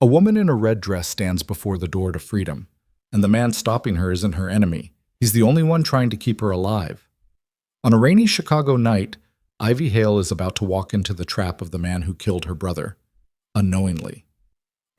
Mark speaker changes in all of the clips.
Speaker 1: A woman in a red dress stands before the door to freedom, and the man stopping her isn't her enemy. He's the only one trying to keep her alive. On a rainy Chicago night, Ivy Hale is about to walk into the trap of the man who killed her brother, unknowingly.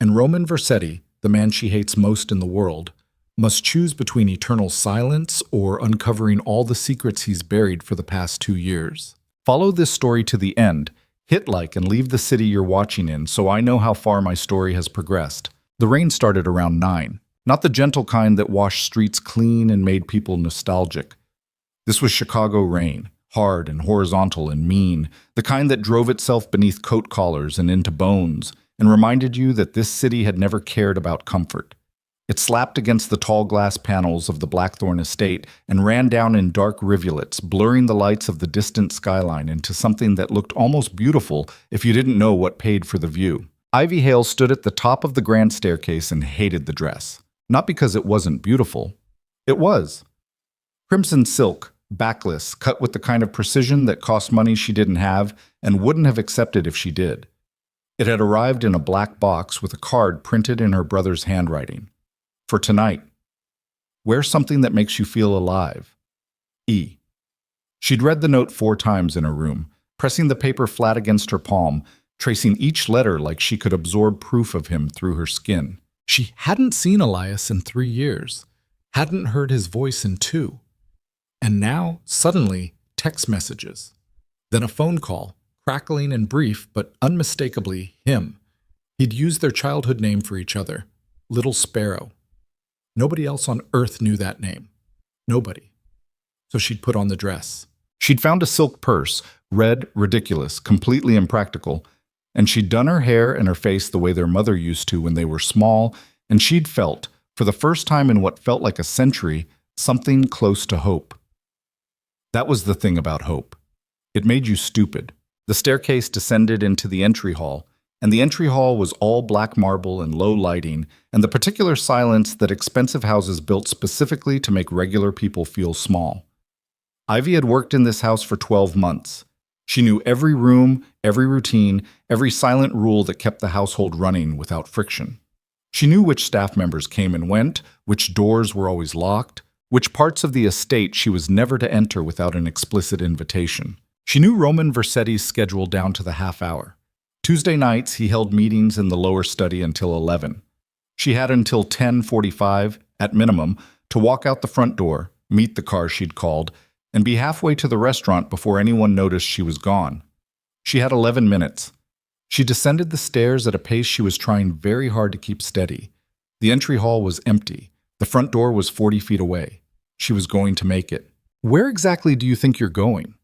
Speaker 1: And Roman Vercetti, the man she hates most in the world, must choose between eternal silence or uncovering all the secrets he's buried for the past 2 years. Follow this story to the end. Hit like and leave the city you're watching in so I know how far my story has progressed. The rain started around 9, not the gentle kind that washed streets clean and made people nostalgic. This was Chicago rain, hard and horizontal and mean, the kind that drove itself beneath coat collars and into bones, and reminded you that this city had never cared about comfort. It slapped against the tall glass panels of the Blackthorn estate and ran down in dark rivulets, blurring the lights of the distant skyline into something that looked almost beautiful if you didn't know what paid for the view. Ivy Hale stood at the top of the grand staircase and hated the dress. Not because it wasn't beautiful. It was. Crimson silk, backless, cut with the kind of precision that cost money she didn't have and wouldn't have accepted if she did. It had arrived in a black box with a card printed in her brother's handwriting. For tonight. Wear something that makes you feel alive. E. She'd read the note 4 times in her room, pressing the paper flat against her palm, tracing each letter like she could absorb proof of him through her skin. She hadn't seen Elias in 3 years, hadn't heard his voice in 2. And now, suddenly, text messages. Then a phone call, crackling and brief, but unmistakably him. He'd used their childhood name for each other, Little Sparrow. Nobody else on earth knew that name. Nobody. So she'd put on the dress. She'd found a silk purse, red, ridiculous, completely impractical, and she'd done her hair and her face the way their mother used to when they were small, and she'd felt, for the first time in what felt like a century, something close to hope. That was the thing about hope. It made you stupid. The staircase descended into the entry hall, and the entry hall was all black marble and low lighting, and the particular silence that expensive houses built specifically to make regular people feel small. Ivy had worked in this house for 12 months. She knew every room, every routine, every silent rule that kept the household running without friction. She knew which staff members came and went, which doors were always locked, which parts of the estate she was never to enter without an explicit invitation. She knew Roman Vercetti's schedule down to the half hour. Tuesday nights, he held meetings in the lower study until 11. She had until 10:45, at minimum, to walk out the front door, meet the car she'd called, and be halfway to the restaurant before anyone noticed she was gone. She had 11 minutes. She descended the stairs at a pace she was trying very hard to keep steady. The entry hall was empty. The front door was 40 feet away. She was going to make it. Where exactly do you think you're going?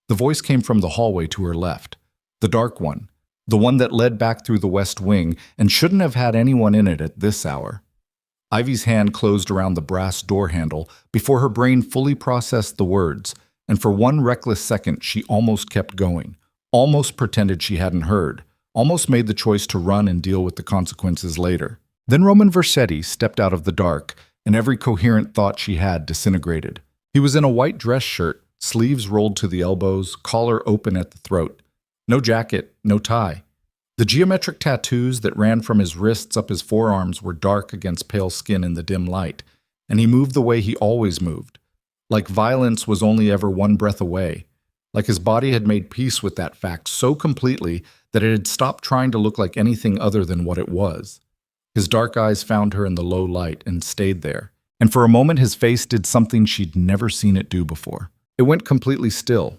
Speaker 1: The voice came from the hallway to her left, the dark one. The one that led back through the west wing and shouldn't have had anyone in it at this hour. Ivy's hand closed around the brass door handle before her brain fully processed the words, and for one reckless second she almost kept going, almost pretended she hadn't heard, almost made the choice to run and deal with the consequences later. Then Roman Vercetti stepped out of the dark, and every coherent thought she had disintegrated. He was in a white dress shirt, sleeves rolled to the elbows, collar open at the throat. No jacket, no tie. The geometric tattoos that ran from his wrists up his forearms were dark against pale skin in the dim light, and he moved the way he always moved, like violence was only ever one breath away, like his body had made peace with that fact so completely that it had stopped trying to look like anything other than what it was. His dark eyes found her in the low light and stayed there, and for a moment his face did something she'd never seen it do before. It went completely still.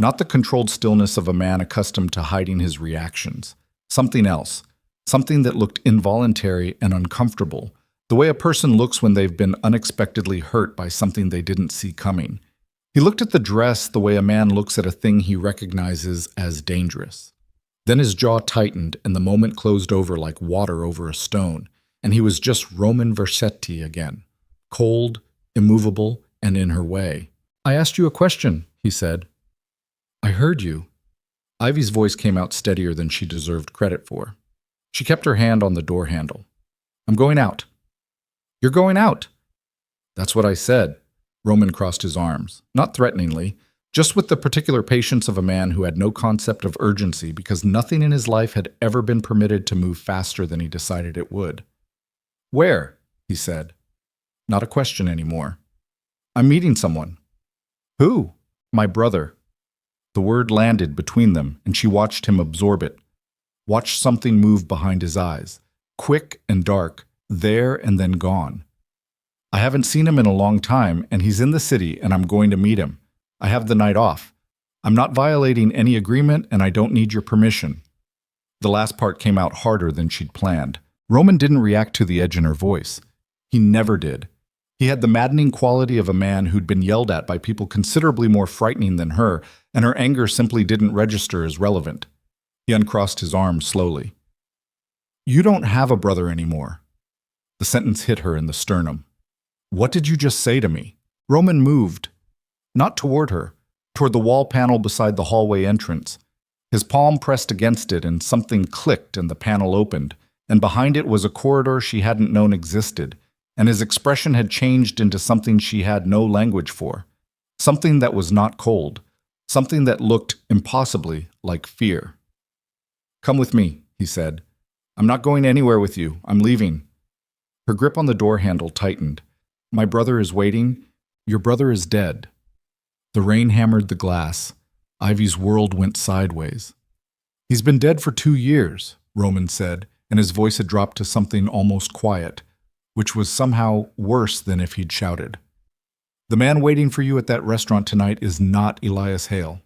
Speaker 1: Not the controlled stillness of a man accustomed to hiding his reactions. Something else. Something that looked involuntary and uncomfortable. The way a person looks when they've been unexpectedly hurt by something they didn't see coming. He looked at the dress the way a man looks at a thing he recognizes as dangerous. Then his jaw tightened and the moment closed over like water over a stone, and he was just Roman Vercetti again. Cold, immovable, and in her way. "I asked you a question," he said. "I heard you." Ivy's voice came out steadier than she deserved credit for. She kept her hand on the door handle. "I'm going out." "You're going out." "That's what I said." Roman crossed his arms, not threateningly, just with the particular patience of a man who had no concept of urgency because nothing in his life had ever been permitted to move faster than he decided it would. "Where?" he said. Not a question anymore. "I'm meeting someone." "Who?" "My brother." The word landed between them, and she watched him absorb it. Watched something move behind his eyes. Quick and dark, there and then gone. "I haven't seen him in a long time, and he's in the city, and I'm going to meet him. I have the night off. I'm not violating any agreement, and I don't need your permission." The last part came out harder than she'd planned. Roman didn't react to the edge in her voice. He never did. He had the maddening quality of a man who'd been yelled at by people considerably more frightening than her, and her anger simply didn't register as relevant. He uncrossed his arms slowly. "You don't have a brother anymore." The sentence hit her in the sternum. "What did you just say to me?" Roman moved. Not toward her, toward the wall panel beside the hallway entrance. His palm pressed against it and something clicked and the panel opened, and behind it was a corridor she hadn't known existed, and his expression had changed into something she had no language for. Something that was not cold. Something that looked impossibly like fear. "Come with me," he said. "I'm not going anywhere with you. I'm leaving." Her grip on the door handle tightened. "My brother is waiting. Your brother is dead." The rain hammered the glass. Ivy's world went sideways. "He's been dead for 2 years," Roman said, and his voice had dropped to something almost quiet, which was somehow worse than if he'd shouted. "The man waiting for you at that restaurant tonight is not Elias Hale.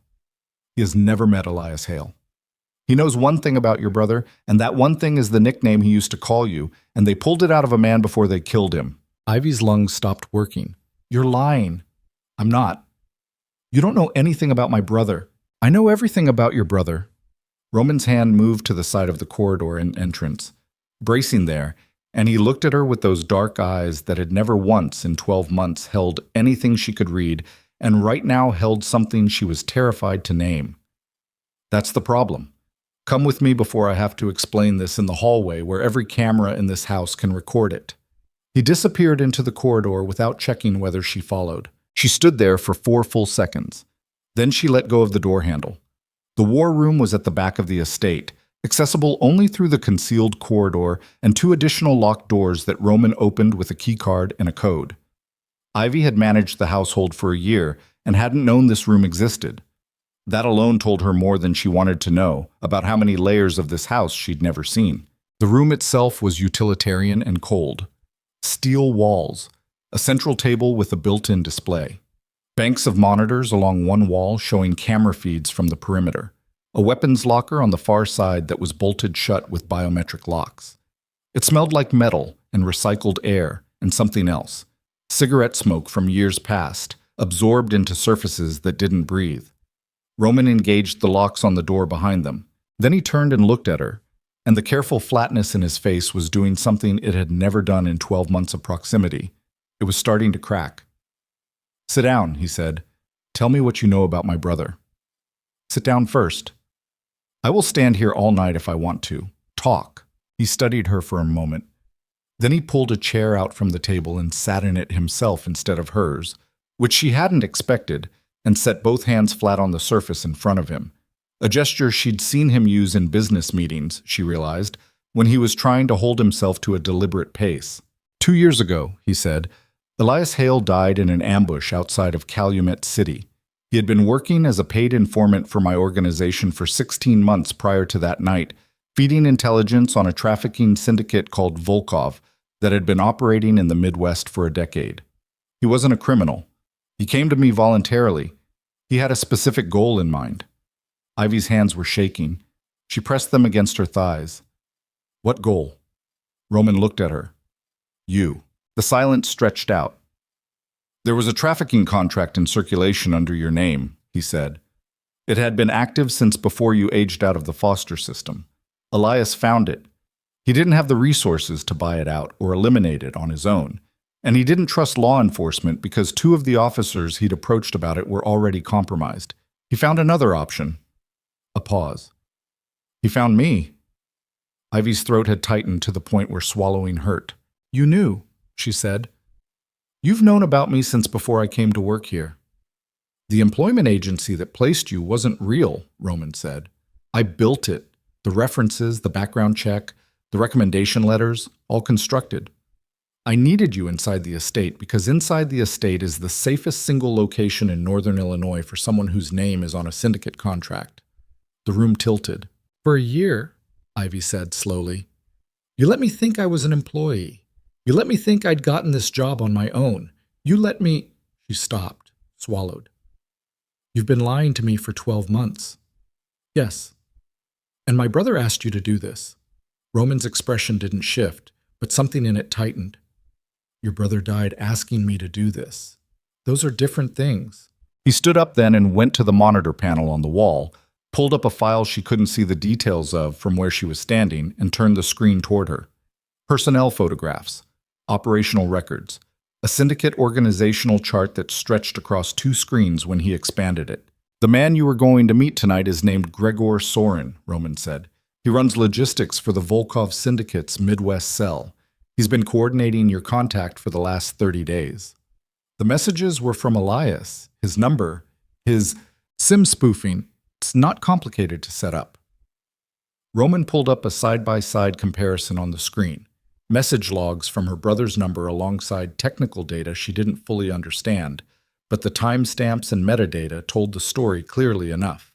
Speaker 1: He has never met Elias Hale. He knows one thing about your brother, and that one thing is the nickname he used to call you, and they pulled it out of a man before they killed him." Ivy's lungs stopped working. "You're lying." "I'm not." "You don't know anything about my brother." "I know everything about your brother." Roman's hand moved to the side of the corridor and entrance, bracing there, and he looked at her with those dark eyes that had never once in 12 months held anything she could read, and right now held something she was terrified to name. "That's the problem. Come with me before I have to explain this in the hallway where every camera in this house can record it." He disappeared into the corridor without checking whether she followed. She stood there for 4 full seconds. Then she let go of the door handle. The war room was at the back of the estate, accessible only through the concealed corridor and 2 additional locked doors that Roman opened with a keycard and a code. Ivy had managed the household for a year and hadn't known this room existed. That alone told her more than she wanted to know about how many layers of this house she'd never seen. The room itself was utilitarian and cold. Steel walls, a central table with a built-in display. Banks of monitors along one wall showing camera feeds from the perimeter. A weapons locker on the far side that was bolted shut with biometric locks. It smelled like metal and recycled air and something else. Cigarette smoke from years past, absorbed into surfaces that didn't breathe. Roman engaged the locks on the door behind them. Then he turned and looked at her, and the careful flatness in his face was doing something it had never done in 12 months of proximity. It was starting to crack. "Sit down," he said. "Tell me what you know about my brother." "Sit down first." "I will stand here all night if I want to. Talk." He studied her for a moment. Then he pulled a chair out from the table and sat in it himself instead of hers, which she hadn't expected, and set both hands flat on the surface in front of him. A gesture she'd seen him use in business meetings, she realized, when he was trying to hold himself to a deliberate pace. 2 years ago, he said, Elias Hale died in an ambush outside of Calumet City. He had been working as a paid informant for my organization for 16 months prior to that night, feeding intelligence on a trafficking syndicate called Volkov that had been operating in the Midwest for a decade. He wasn't a criminal. He came to me voluntarily. He had a specific goal in mind. Ivy's hands were shaking. She pressed them against her thighs. "What goal?" Roman looked at her. "You." The silence stretched out. "There was a trafficking contract in circulation under your name," he said. "It had been active since before you aged out of the foster system. Elias found it. He didn't have the resources to buy it out or eliminate it on his own. And he didn't trust law enforcement because 2 of the officers he'd approached about it were already compromised. He found another option." A pause. "He found me." Ivy's throat had tightened to the point where swallowing hurt. "You knew," she said. "You've known about me since before I came to work here." The employment agency that placed you wasn't real, Roman said. I built it. The references, the background check, the recommendation letters, all constructed. I needed you inside the estate because inside the estate is the safest single location in northern Illinois for someone whose name is on a syndicate contract. The room tilted. For a year, Ivy said slowly, you let me think I was an employee. You let me think I'd gotten this job on my own. You let me... She stopped, swallowed. You've been lying to me for 12 months. Yes. And my brother asked you to do this. Roman's expression didn't shift, but something in it tightened. Your brother died asking me to do this. Those are different things. He stood up then and went to the monitor panel on the wall, pulled up a file she couldn't see the details of from where she was standing, and turned the screen toward her. Personnel photographs, operational records, a syndicate organizational chart that stretched across 2 screens when he expanded it. The man you were going to meet tonight is named Gregor Sorin, Roman said. He runs logistics for the Volkov Syndicate's Midwest cell. He's been coordinating your contact for the last 30 days. The messages were from Elias, his number, his SIM spoofing. It's not complicated to set up. Roman pulled up a side-by-side comparison on the screen. Message logs from her brother's number alongside technical data she didn't fully understand, but the timestamps and metadata told the story clearly enough.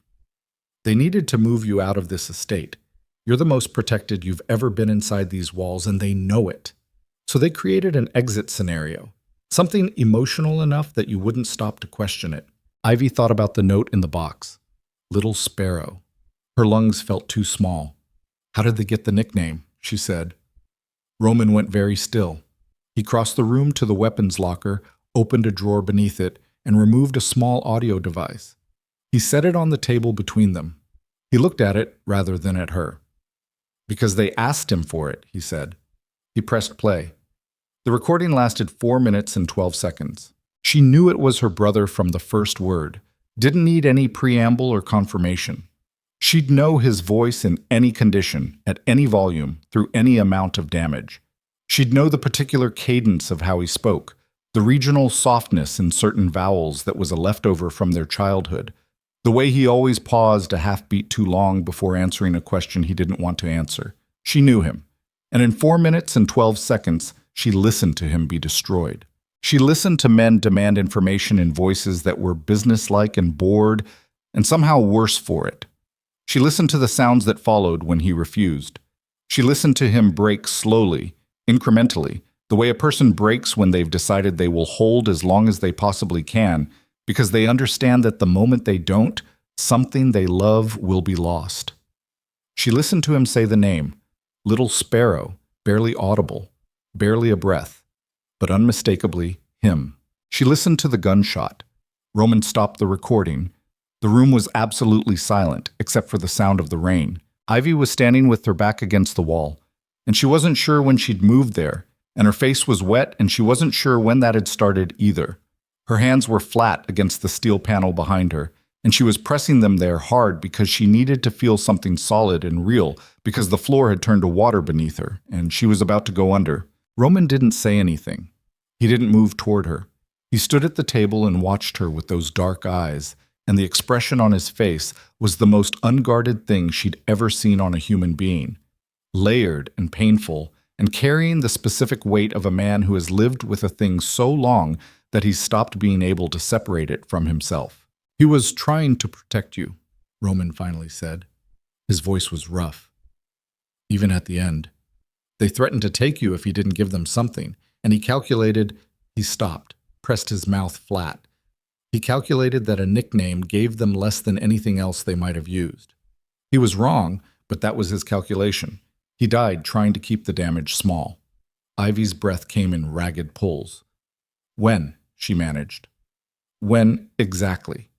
Speaker 1: They needed to move you out of this estate. You're the most protected you've ever been inside these walls, and they know it. So they created an exit scenario, something emotional enough that you wouldn't stop to question it. Ivy thought about the note in the box. Little Sparrow. Her lungs felt too small. How did they get the nickname? She said. Roman went very still. He crossed the room to the weapons locker, opened a drawer beneath it, and removed a small audio device. He set it on the table between them. He looked at it rather than at her. Because they asked him for it, he said. He pressed play. The recording lasted 4 minutes and 12 seconds. She knew it was her brother from the first word. Didn't need any preamble or confirmation. She'd know his voice in any condition, at any volume, through any amount of damage. She'd know the particular cadence of how he spoke, the regional softness in certain vowels that was a leftover from their childhood, the way he always paused a half-beat too long before answering a question he didn't want to answer. She knew him. And in 4 minutes and 12 seconds, she listened to him be destroyed. She listened to men demand information in voices that were businesslike and bored, and somehow worse for it. She listened to the sounds that followed when he refused. She listened to him break slowly, incrementally, the way a person breaks when they've decided they will hold as long as they possibly can, because they understand that the moment they don't, something they love will be lost. She listened to him say the name, Little Sparrow, barely audible, barely a breath, but unmistakably him. She listened to the gunshot. Roman stopped the recording. The room was absolutely silent, except for the sound of the rain. Ivy was standing with her back against the wall, and she wasn't sure when she'd moved there, and her face was wet, and she wasn't sure when that had started either. Her hands were flat against the steel panel behind her, and she was pressing them there hard because she needed to feel something solid and real, because the floor had turned to water beneath her, and she was about to go under. Roman didn't say anything. He didn't move toward her. He stood at the table and watched her with those dark eyes, and the expression on his face was the most unguarded thing she'd ever seen on a human being. Layered and painful, and carrying the specific weight of a man who has lived with a thing so long that he's stopped being able to separate it from himself. He was trying to protect you, Roman finally said. His voice was rough. Even at the end. They threatened to take you if he didn't give them something, and he calculated. He stopped, pressed his mouth flat. He calculated that a nickname gave them less than anything else they might have used. He was wrong, but that was his calculation. He died trying to keep the damage small. Ivy's breath came in ragged pulls. When? She managed. When exactly?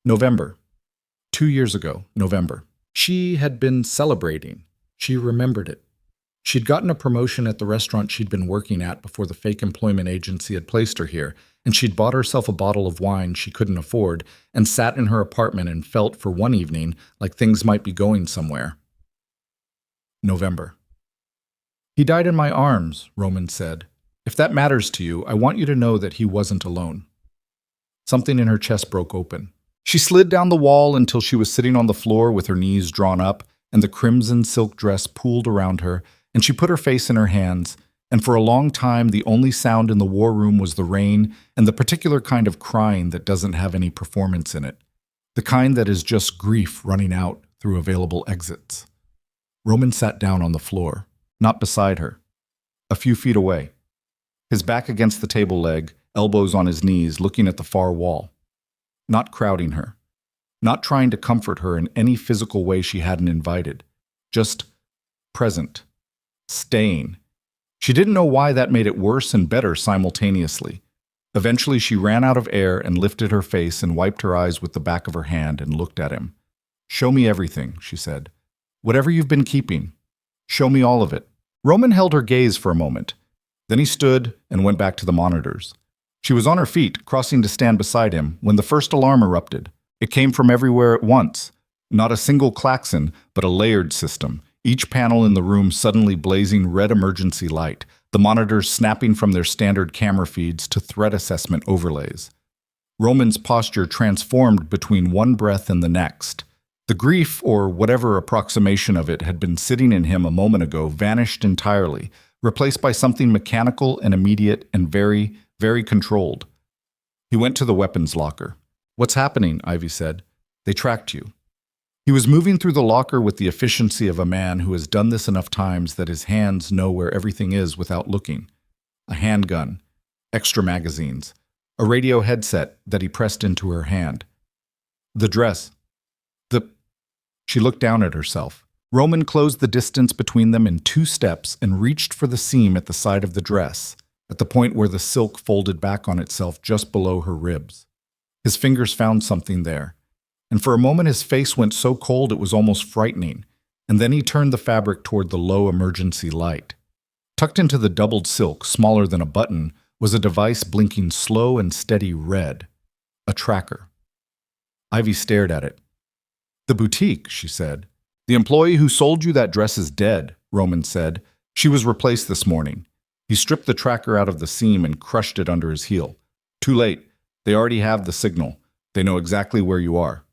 Speaker 1: November. 2 years ago, November. She had been celebrating. She remembered it. She'd gotten a promotion at the restaurant she'd been working at before the fake employment agency had placed her here, and she'd bought herself a bottle of wine she couldn't afford and sat in her apartment and felt for one evening like things might be going somewhere. November. He died in my arms, Roman said. If that matters to you, I want you to know that he wasn't alone. Something in her chest broke open. She slid down the wall until she was sitting on the floor with her knees drawn up and the crimson silk dress pooled around her, and she put her face in her hands, and for a long time the only sound in the war room was the rain and the particular kind of crying that doesn't have any performance in it, the kind that is just grief running out through available exits. Roman sat down on the floor, not beside her, a few feet away, his back against the table leg, elbows on his knees, looking at the far wall. Not crowding her, not trying to comfort her in any physical way she hadn't invited, just present, staying. She didn't know why that made it worse and better simultaneously. Eventually she ran out of air and lifted her face and wiped her eyes with the back of her hand and looked at him. "Show me everything," she said. "Whatever you've been keeping. Show me all of it." Roman held her gaze for a moment. Then he stood and went back to the monitors. She was on her feet, crossing to stand beside him, when the first alarm erupted. It came from everywhere at once. Not a single klaxon, but a layered system, each panel in the room suddenly blazing red emergency light, the monitors snapping from their standard camera feeds to threat assessment overlays. Roman's posture transformed between one breath and the next. The grief, or whatever approximation of it had been sitting in him a moment ago, vanished entirely, replaced by something mechanical and immediate and very, very controlled. He went to the weapons locker. "What's happening?" Ivy said. "They tracked you." He was moving through the locker with the efficiency of a man who has done this enough times that his hands know where everything is without looking. A handgun, extra magazines, a radio headset that he pressed into her hand. The dress. She looked down at herself. Roman closed the distance between them in 2 steps and reached for the seam at the side of the dress, at the point where the silk folded back on itself just below her ribs. His fingers found something there, and for a moment his face went so cold it was almost frightening, and then he turned the fabric toward the low emergency light. Tucked into the doubled silk, smaller than a button, was a device blinking slow and steady red. A tracker. Ivy stared at it. "The boutique," she said. "The employee who sold you that dress is dead," Roman said. "She was replaced this morning." He stripped the tracker out of the seam and crushed it under his heel. "Too late. They already have the signal. They know exactly where you are."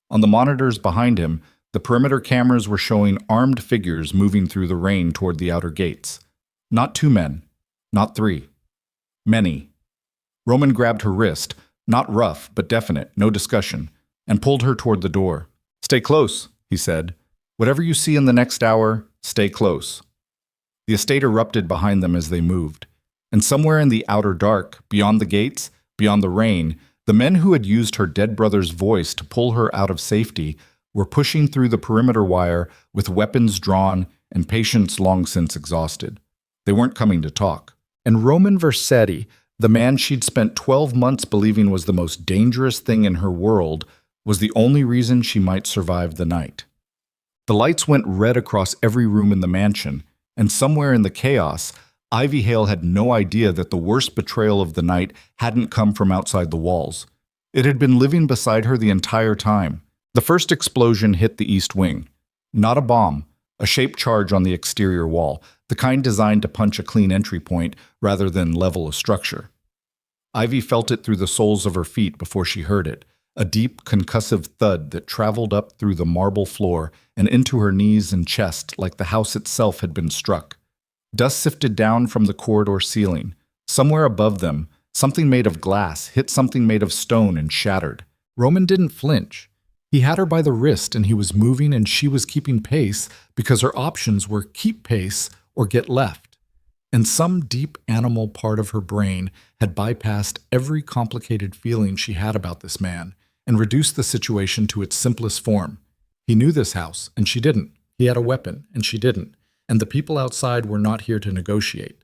Speaker 1: On the monitors behind him, the perimeter cameras were showing armed figures moving through the rain toward the outer gates. Not 2 men. Not 3. Many. Roman grabbed her wrist, not rough, but definite, no discussion, and pulled her toward the door. "Stay close," he said. "Whatever you see in the next hour, stay close." The estate erupted behind them as they moved, and somewhere in the outer dark, beyond the gates, beyond the rain, the men who had used her dead brother's voice to pull her out of safety were pushing through the perimeter wire with weapons drawn and patience long since exhausted. They weren't coming to talk. And Roman Vercetti, the man she'd spent 12 months believing was the most dangerous thing in her world, was the only reason she might survive the night. The lights went red across every room in the mansion, and somewhere in the chaos, Ivy Hale had no idea that the worst betrayal of the night hadn't come from outside the walls. It had been living beside her the entire time. The first explosion hit the east wing. Not a bomb, a shaped charge on the exterior wall, the kind designed to punch a clean entry point rather than level a structure. Ivy felt it through the soles of her feet before she heard it, a deep, concussive thud that traveled up through the marble floor and into her knees and chest like the house itself had been struck. Dust sifted down from the corridor ceiling. Somewhere above them, something made of glass hit something made of stone and shattered. Roman didn't flinch. He had her by the wrist and he was moving and she was keeping pace because her options were keep pace or get left. And some deep animal part of her brain had bypassed every complicated feeling she had about this man and reduced the situation to its simplest form. He knew this house, and she didn't. He had a weapon, and she didn't. And the people outside were not here to negotiate.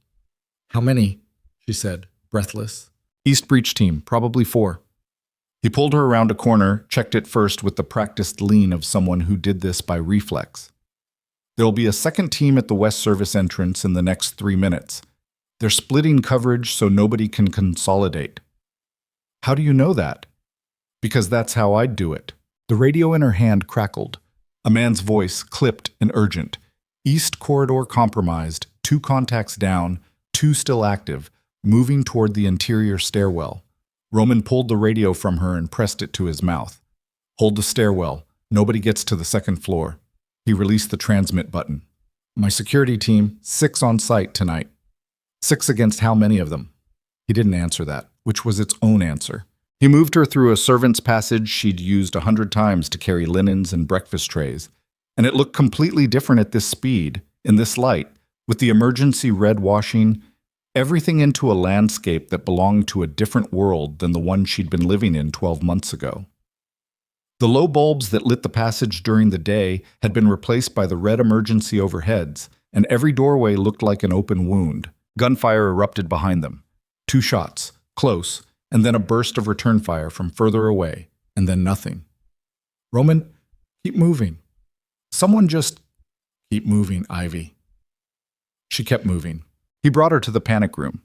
Speaker 1: "How many?" she said, breathless. "East breach team, probably 4. He pulled her around a corner, checked it first with the practiced lean of someone who did this by reflex. "There'll be a second team at the west service entrance in the next 3 minutes. They're splitting coverage so nobody can consolidate." "How do you know that?" "Because that's how I'd do it." The radio in her hand crackled. A man's voice, clipped and urgent. "East corridor compromised, 2 contacts down, 2 still active, moving toward the interior stairwell. Roman pulled the radio from her and pressed it to his mouth. Hold the stairwell. Nobody gets to the second floor. He released the transmit button. My security team, 6 on site tonight. 6 against how many of them? He didn't answer that, which was its own answer. He moved her through a servant's passage she'd used 100 times to carry linens and breakfast trays, and it looked completely different at this speed, in this light, with the emergency red washing everything into a landscape that belonged to a different world than the one she'd been living in 12 months ago. The low bulbs that lit the passage during the day had been replaced by the red emergency overheads, and every doorway looked like an open wound. Gunfire erupted behind them. 2 shots, close, and then a burst of return fire from further away, and then nothing. Roman, keep moving. Someone just keep moving, Ivy. She kept moving. He brought her to the panic room.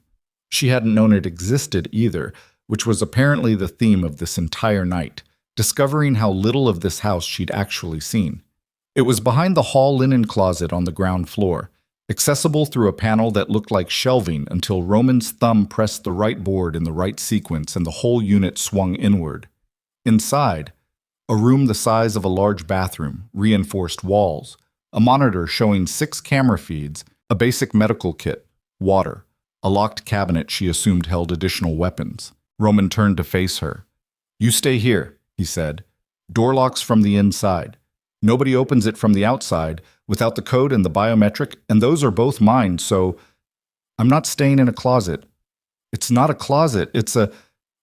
Speaker 1: She hadn't known it existed either, which was apparently the theme of this entire night, discovering how little of this house she'd actually seen. It was behind the hall linen closet on the ground floor, accessible through a panel that looked like shelving until Roman's thumb pressed the right board in the right sequence and the whole unit swung inward. Inside, a room the size of a large bathroom, reinforced walls, a monitor showing 6 camera feeds, a basic medical kit, water, a locked cabinet she assumed held additional weapons. Roman turned to face her. You stay here, he said. Door locks from the inside. Nobody opens it from the outside without the code and the biometric, and those are both mine, so I'm not staying in a closet. It's not a closet, it's a...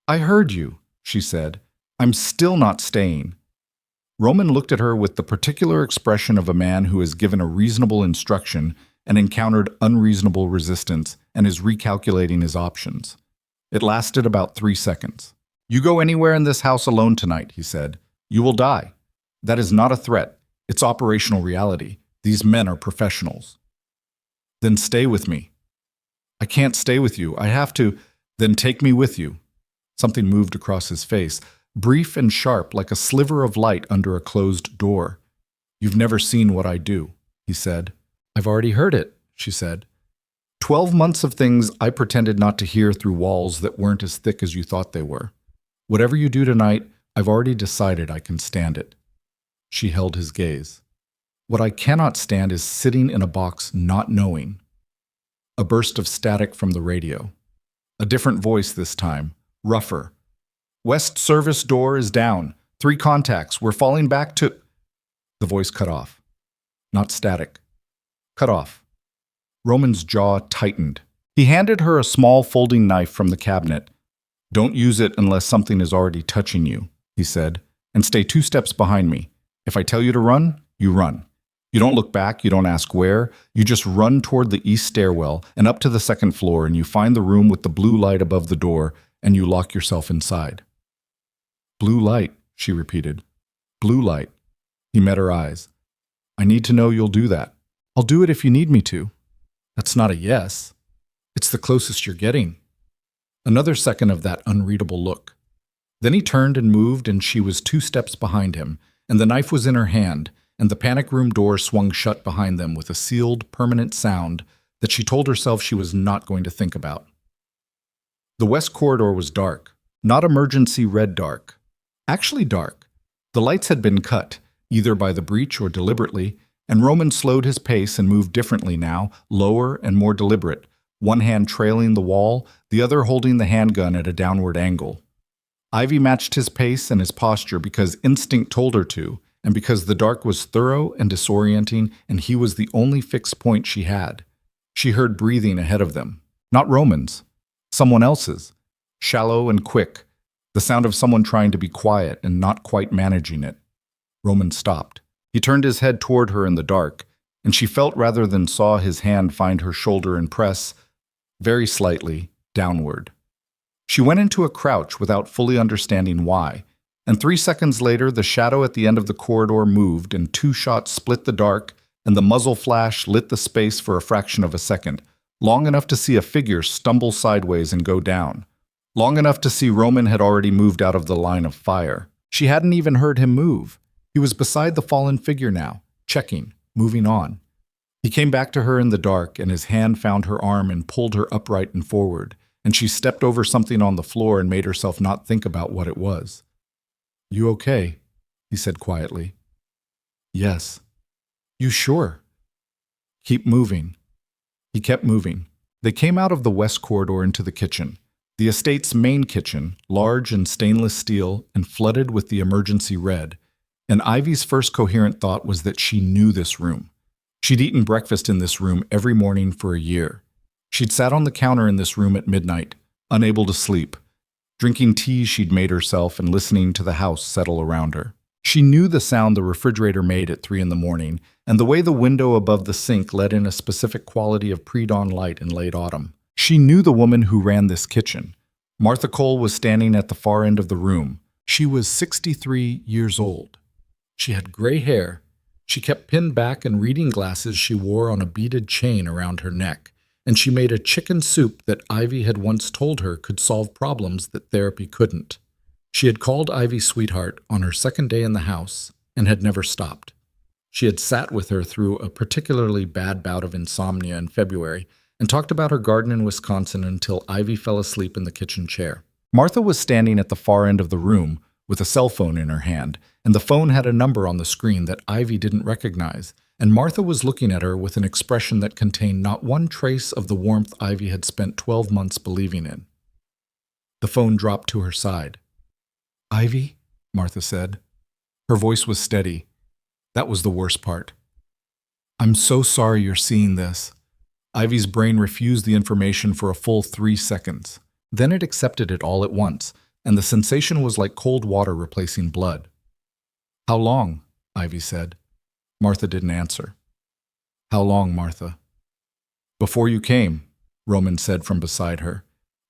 Speaker 1: I heard you, she said. I'm still not staying. Roman looked at her with the particular expression of a man who has given a reasonable instruction and encountered unreasonable resistance and is recalculating his options. It lasted about 3 seconds. You go anywhere in this house alone tonight, he said. You will die. That is not a threat. It's operational reality. These men are professionals. Then stay with me. I can't stay with you. I have to. Then take me with you. Something moved across his face, brief and sharp like a sliver of light under a closed door. You've never seen what I do, he said. I've already heard it, she said. 12 months of things I pretended not to hear through walls that weren't as thick as you thought they were. Whatever you do tonight, I've already decided I can stand it. She held his gaze. What I cannot stand is sitting in a box not knowing. A burst of static from the radio. A different voice this time, rougher. West service door is down. 3 contacts. We're falling back to... The voice cut off. Not static. Cut off. Roman's jaw tightened. He handed her a small folding knife from the cabinet. Don't use it unless something is already touching you, he said, and stay 2 steps behind me. If I tell you to run, you run. You don't look back, you don't ask where, you just run toward the east stairwell and up to the 2nd floor, and you find the room with the blue light above the door, and you lock yourself inside. Blue light, she repeated. Blue light. He met her eyes. I need to know you'll do that. I'll do it if you need me to. That's not a yes. It's the closest you're getting. Another second of that unreadable look. Then he turned and moved, and she was 2 steps behind him, and the knife was in her hand, and the panic room door swung shut behind them with a sealed, permanent sound that she told herself she was not going to think about. The west corridor was dark, not emergency red dark. Actually dark. The lights had been cut, either by the breach or deliberately, and Roman slowed his pace and moved differently now, lower and more deliberate, one hand trailing the wall, the other holding the handgun at a downward angle. Ivy matched his pace and his posture because instinct told her to, and because the dark was thorough and disorienting, and he was the only fixed point she had. She heard breathing ahead of them. Not Roman's. Someone else's. Shallow and quick. The sound of someone trying to be quiet and not quite managing it. Roman stopped. He turned his head toward her in the dark, and she felt rather than saw his hand find her shoulder and press, very slightly, downward. She went into a crouch without fully understanding why, and 3 seconds later the shadow at the end of the corridor moved and 2 shots split the dark, and the muzzle flash lit the space for a fraction of a second, long enough to see a figure stumble sideways and go down, long enough to see Roman had already moved out of the line of fire. She hadn't even heard him move. He was beside the fallen figure now, checking, moving on. He came back to her in the dark, and his hand found her arm and pulled her upright and forward, and she stepped over something on the floor and made herself not think about what it was. "You okay?" he said quietly. "Yes." "You sure?" "Keep moving." He kept moving. They came out of the west corridor into the kitchen. The estate's main kitchen, large and stainless steel and flooded with the emergency red. And Ivy's first coherent thought was that she knew this room. She'd eaten breakfast in this room every morning for a year. She'd sat on the counter in this room at midnight, unable to sleep, drinking tea she'd made herself and listening to the house settle around her. She knew the sound the refrigerator made at 3 in the morning, and the way the window above the sink let in a specific quality of pre-dawn light in late autumn. She knew the woman who ran this kitchen. Martha Cole was standing at the far end of the room. She was 63 years old. She had gray hair. She kept pinned back in reading glasses she wore on a beaded chain around her neck, and she made a chicken soup that Ivy had once told her could solve problems that therapy couldn't. She had called Ivy sweetheart on her second day in the house and had never stopped. She had sat with her through a particularly bad bout of insomnia in February and talked about her garden in Wisconsin until Ivy fell asleep in the kitchen chair. Martha was standing at the far end of the room with a cell phone in her hand, and the phone had a number on the screen that Ivy didn't recognize, and Martha was looking at her with an expression that contained not one trace of the warmth Ivy had spent 12 months believing in. The phone dropped to her side. "Ivy?" Martha said. Her voice was steady. That was the worst part. "I'm so sorry you're seeing this." Ivy's brain refused the information for a full 3 seconds. Then it accepted it all at once, and the sensation was like cold water replacing blood. "How long?" Ivy said. Martha didn't answer. "How long, Martha?" "Before you came," Roman said from beside her.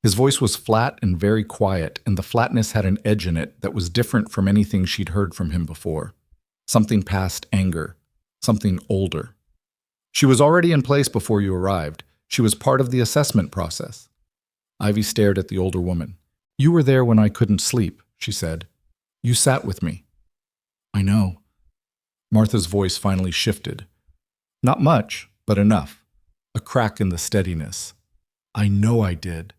Speaker 1: His voice was flat and very quiet, and the flatness had an edge in it that was different from anything she'd heard from him before. Something past anger. Something older. "She was already in place before you arrived. She was part of the assessment process." Ivy stared at the older woman. "You were there when I couldn't sleep," she said. "You sat with me." "I know." Martha's voice finally shifted. Not much, but enough. A crack in the steadiness. "I know I did.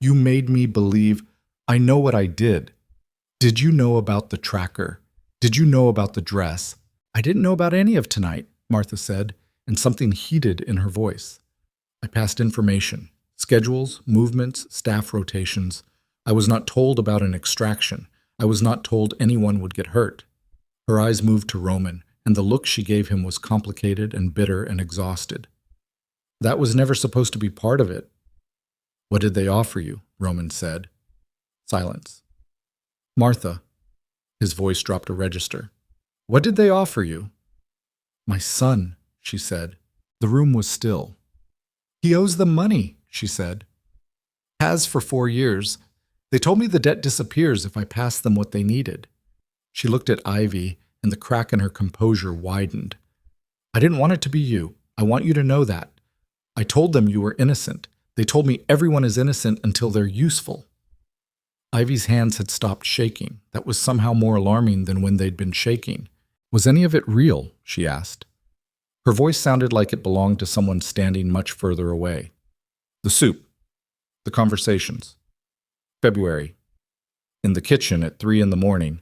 Speaker 1: You made me believe. I know what I did. Did you know about the tracker? Did you know about the dress?" "I didn't know about any of tonight," Martha said, and something heated in her voice. "I passed information. Schedules, movements, staff rotations. I was not told about an extraction. I was not told anyone would get hurt." Her eyes moved to Roman, and the look she gave him was complicated and bitter and exhausted. "That was never supposed to be part of it." "What did they offer you?" Roman said. Silence. "Martha." His voice dropped a register. "What did they offer you?" "My son," she said. The room was still. "He owes them money," she said. "Has for 4 years. They told me the debt disappears if I pass them what they needed." She looked at Ivy, and the crack in her composure widened. "I didn't want it to be you. I want you to know that. I told them you were innocent. They told me everyone is innocent until they're useful." Ivy's hands had stopped shaking. That was somehow more alarming than when they'd been shaking. "Was any of it real?" she asked. Her voice sounded like it belonged to someone standing much further away. "The soup. The conversations. February. In the kitchen at 3 in the morning.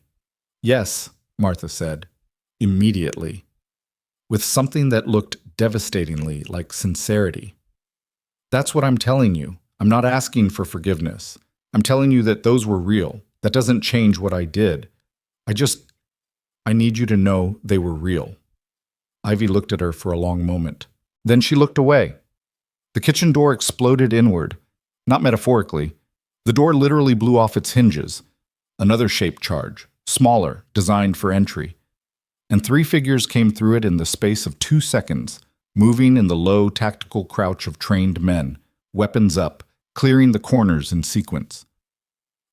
Speaker 1: Yes," Martha said. Immediately. With something that looked devastatingly like sincerity. "That's what I'm telling you. I'm not asking for forgiveness. I'm telling you that those were real. That doesn't change what I did. I need you to know they were real." Ivy looked at her for a long moment. Then she looked away. The kitchen door exploded inward. Not metaphorically. The door literally blew off its hinges. Another shaped charge, smaller, designed for entry. And 3 figures came through it in the space of 2 seconds, moving in the low, tactical crouch of trained men, weapons up, clearing the corners in sequence.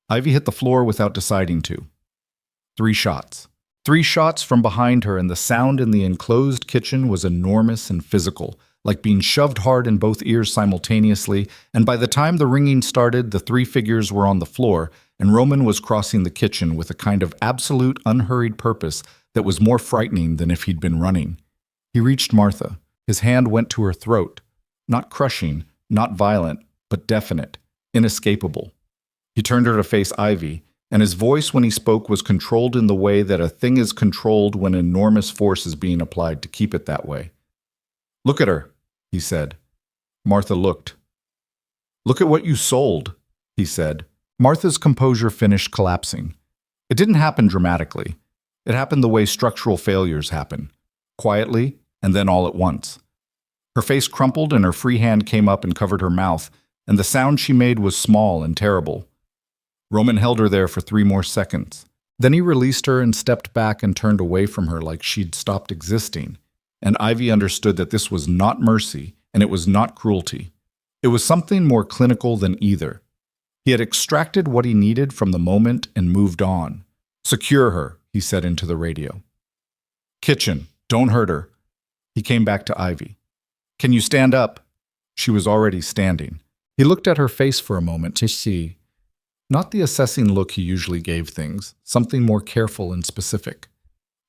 Speaker 1: Ivy hit the floor without deciding to. 3 shots. 3 shots from behind her, and the sound in the enclosed kitchen was enormous and physical, like being shoved hard in both ears simultaneously, and by the time the ringing started, the 3 figures were on the floor, and Roman was crossing the kitchen with a kind of absolute, unhurried purpose that was more frightening than if he'd been running. He reached Martha. His hand went to her throat. Not crushing, not violent, but definite. inescapable. He turned her to face Ivy, and his voice when he spoke was controlled in the way that a thing is controlled when enormous force is being applied to keep it that way. "Look at her," he said. Martha looked. "Look at what you sold," he said. Martha's composure finished collapsing. It didn't happen dramatically. It happened the way structural failures happen, quietly and then all at once. Her face crumpled and her free hand came up and covered her mouth, and the sound she made was small and terrible. Roman held her there for 3 more seconds. Then he released her and stepped back and turned away from her like she'd stopped existing. And Ivy understood that this was not mercy and it was not cruelty. It was something more clinical than either. He had extracted what he needed from the moment and moved on. "Secure her," he said into the radio. "Kitchen, don't hurt her." He came back to Ivy. "Can you stand up?" She was already standing. He looked at her face for a moment to see. Not the assessing look he usually gave things, something more careful and specific.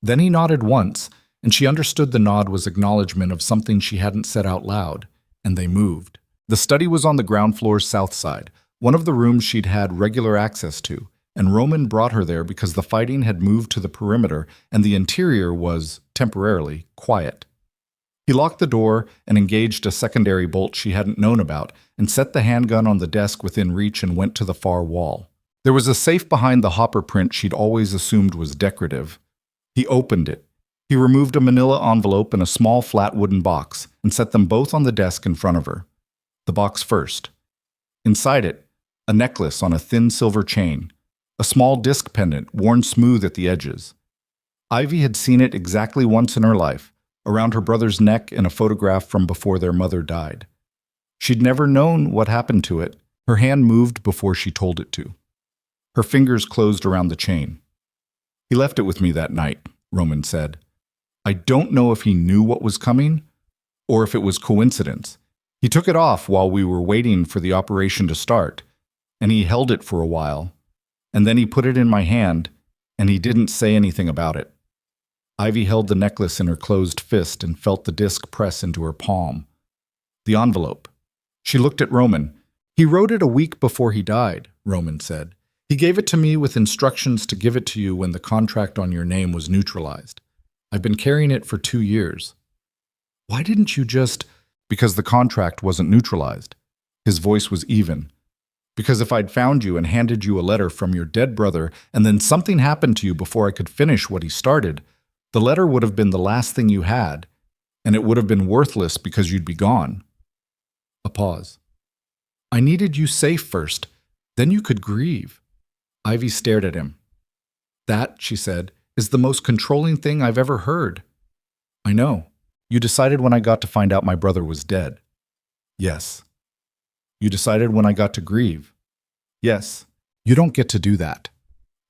Speaker 1: Then he nodded once, and she understood the nod was acknowledgement of something she hadn't said out loud, and they moved. The study was on the ground floor's south side, one of the rooms she'd had regular access to, and Roman brought her there because the fighting had moved to the perimeter and the interior was, temporarily, quiet. He locked the door and engaged a secondary bolt she hadn't known about and set the handgun on the desk within reach and went to the far wall. There was a safe behind the hopper print she'd always assumed was decorative. He opened it. He removed a manila envelope and a small flat wooden box and set them both on the desk in front of her. The box first. Inside it, a necklace on a thin silver chain, a small disc pendant worn smooth at the edges. Ivy had seen it exactly once in her life, around her brother's neck in a photograph from before their mother died. She'd never known what happened to it. Her hand moved before she told it to. Her fingers closed around the chain. "He left it with me that night," Roman said. "I don't know if he knew what was coming, or if it was coincidence. He took it off while we were waiting for the operation to start, and he held it for a while, and then he put it in my hand, and he didn't say anything about it." Ivy held the necklace in her closed fist and felt the disc press into her palm. The envelope. She looked at Roman. "He wrote it a week before he died," Roman said. "He gave it to me with instructions to give it to you when the contract on your name was neutralized. I've been carrying it for 2 years." "Why didn't you just—" "Because the contract wasn't neutralized." His voice was even. "Because if I'd found you and handed you a letter from your dead brother and then something happened to you before I could finish what he started, the letter would have been the last thing you had, and it would have been worthless because you'd be gone." A pause. "I needed you safe first. Then you could grieve." Ivy stared at him. "That," she said, "is the most controlling thing I've ever heard." "I know. You decided when I got to find out my brother was dead." "Yes." "You decided when I got to grieve." "Yes." "You don't get to do that."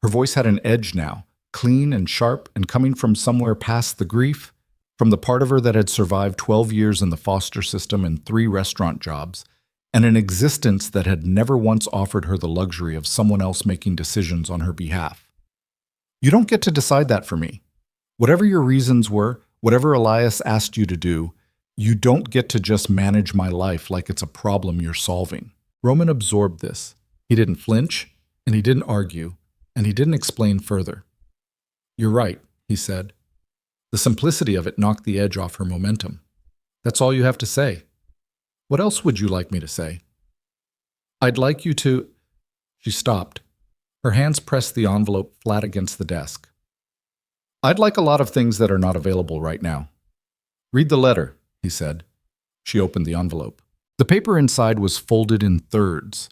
Speaker 1: Her voice had an edge now, clean and sharp and coming from somewhere past the grief, from the part of her that had survived 12 years in the foster system and 3 restaurant jobs, and an existence that had never once offered her the luxury of someone else making decisions on her behalf. "You don't get to decide that for me. Whatever your reasons were, whatever Elias asked you to do, you don't get to just manage my life like it's a problem you're solving." Roman absorbed this. He didn't flinch, and he didn't argue, and he didn't explain further. "You're right," he said. The simplicity of it knocked the edge off her momentum. "That's all you have to say. What else would you like me to say?" "I'd like you to—" She stopped. Her hands pressed the envelope flat against the desk. "I'd like a lot of things that are not available right now." "Read the letter," he said. She opened the envelope. The paper inside was folded in thirds,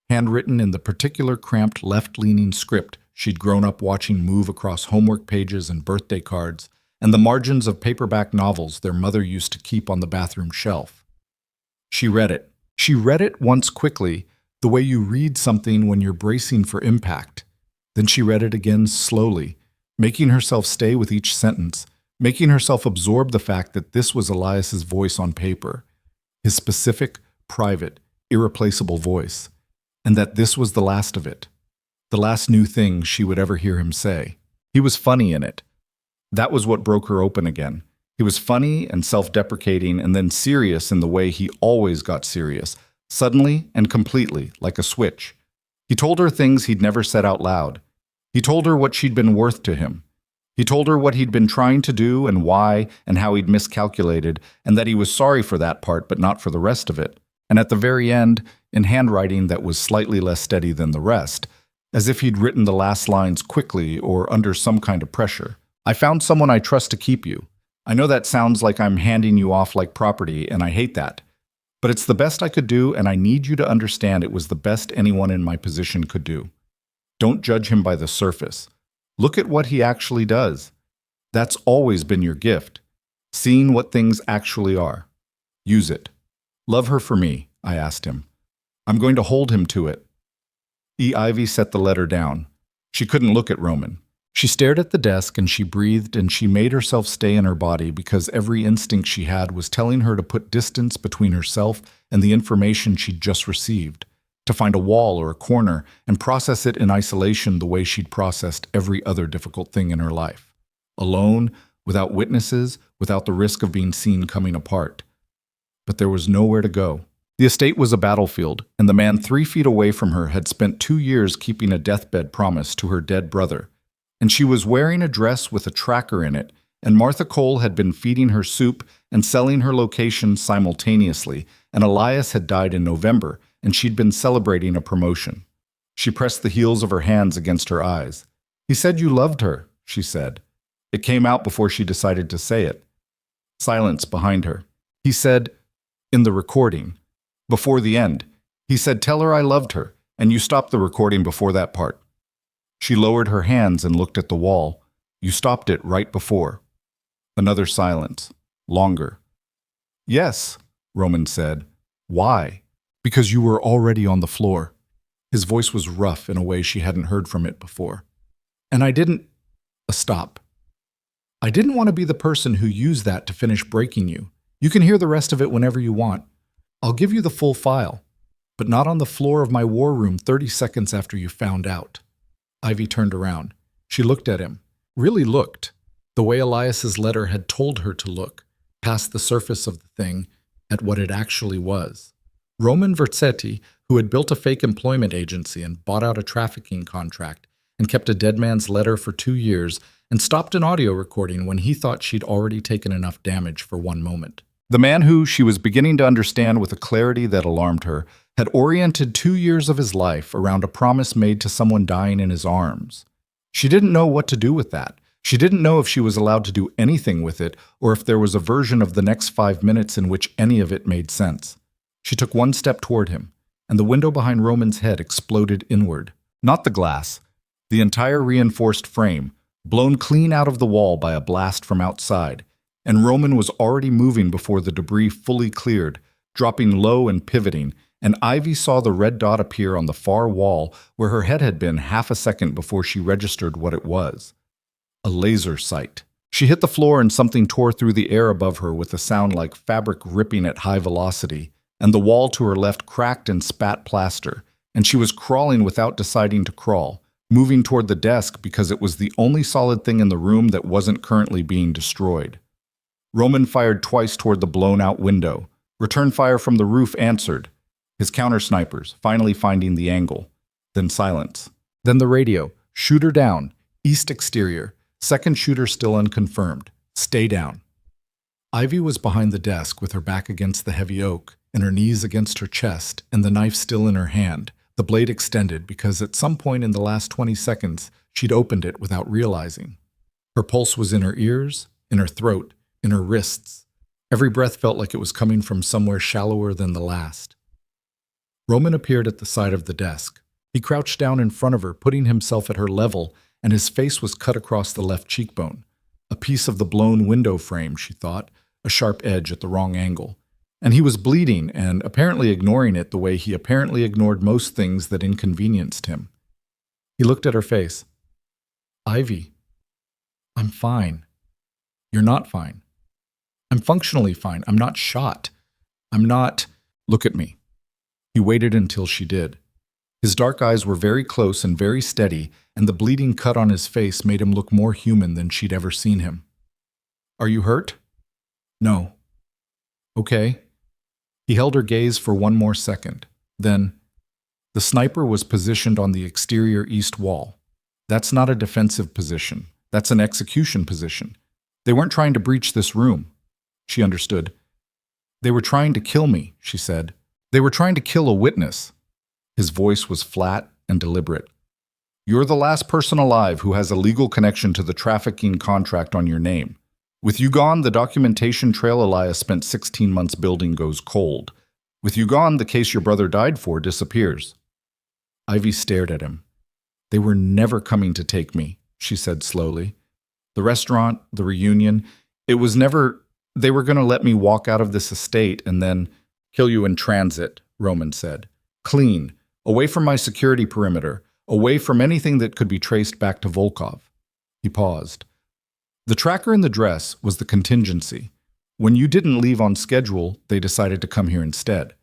Speaker 1: handwritten in the particular cramped left-leaning script she'd grown up watching move across homework pages and birthday cards and the margins of paperback novels their mother used to keep on the bathroom shelf. She read it. She read it once quickly, the way you read something when you're bracing for impact. Then she read it again slowly, making herself stay with each sentence, making herself absorb the fact that this was Elias's voice on paper, his specific, private, irreplaceable voice, and that this was the last of it, the last new thing she would ever hear him say. He was funny in it. That was what broke her open again. He was funny and self-deprecating and then serious in the way he always got serious, Suddenly and completely, like a switch. He told her things he'd never said out loud. He told her what she'd been worth to him. He told her what he'd been trying to do and why and how he'd miscalculated, and that he was sorry for that part but not for the rest of it. And at the very end, in handwriting that was slightly less steady than the rest, as if he'd written the last lines quickly or under some kind of pressure. I found someone I trust to keep you. I know that sounds like I'm handing you off like property, and I hate that. But it's the best I could do, and I need you to understand it was the best anyone in my position could do. Don't judge him by the surface. Look at what he actually does. That's always been your gift. Seeing what things actually are. Use it. Love her for me, I asked him. I'm going to hold him to it. Ivy set the letter down. She couldn't look at Roman. She stared at the desk and she breathed and she made herself stay in her body because every instinct she had was telling her to put distance between herself and the information she'd just received, to find a wall or a corner and process it in isolation the way she'd processed every other difficult thing in her life. Alone, without witnesses, without the risk of being seen coming apart. But there was nowhere to go. The estate was a battlefield, and the man 3 feet away from her had spent 2 years keeping a deathbed promise to her dead brother. And she was wearing a dress with a tracker in it, and Martha Cole had been feeding her soup and selling her location simultaneously, and Elias had died in November, and she'd been celebrating a promotion. She pressed the heels of her hands against her eyes. He said you loved her, she said. It came out before she decided to say it. Silence behind her. He said, in the recording, before the end, he said, tell her I loved her, and you stopped the recording before that part. She lowered her hands and looked at the wall. You stopped it right before. Another silence. Longer. Yes, Roman said. Why? Because you were already on the floor. His voice was rough in a way she hadn't heard from it before. And I didn't... Stop. I didn't want to be the person who used that to finish breaking you. You can hear the rest of it whenever you want. I'll give you the full file, but not on the floor of my war room 30 seconds after you found out. Ivy turned around. She looked at him. Really looked. The way Elias's letter had told her to look, past the surface of the thing, at what it actually was. Roman Vercetti, who had built a fake employment agency and bought out a trafficking contract and kept a dead man's letter for 2 years and stopped an audio recording when he thought she'd already taken enough damage for one moment. The man who, she was beginning to understand with a clarity that alarmed her, had oriented 2 years of his life around a promise made to someone dying in his arms. She didn't know what to do with that. She didn't know if she was allowed to do anything with it or if there was a version of the next 5 minutes in which any of it made sense. She took one step toward him, and the window behind Roman's head exploded inward. Not the glass, the entire reinforced frame, blown clean out of the wall by a blast from outside, and Roman was already moving before the debris fully cleared, dropping low and pivoting, and Ivy saw the red dot appear on the far wall where her head had been half a second before she registered what it was. A laser sight. She hit the floor and something tore through the air above her with a sound like fabric ripping at high velocity, and the wall to her left cracked and spat plaster, and she was crawling without deciding to crawl, moving toward the desk because it was the only solid thing in the room that wasn't currently being destroyed. Roman fired twice toward the blown-out window. Return fire from the roof answered, his counter-snipers finally finding the angle. Then silence. Then the radio. Shooter down. East exterior. Second shooter still unconfirmed. Stay down. Ivy was behind the desk with her back against the heavy oak, and her knees against her chest, and the knife still in her hand, the blade extended because at some point in the last 20 seconds, she'd opened it without realizing. Her pulse was in her ears, in her throat, in her wrists. Every breath felt like it was coming from somewhere shallower than the last. Roman appeared at the side of the desk. He crouched down in front of her, putting himself at her level, and his face was cut across the left cheekbone. A piece of the blown window frame, she thought, a sharp edge at the wrong angle. And he was bleeding and apparently ignoring it the way he apparently ignored most things that inconvenienced him. He looked at her face. Ivy, I'm fine. You're not fine. I'm functionally fine. I'm not shot. I'm not... Look at me. He waited until she did. His dark eyes were very close and very steady, and the bleeding cut on his face made him look more human than she'd ever seen him. Are you hurt? No. Okay. He held her gaze for one more second. Then, the sniper was positioned on the exterior east wall. That's not a defensive position. That's an execution position. They weren't trying to breach this room. She understood. They were trying to kill me, she said. They were trying to kill a witness. His voice was flat and deliberate. You're the last person alive who has a legal connection to the trafficking contract on your name. With you gone, the documentation trail Elias spent 16 months building goes cold. With you gone, the case your brother died for disappears. Ivy stared at him. They were never coming to take me, she said slowly. The restaurant, the reunion, it was never... They were going to let me walk out of this estate and then kill you in transit, Roman said. Clean, away from my security perimeter, away from anything that could be traced back to Volkov. He paused. The tracker in the dress was the contingency. When you didn't leave on schedule, they decided to come here instead.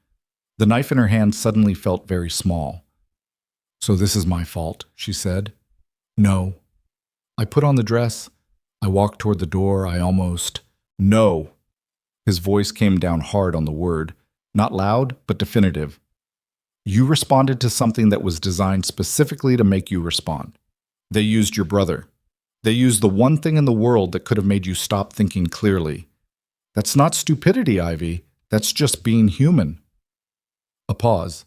Speaker 1: The knife in her hand suddenly felt very small. So this is my fault, she said. No. I put on the dress. I walked toward the door. I almost... No. His voice came down hard on the word, not loud, but definitive. You responded to something that was designed specifically to make you respond. They used your brother. They used the one thing in the world that could have made you stop thinking clearly. That's not stupidity, Ivy. That's just being human. A pause,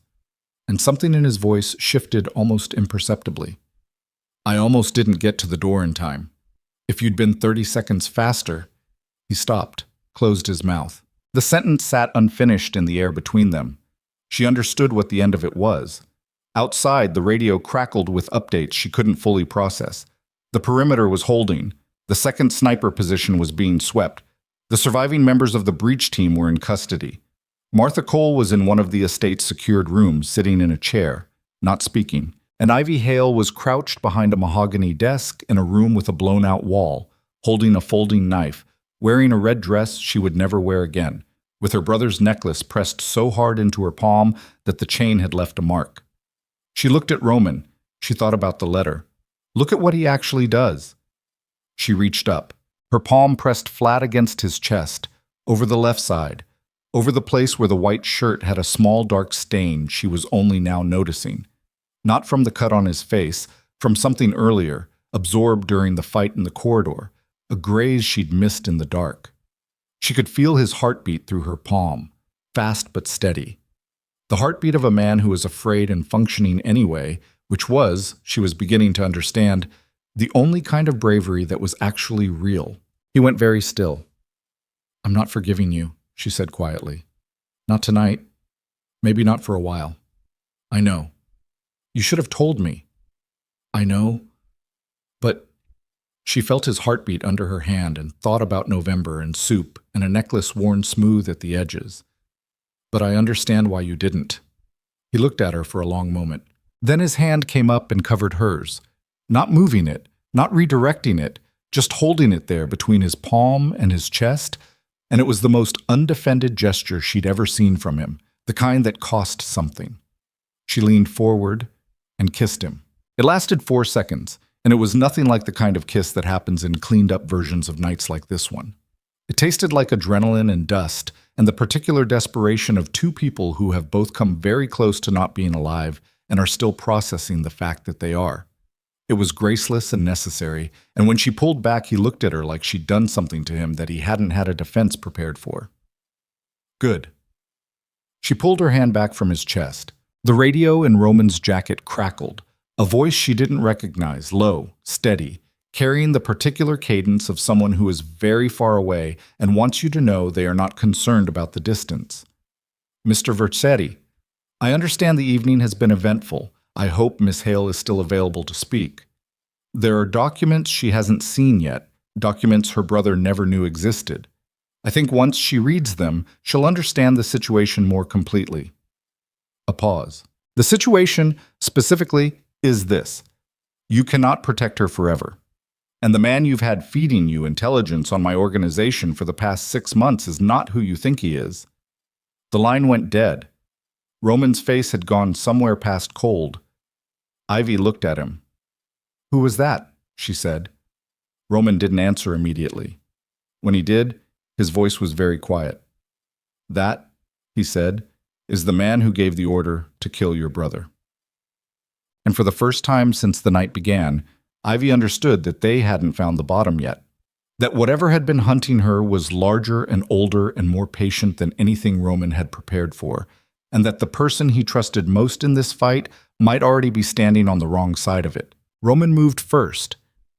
Speaker 1: and something in his voice shifted almost imperceptibly. I almost didn't get to the door in time. If you'd been 30 seconds faster... He stopped, closed his mouth. The sentence sat unfinished in the air between them. She understood what the end of it was. Outside, the radio crackled with updates she couldn't fully process. The perimeter was holding. The second sniper position was being swept. The surviving members of the breach team were in custody. Martha Cole was in one of the estate's secured rooms, sitting in a chair, not speaking. And Ivy Hale was crouched behind a mahogany desk in a room with a blown-out wall, holding a folding knife, wearing a red dress she would never wear again, with her brother's necklace pressed so hard into her palm that the chain had left a mark. She looked at Roman. She thought about the letter. Look at what he actually does. She reached up, her palm pressed flat against his chest, over the left side, over the place where the white shirt had a small dark stain she was only now noticing. Not from the cut on his face, from something earlier, absorbed during the fight in the corridor, a graze she'd missed in the dark. She could feel his heartbeat through her palm, fast but steady. The heartbeat of a man who was afraid and functioning anyway, which was, she was beginning to understand, the only kind of bravery that was actually real. He went very still. I'm not forgiving you, she said quietly. Not tonight. Maybe not for a while. I know. You should have told me. I know. But... She felt his heartbeat under her hand and thought about November and soup and a necklace worn smooth at the edges. But I understand why you didn't. He looked at her for a long moment. Then his hand came up and covered hers, not moving it, not redirecting it, just holding it there between his palm and his chest, and it was the most undefended gesture she'd ever seen from him, the kind that cost something. She leaned forward and kissed him. It lasted 4 seconds. And it was nothing like the kind of kiss that happens in cleaned-up versions of nights like this one. It tasted like adrenaline and dust, and the particular desperation of two people who have both come very close to not being alive and are still processing the fact that they are. It was graceless and necessary, and when she pulled back, he looked at her like she'd done something to him that he hadn't had a defense prepared for. Good. She pulled her hand back from his chest. The radio in Roman's jacket crackled. A voice she didn't recognize, low, steady, carrying the particular cadence of someone who is very far away and wants you to know they are not concerned about the distance. Mr. Vercetti, I understand the evening has been eventful. I hope Miss Hale is still available to speak. There are documents she hasn't seen yet, documents her brother never knew existed. I think once she reads them, she'll understand the situation more completely. A pause. The situation, specifically, is this. You cannot protect her forever. And the man you've had feeding you intelligence on my organization for the past 6 months is not who you think he is. The line went dead. Roman's face had gone somewhere past cold. Ivy looked at him. Who was that? She said. Roman didn't answer immediately. When he did, his voice was very quiet. That he said, is the man who gave the order to kill your brother. And for the first time since the night began, Ivy understood that they hadn't found the bottom yet. That whatever had been hunting her was larger and older and more patient than anything Roman had prepared for, and that the person he trusted most in this fight might already be standing on the wrong side of it. Roman moved first.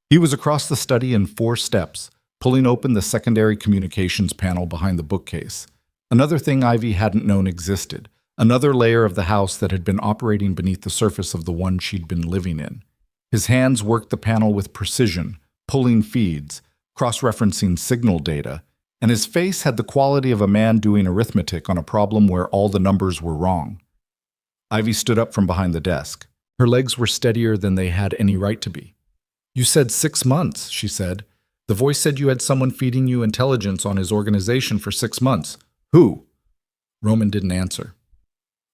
Speaker 1: He was across the study in 4 steps, pulling open the secondary communications panel behind the bookcase. Another thing Ivy hadn't known existed, another layer of the house that had been operating beneath the surface of the one she'd been living in. His hands worked the panel with precision, pulling feeds, cross-referencing signal data, and his face had the quality of a man doing arithmetic on a problem where all the numbers were wrong. Ivy stood up from behind the desk. Her legs were steadier than they had any right to be. "You said 6 months," she said. "The voice said you had someone feeding you intelligence on his organization for 6 months. Who?" Roman didn't answer.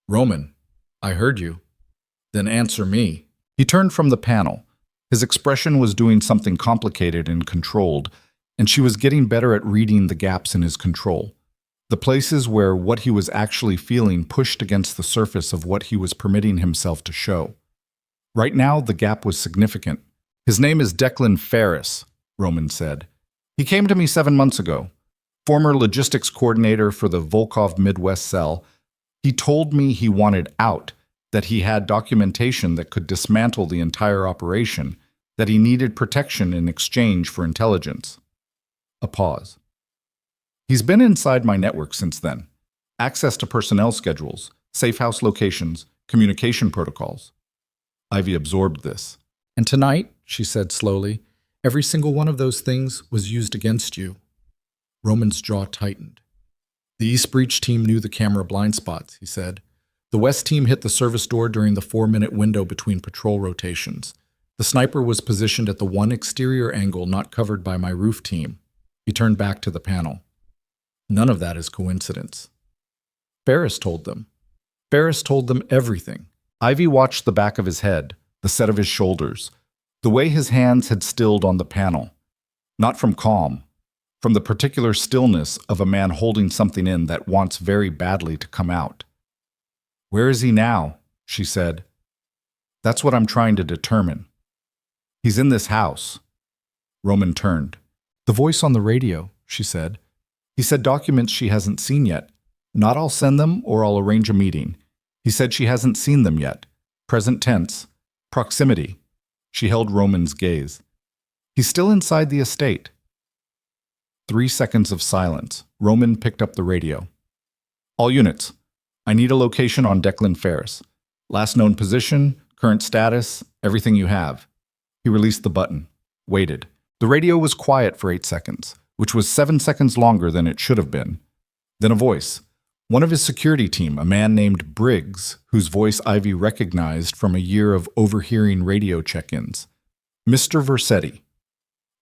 Speaker 1: "Roman, I heard you." "Then answer me." He turned from the panel. His expression was doing something complicated and controlled, and she was getting better at reading the gaps in his control. The places where what he was actually feeling pushed against the surface of what he was permitting himself to show. Right now, the gap was significant. "His name is Declan Ferris," Roman said. "He came to me 7 months ago. Former logistics coordinator for the Volkov Midwest cell. He told me he wanted out, that he had documentation that could dismantle the entire operation, that he needed protection in exchange for intelligence." A pause. "He's been inside my network since then. Access to personnel schedules, safe house locations, communication protocols." Ivy absorbed this. "And tonight," she said slowly, "every single one of those things was used against you." Roman's jaw tightened. "The East Breach team knew the camera blind spots," he said. "The West team hit the service door during the 4-minute window between patrol rotations. The sniper was positioned at the one exterior angle not covered by my roof team." He turned back to the panel. "None of that is coincidence." Ferris told them. Ferris told them everything. Ivy watched the back of his head, the set of his shoulders, the way his hands had stilled on the panel. Not from calm, from the particular stillness of a man holding something in that wants very badly to come out. "Where is he now?" she said. "That's what I'm trying to determine." "He's in this house." Roman turned. "The voice on the radio," she said. "He said documents she hasn't seen yet. Not I'll send them or I'll arrange a meeting. He said she hasn't seen them yet. Present tense. Proximity." She held Roman's gaze. "He's still inside the estate." 3 seconds of silence. Roman picked up the radio. "All units. I need a location on Declan Ferris. Last known position, current status, everything you have." He released the button. Waited. The radio was quiet for 8 seconds, which was 7 seconds longer than it should have been. Then a voice. One of his security team, a man named Briggs, whose voice Ivy recognized from a year of overhearing radio check-ins. "Mr. Vercetti."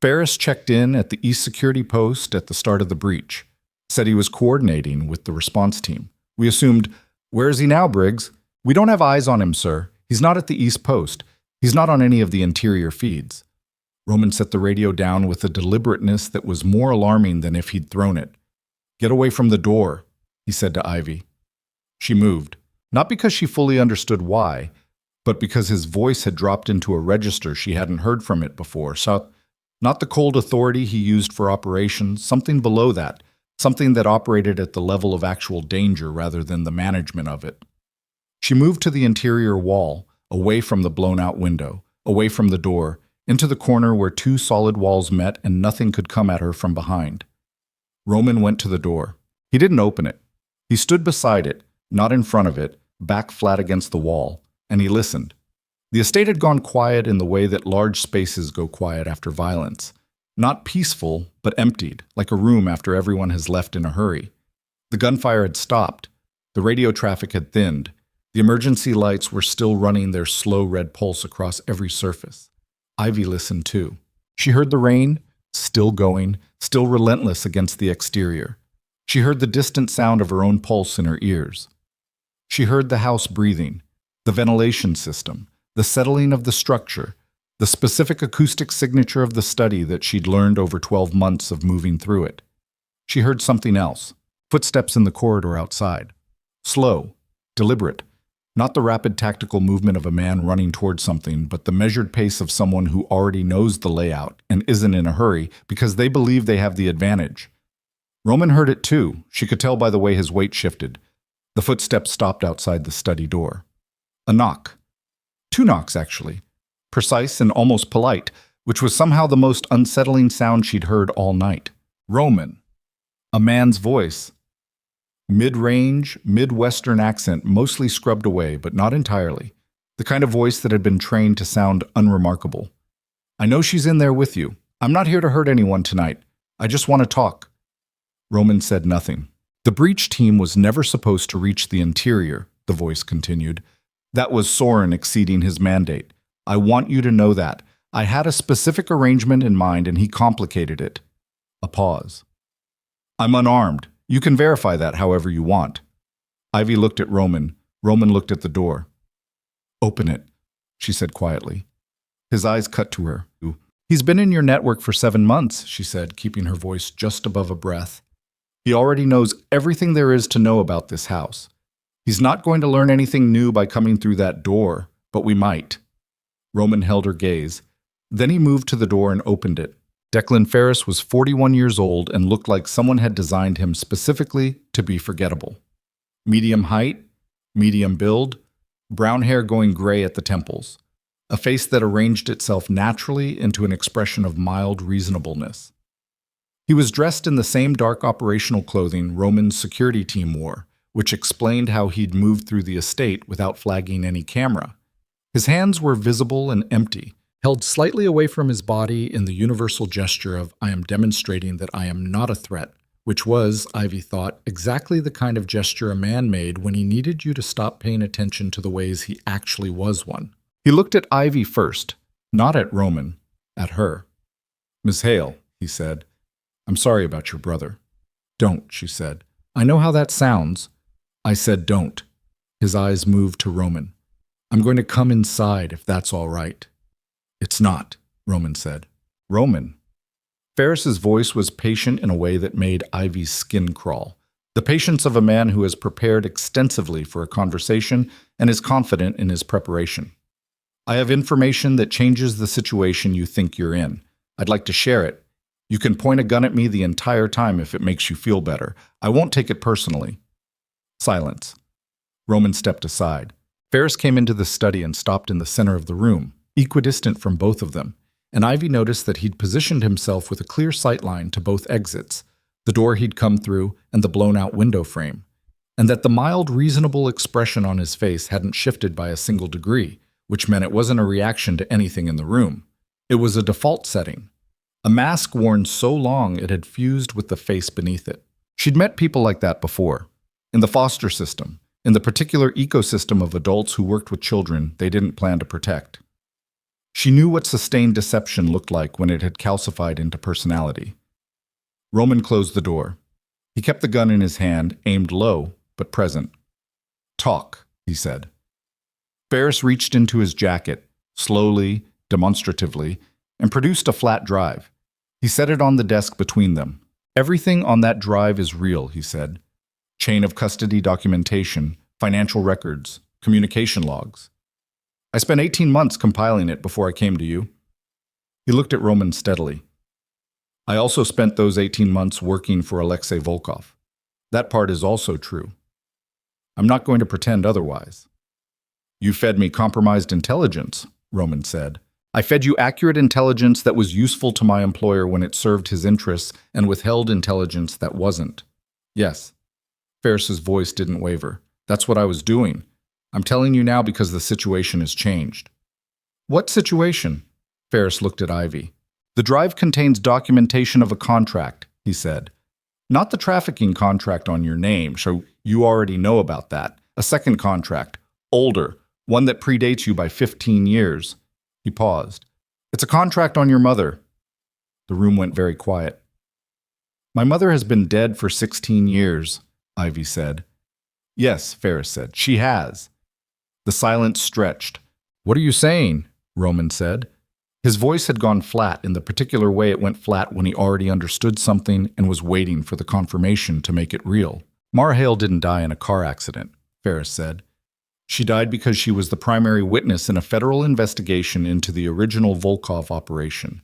Speaker 1: Ferris checked in at the East Security Post at the start of the breach. Said he was coordinating with the response team. We assumed, "Where is he now, Briggs?" "We don't have eyes on him, sir. He's not at the East Post. He's not on any of the interior feeds." Roman set the radio down with a deliberateness that was more alarming than if he'd thrown it. "Get away from the door," he said to Ivy. She moved, not because she fully understood why, but because his voice had dropped into a register she hadn't heard from it before. So, not the cold authority he used for operations, something below that, something that operated at the level of actual danger rather than the management of it. She moved to the interior wall, away from the blown-out window, away from the door, into the corner where 2 solid walls met and nothing could come at her from behind. Roman went to the door. He didn't open it. He stood beside it, not in front of it, back flat against the wall, and he listened. The estate had gone quiet in the way that large spaces go quiet after violence. Not peaceful, but emptied, like a room after everyone has left in a hurry. The gunfire had stopped. The radio traffic had thinned. The emergency lights were still running their slow red pulse across every surface. Ivy listened too. She heard the rain, still going, still relentless against the exterior. She heard the distant sound of her own pulse in her ears. She heard the house breathing, the ventilation system, the settling of the structure, the specific acoustic signature of the study that she'd learned over 12 months of moving through it. She heard something else, footsteps in the corridor outside. Slow, deliberate. Not the rapid tactical movement of a man running towards something, but the measured pace of someone who already knows the layout and isn't in a hurry because they believe they have the advantage. Roman heard it too. She could tell by the way his weight shifted. The footsteps stopped outside the study door. A knock. 2 knocks, actually. Precise and almost polite, which was somehow the most unsettling sound she'd heard all night. Roman. A man's voice. Mid-range, Midwestern accent, mostly scrubbed away, but not entirely. The kind of voice that had been trained to sound unremarkable. I know she's in there with you. I'm not here to hurt anyone tonight. I just want to talk. Roman said nothing. The breach team was never supposed to reach the interior, the voice continued. That was Soren exceeding his mandate. I want you to know that. I had a specific arrangement in mind and he complicated it. A pause. I'm unarmed. You can verify that however you want. Ivy looked at Roman. Roman looked at the door. Open it, she said quietly. His eyes cut to her. He's been in your network for 7 months, she said, keeping her voice just above a breath. He already knows everything there is to know about this house. He's not going to learn anything new by coming through that door, but we might. Roman held her gaze. Then he moved to the door and opened it. Declan Ferris was 41 years old and looked like someone had designed him specifically to be forgettable. Medium height, medium build, brown hair going gray at the temples. A face that arranged itself naturally into an expression of mild reasonableness. He was dressed in the same dark operational clothing Roman's security team wore, which explained how he'd moved through the estate without flagging any camera. His hands were visible and empty, held slightly away from his body in the universal gesture of I am demonstrating that I am not a threat, which was, Ivy thought, exactly the kind of gesture a man made when he needed you to stop paying attention to the ways he actually was one. He looked at Ivy first, not at Roman, at her. Miss Hale, he said, I'm sorry about your brother. Don't, she said. I know how that sounds. I said don't. His eyes moved to Roman. I'm going to come inside if that's all right. It's not, Roman said. Roman. Ferris's voice was patient in a way that made Ivy's skin crawl. The patience of a man who has prepared extensively for a conversation and is confident in his preparation. I have information that changes the situation you think you're in. I'd like to share it. You can point a gun at me the entire time if it makes you feel better. I won't take it personally. Silence. Roman stepped aside. Ferris came into the study and stopped in the center of the room, equidistant from both of them, and Ivy noticed that he'd positioned himself with a clear sightline to both exits, the door he'd come through and the blown-out window frame, and that the mild, reasonable expression on his face hadn't shifted by a single degree, which meant it wasn't a reaction to anything in the room. It was a default setting. A mask worn so long it had fused with the face beneath it. She'd met people like that before. In the foster system, in the particular ecosystem of adults who worked with children they didn't plan to protect. She knew what sustained deception looked like when it had calcified into personality. Roman closed the door. He kept the gun in his hand, aimed low, but present. Talk, he said. Ferris reached into his jacket, slowly, demonstratively, and produced a flat drive. He set it on the desk between them. Everything on that drive is real, he said. Chain of custody documentation, financial records, communication logs. I spent 18 months compiling it before I came to you. He looked at Roman steadily. I also spent those 18 months working for Alexei Volkov. That part is also true. I'm not going to pretend otherwise. You fed me compromised intelligence, Roman said. I fed you accurate intelligence that was useful to my employer when it served his interests and withheld intelligence that wasn't. Yes. Ferris's voice didn't waver. That's what I was doing. I'm telling you now because the situation has changed. What situation? Ferris looked at Ivy. The drive contains documentation of a contract, he said. Not the trafficking contract on your name, so you already know about that. A second contract, older, one that predates you by 15 years. He paused. It's a contract on your mother. The room went very quiet. My mother has been dead for 16 years, Ivy said. Yes, Ferris said. She has. The silence stretched. What are you saying? Roman said. His voice had gone flat in the particular way it went flat when he already understood something and was waiting for the confirmation to make it real. Mara Hale didn't die in a car accident, Ferris said. She died because she was the primary witness in a federal investigation into the original Volkov operation,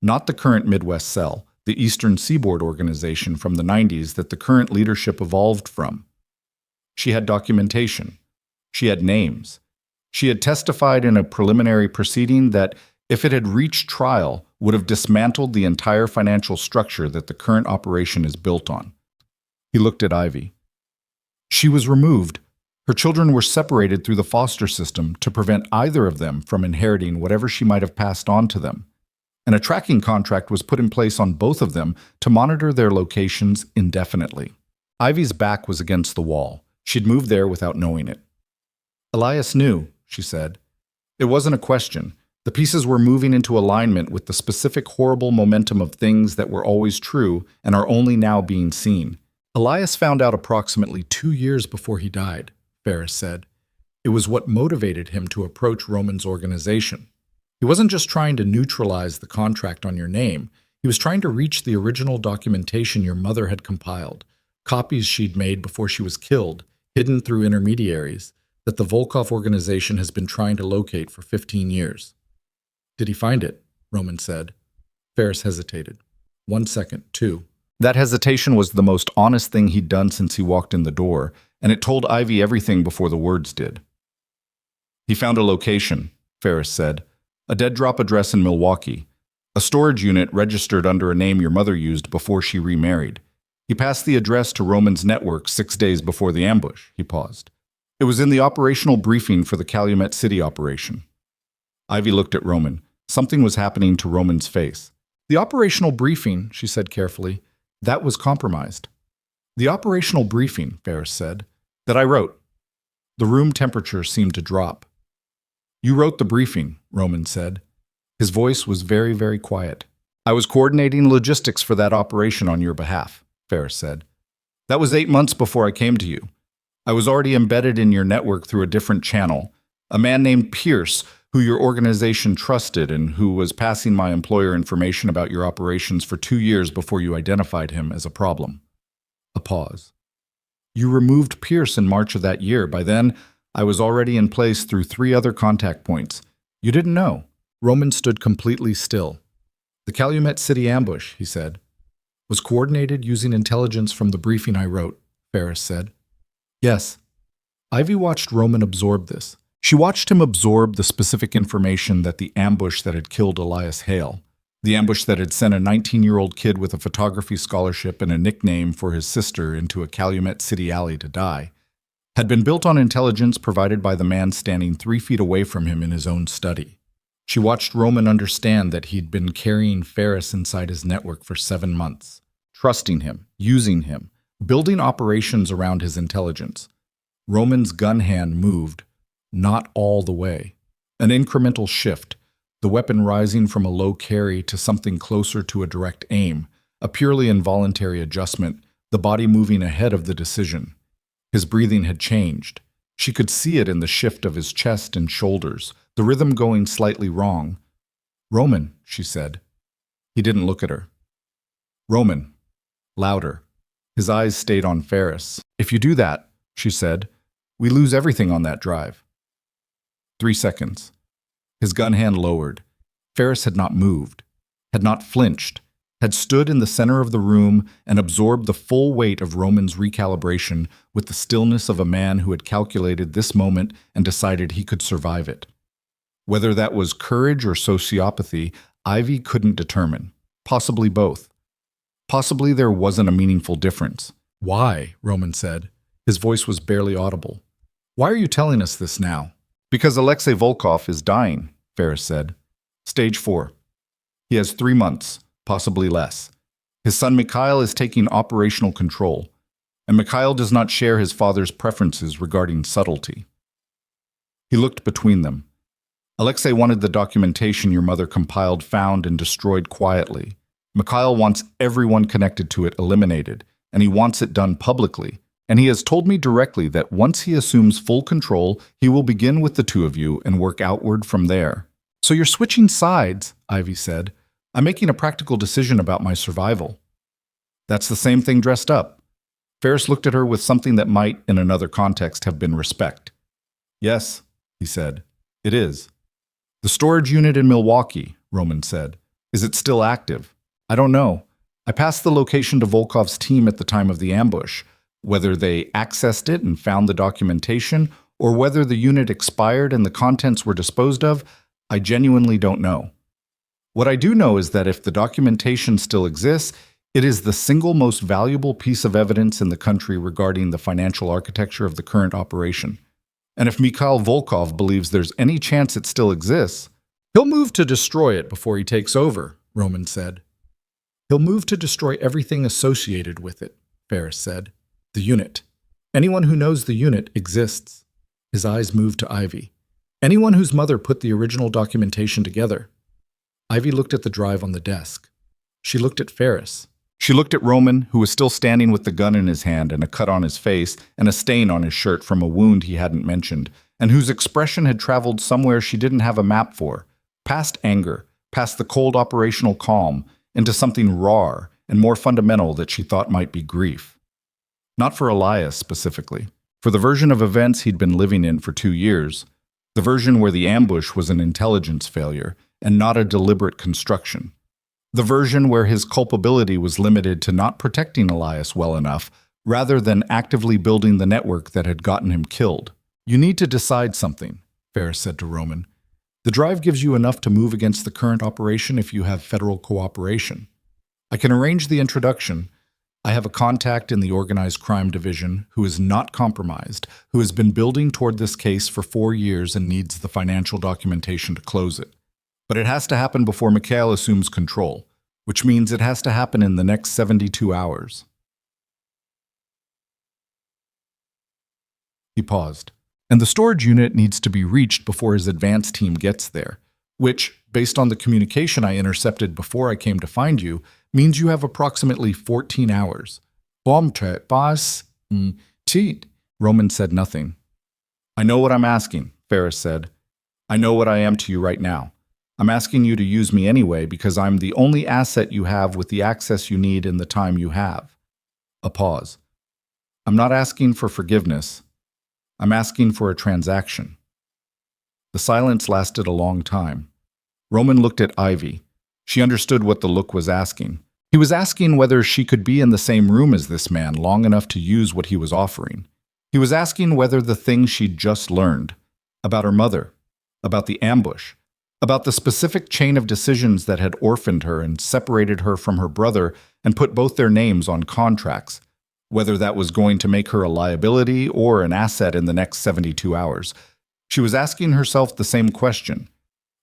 Speaker 1: not the current Midwest Cell, the Eastern Seaboard organization from the 90s that the current leadership evolved from. She had documentation. She had names. She had testified in a preliminary proceeding that, if it had reached trial, would have dismantled the entire financial structure that the current operation is built on. He looked at Ivy. She was removed. Her children were separated through the foster system to prevent either of them from inheriting whatever she might have passed on to them. And a tracking contract was put in place on both of them to monitor their locations indefinitely. Ivy's back was against the wall. She'd moved there without knowing it. Elias knew, she said. It wasn't a question. The pieces were moving into alignment with the specific horrible momentum of things that were always true and are only now being seen. Elias found out approximately 2 years before he died, Ferris said. It was what motivated him to approach Roman's organization. He wasn't just trying to neutralize the contract on your name. He was trying to reach the original documentation your mother had compiled, copies she'd made before she was killed, hidden through intermediaries, that the Volkov organization has been trying to locate for 15 years. Did he find it? Roman said. Ferris hesitated. 1 second, 2. That hesitation was the most honest thing he'd done since he walked in the door, and it told Ivy everything before the words did. He found a location, Ferris said. A dead drop address in Milwaukee. A storage unit registered under a name your mother used before she remarried. He passed the address to Roman's network 6 days before the ambush. He paused. It was in the operational briefing for the Calumet City operation. Ivy looked at Roman. Something was happening to Roman's face. The operational briefing, she said carefully, that was compromised. The operational briefing, Ferris said, that I wrote. The room temperature seemed to drop. You wrote the briefing, Roman said. His voice was very, very quiet. I was coordinating logistics for that operation on your behalf, Ferris said. That was 8 months before I came to you. I was already embedded in your network through a different channel. A man named Pierce, who your organization trusted and who was passing my employer information about your operations for 2 years before you identified him as a problem. A pause. You removed Pierce in March of that year. By then, I was already in place through 3 other contact points. You didn't know. Roman stood completely still. The Calumet City ambush, he said, was coordinated using intelligence from the briefing I wrote, Ferris said. Yes. Ivy watched Roman absorb this. She watched him absorb the specific information that the ambush that had killed Elias Hale, the ambush that had sent a 19-year-old kid with a photography scholarship and a nickname for his sister into a Calumet City alley to die, had been built on intelligence provided by the man standing 3 feet away from him in his own study. She watched Roman understand that he'd been carrying Ferris inside his network for 7 months, trusting him, using him, building operations around his intelligence. Roman's gun hand moved, not all the way. An incremental shift, the weapon rising from a low carry to something closer to a direct aim, a purely involuntary adjustment, the body moving ahead of the decision. His breathing had changed. She could see it in the shift of his chest and shoulders, the rhythm going slightly wrong. Roman, she said. He didn't look at her. Roman. Louder. His eyes stayed on Ferris. If you do that, she said, we lose everything on that drive. 3 seconds. His gun hand lowered. Ferris had not moved, had not flinched, had stood in the center of the room and absorbed the full weight of Roman's recalibration with the stillness of a man who had calculated this moment and decided he could survive it. Whether that was courage or sociopathy, Ivy couldn't determine. Possibly both. Possibly there wasn't a meaningful difference. Why? Roman said. His voice was barely audible. Why are you telling us this now? Because Alexei Volkov is dying, Ferris said. Stage 4. He has 3 months, possibly less. His son Mikhail is taking operational control, and Mikhail does not share his father's preferences regarding subtlety. He looked between them. Alexei wanted the documentation your mother compiled, found, and destroyed quietly. Mikhail wants everyone connected to it eliminated, and he wants it done publicly. And he has told me directly that once he assumes full control, he will begin with the 2 of you and work outward from there. So you're switching sides, Ivy said. I'm making a practical decision about my survival. That's the same thing dressed up. Ferris looked at her with something that might, in another context, have been respect. Yes, he said. It is. The storage unit in Milwaukee, Roman said. Is it still active? I don't know. I passed the location to Volkov's team at the time of the ambush. Whether they accessed it and found the documentation, or whether the unit expired and the contents were disposed of, I genuinely don't know. What I do know is that if the documentation still exists, it is the single most valuable piece of evidence in the country regarding the financial architecture of the current operation. And if Mikhail Volkov believes there's any chance it still exists, he'll move to destroy it before he takes over, Roman said. He'll move to destroy everything associated with it, Ferris said. The unit. Anyone who knows the unit exists. His eyes moved to Ivy. Anyone whose mother put the original documentation together. Ivy looked at the drive on the desk. She looked at Ferris. She looked at Roman, who was still standing with the gun in his hand and a cut on his face and a stain on his shirt from a wound he hadn't mentioned, and whose expression had traveled somewhere she didn't have a map for, past anger, past the cold operational calm, into something rawer and more fundamental that she thought might be grief. Not for Elias specifically, for the version of events he'd been living in for 2 years, the version where the ambush was an intelligence failure and not a deliberate construction. The version where his culpability was limited to not protecting Elias well enough, rather than actively building the network that had gotten him killed. You need to decide something, Ferris said to Roman. The drive gives you enough to move against the current operation if you have federal cooperation. I can arrange the introduction. I have a contact in the organized crime division who is not compromised, who has been building toward this case for 4 years and needs the financial documentation to close it. But it has to happen before Mikhail assumes control, which means it has to happen in the next 72 hours. He paused. And the storage unit needs to be reached before his advance team gets there, which, based on the communication I intercepted before I came to find you, means you have approximately 14 hours. Boss, cheat. Roman said nothing. I know what I'm asking, Ferris said. I know what I am to you right now. I'm asking you to use me anyway because I'm the only asset you have with the access you need in the time you have. A pause. I'm not asking for forgiveness. I'm asking for a transaction. The silence lasted a long time. Roman looked at Ivy. She understood what the look was asking. He was asking whether she could be in the same room as this man long enough to use what he was offering. He was asking whether the thing she'd just learned, about her mother, about the ambush, about the specific chain of decisions that had orphaned her and separated her from her brother and put both their names on contracts, whether that was going to make her a liability or an asset in the next 72 hours. She was asking herself the same question.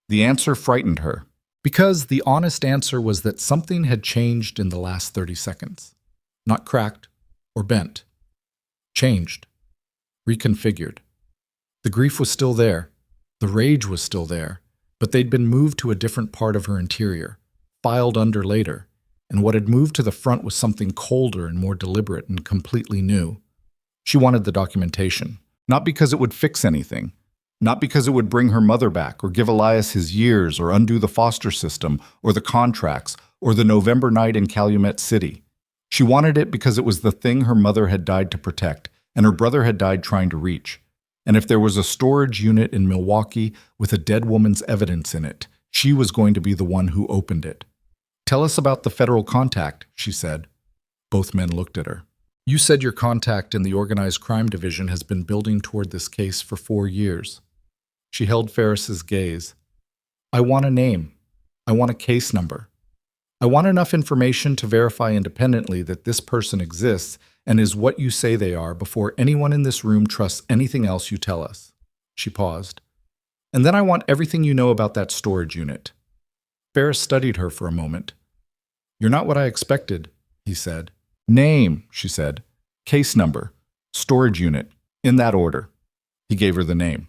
Speaker 1: The answer frightened her, because the honest answer was that something had changed in the last 30 seconds. Not cracked or bent. Changed. Reconfigured. The grief was still there. The rage was still there. But they'd been moved to a different part of her interior, filed under later, and what had moved to the front was something colder and more deliberate and completely new. She wanted the documentation, not because it would fix anything, not because it would bring her mother back or give Elias his years or undo the foster system or the contracts or the November night in Calumet City. She wanted it because it was the thing her mother had died to protect and her brother had died trying to reach. And if there was a storage unit in Milwaukee with a dead woman's evidence in it, she was going to be the one who opened it. Tell us about the federal contact, she said. Both men looked at her. You said your contact in the organized crime division has been building toward this case for 4 years. She held Ferris's gaze. I want a name. I want a case number. I want enough information to verify independently that this person exists and is what you say they are before anyone in this room trusts anything else you tell us. She paused. And then I want everything you know about that storage unit. Ferris studied her for a moment. You're not what I expected, he said. Name, she said. Case number. Storage unit. In that order. He gave her the name.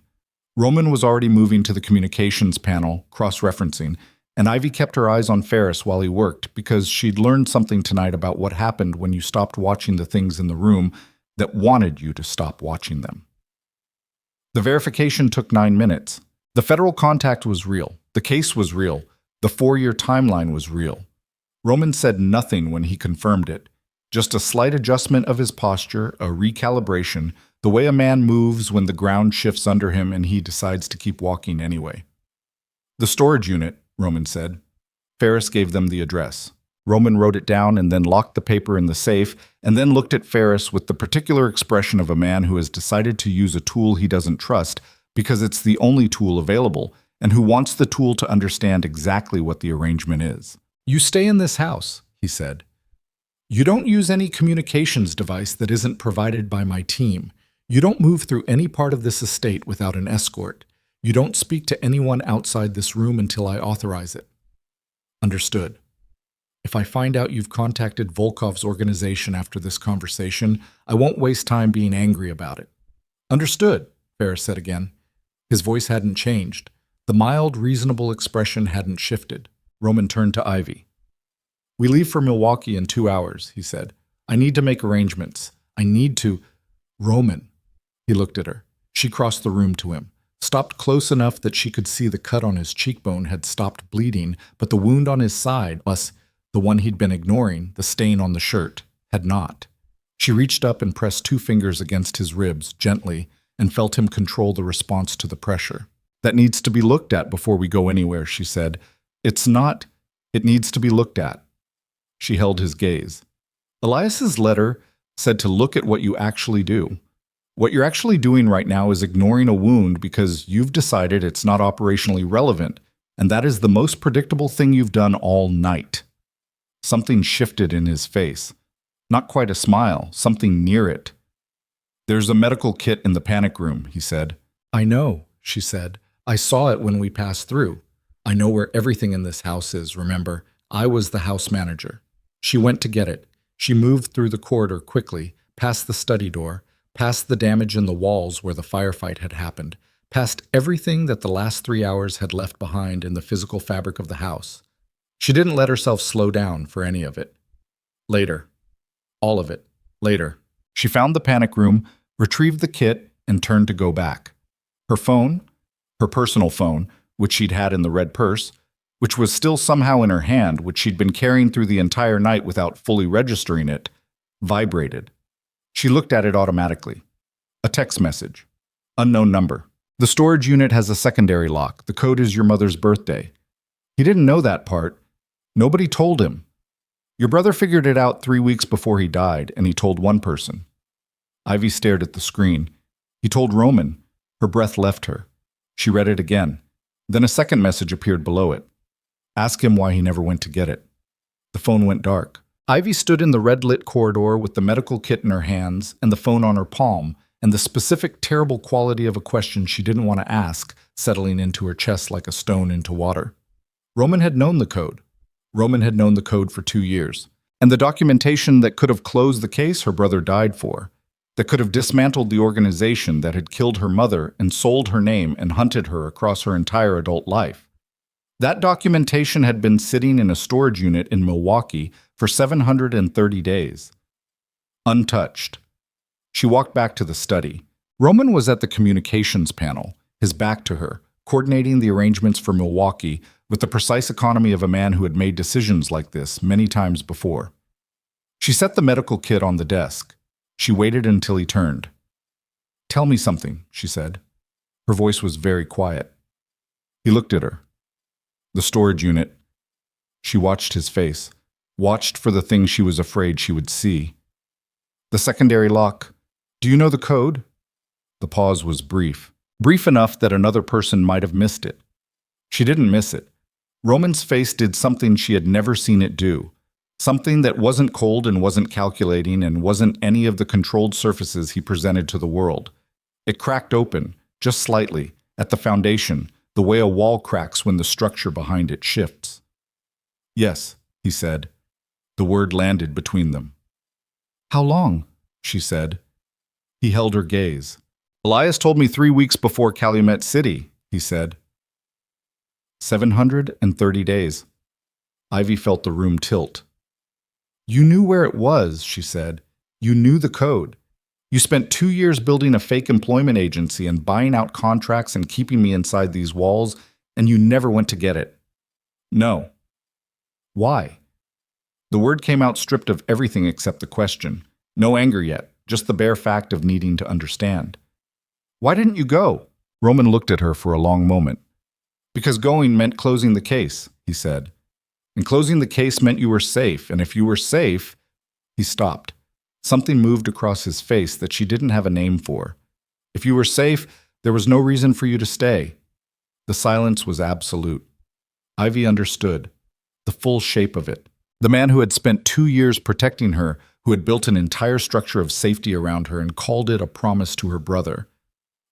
Speaker 1: Roman was already moving to the communications panel, cross-referencing, and Ivy kept her eyes on Ferris while he worked because she'd learned something tonight about what happened when you stopped watching the things in the room that wanted you to stop watching them. The verification took 9 minutes. The federal contact was real. The case was real. The 4-year timeline was real. Roman said nothing when he confirmed it. Just a slight adjustment of his posture, a recalibration, the way a man moves when the ground shifts under him and he decides to keep walking anyway. The storage unit, Roman said. Ferris gave them the address. Roman wrote it down and then locked the paper in the safe, and then looked at Ferris with the particular expression of a man who has decided to use a tool he doesn't trust because it's the only tool available, and who wants the tool to understand exactly what the arrangement is. You stay in this house, he said. You don't use any communications device that isn't provided by my team. You don't move through any part of this estate without an escort. You don't speak to anyone outside this room until I authorize it. Understood. If I find out you've contacted Volkov's organization after this conversation, I won't waste time being angry about it. Understood, Ferris said again. His voice hadn't changed. The mild, reasonable expression hadn't shifted. Roman turned to Ivy. We leave for Milwaukee in 2 hours, he said. I need to make arrangements. I need to… Roman. He looked at her. She crossed the room to him, stopped close enough that she could see the cut on his cheekbone had stopped bleeding, but the wound on his side, plus the one he'd been ignoring, the stain on the shirt, had not. She reached up and pressed 2 fingers against his ribs, gently, and felt him control the response to the pressure. That needs to be looked at before we go anywhere, she said. It's not. It needs to be looked at. She held his gaze. Elias's letter said to look at what you actually do. What you're actually doing right now is ignoring a wound because you've decided it's not operationally relevant, and that is the most predictable thing you've done all night. Something shifted in his face. Not quite a smile, something near it. There's a medical kit in the panic room, he said. I know, she said. I saw it when we passed through. I know where everything in this house is, remember. I was the house manager. She went to get it. She moved through the corridor quickly, past the study door, past the damage in the walls where the firefight had happened, past everything that the last 3 hours had left behind in the physical fabric of the house. She didn't let herself slow down for any of it. Later. All of it. Later. She found the panic room, retrieved the kit, and turned to go back. Her phone, her personal phone, which she'd had in the red purse, which was still somehow in her hand, which she'd been carrying through the entire night without fully registering it, vibrated. She looked at it automatically. A text message. Unknown number. The storage unit has a secondary lock. The code is your mother's birthday. He didn't know that part. Nobody told him. Your brother figured it out 3 weeks before he died, and he told one person. Ivy stared at the screen. He told Roman. Her breath left her. She read it again. Then a second message appeared below it. Ask him why he never went to get it. The phone went dark. Ivy stood in the red-lit corridor with the medical kit in her hands and the phone on her palm, and the specific terrible quality of a question she didn't want to ask settling into her chest like a stone into water. Roman had known the code. Roman had known the code for 2 years. And the documentation that could have closed the case her brother died for, that could have dismantled the organization that had killed her mother and sold her name and hunted her across her entire adult life. That documentation had been sitting in a storage unit in Milwaukee for 730 days. Untouched. She walked back to the study. Roman was at the communications panel, his back to her, coordinating the arrangements for Milwaukee with the precise economy of a man who had made decisions like this many times before. She set the medical kit on the desk. She waited until he turned. Tell me something, she said. Her voice was very quiet. He looked at her. The storage unit. She watched his face, watched for the thing she was afraid she would see. The secondary lock. Do you know the code? The pause was brief. Brief enough that another person might have missed it. She didn't miss it. Roman's face did something she had never seen it do. Something that wasn't cold and wasn't calculating and wasn't any of the controlled surfaces he presented to the world. It cracked open, just slightly, at the foundation, the way a wall cracks when the structure behind it shifts. Yes, he said. The word landed between them. How long? She said. He held her gaze. Elias told me 3 weeks before Calumet City, he said. 730 days. Ivy felt the room tilt. You knew where it was, she said. You knew the code. You spent 2 years building a fake employment agency and buying out contracts and keeping me inside these walls, and you never went to get it. No. Why? The word came out stripped of everything except the question. No anger yet, just the bare fact of needing to understand. Why didn't you go? Roman looked at her for a long moment. Because going meant closing the case, he said. And closing the case meant you were safe, and if you were safe... He stopped. Something moved across his face that she didn't have a name for. If you were safe, there was no reason for you to stay. The silence was absolute. Ivy understood. The full shape of it. The man who had spent 2 years protecting her, who had built an entire structure of safety around her and called it a promise to her brother.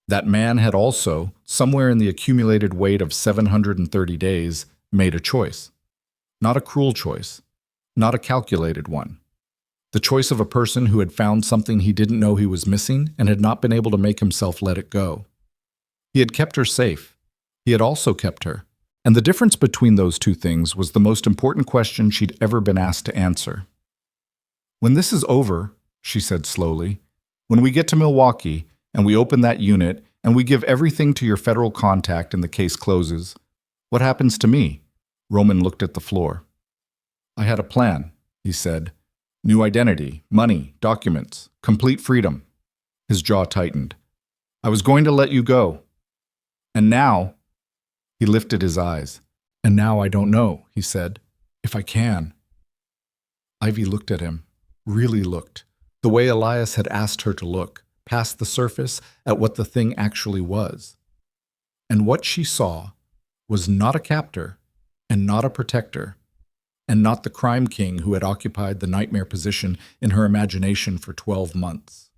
Speaker 1: That man had also, somewhere in the accumulated weight of 730 days, made a choice. Not a cruel choice. Not a calculated one. The choice of a person who had found something he didn't know he was missing and had not been able to make himself let it go. He had kept her safe. He had also kept her. And the difference between those two things was the most important question she'd ever been asked to answer. When this is over, she said slowly, when we get to Milwaukee and we open that unit and we give everything to your federal contact and the case closes, what happens to me? Roman looked at the floor. I had a plan, he said. New identity, money, documents, complete freedom. His jaw tightened. I was going to let you go. And now... He lifted his eyes. And now I don't know, he said, if I can. Ivy looked at him, really looked, the way Elias had asked her to look, past the surface at what the thing actually was. And what she saw was not a captor, and not a protector, and not the crime king who had occupied the nightmare position in her imagination for 12 months.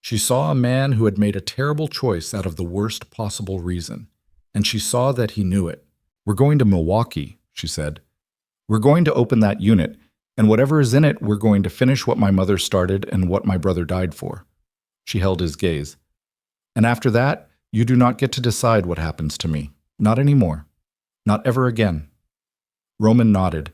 Speaker 1: She saw a man who had made a terrible choice out of the worst possible reason, and she saw that he knew it. We're going to Milwaukee, she said. We're going to open that unit, and whatever is in it, we're going to finish what my mother started and what my brother died for. She held his gaze. And after that, you do not get to decide what happens to me. Not anymore. Not ever again. Roman nodded.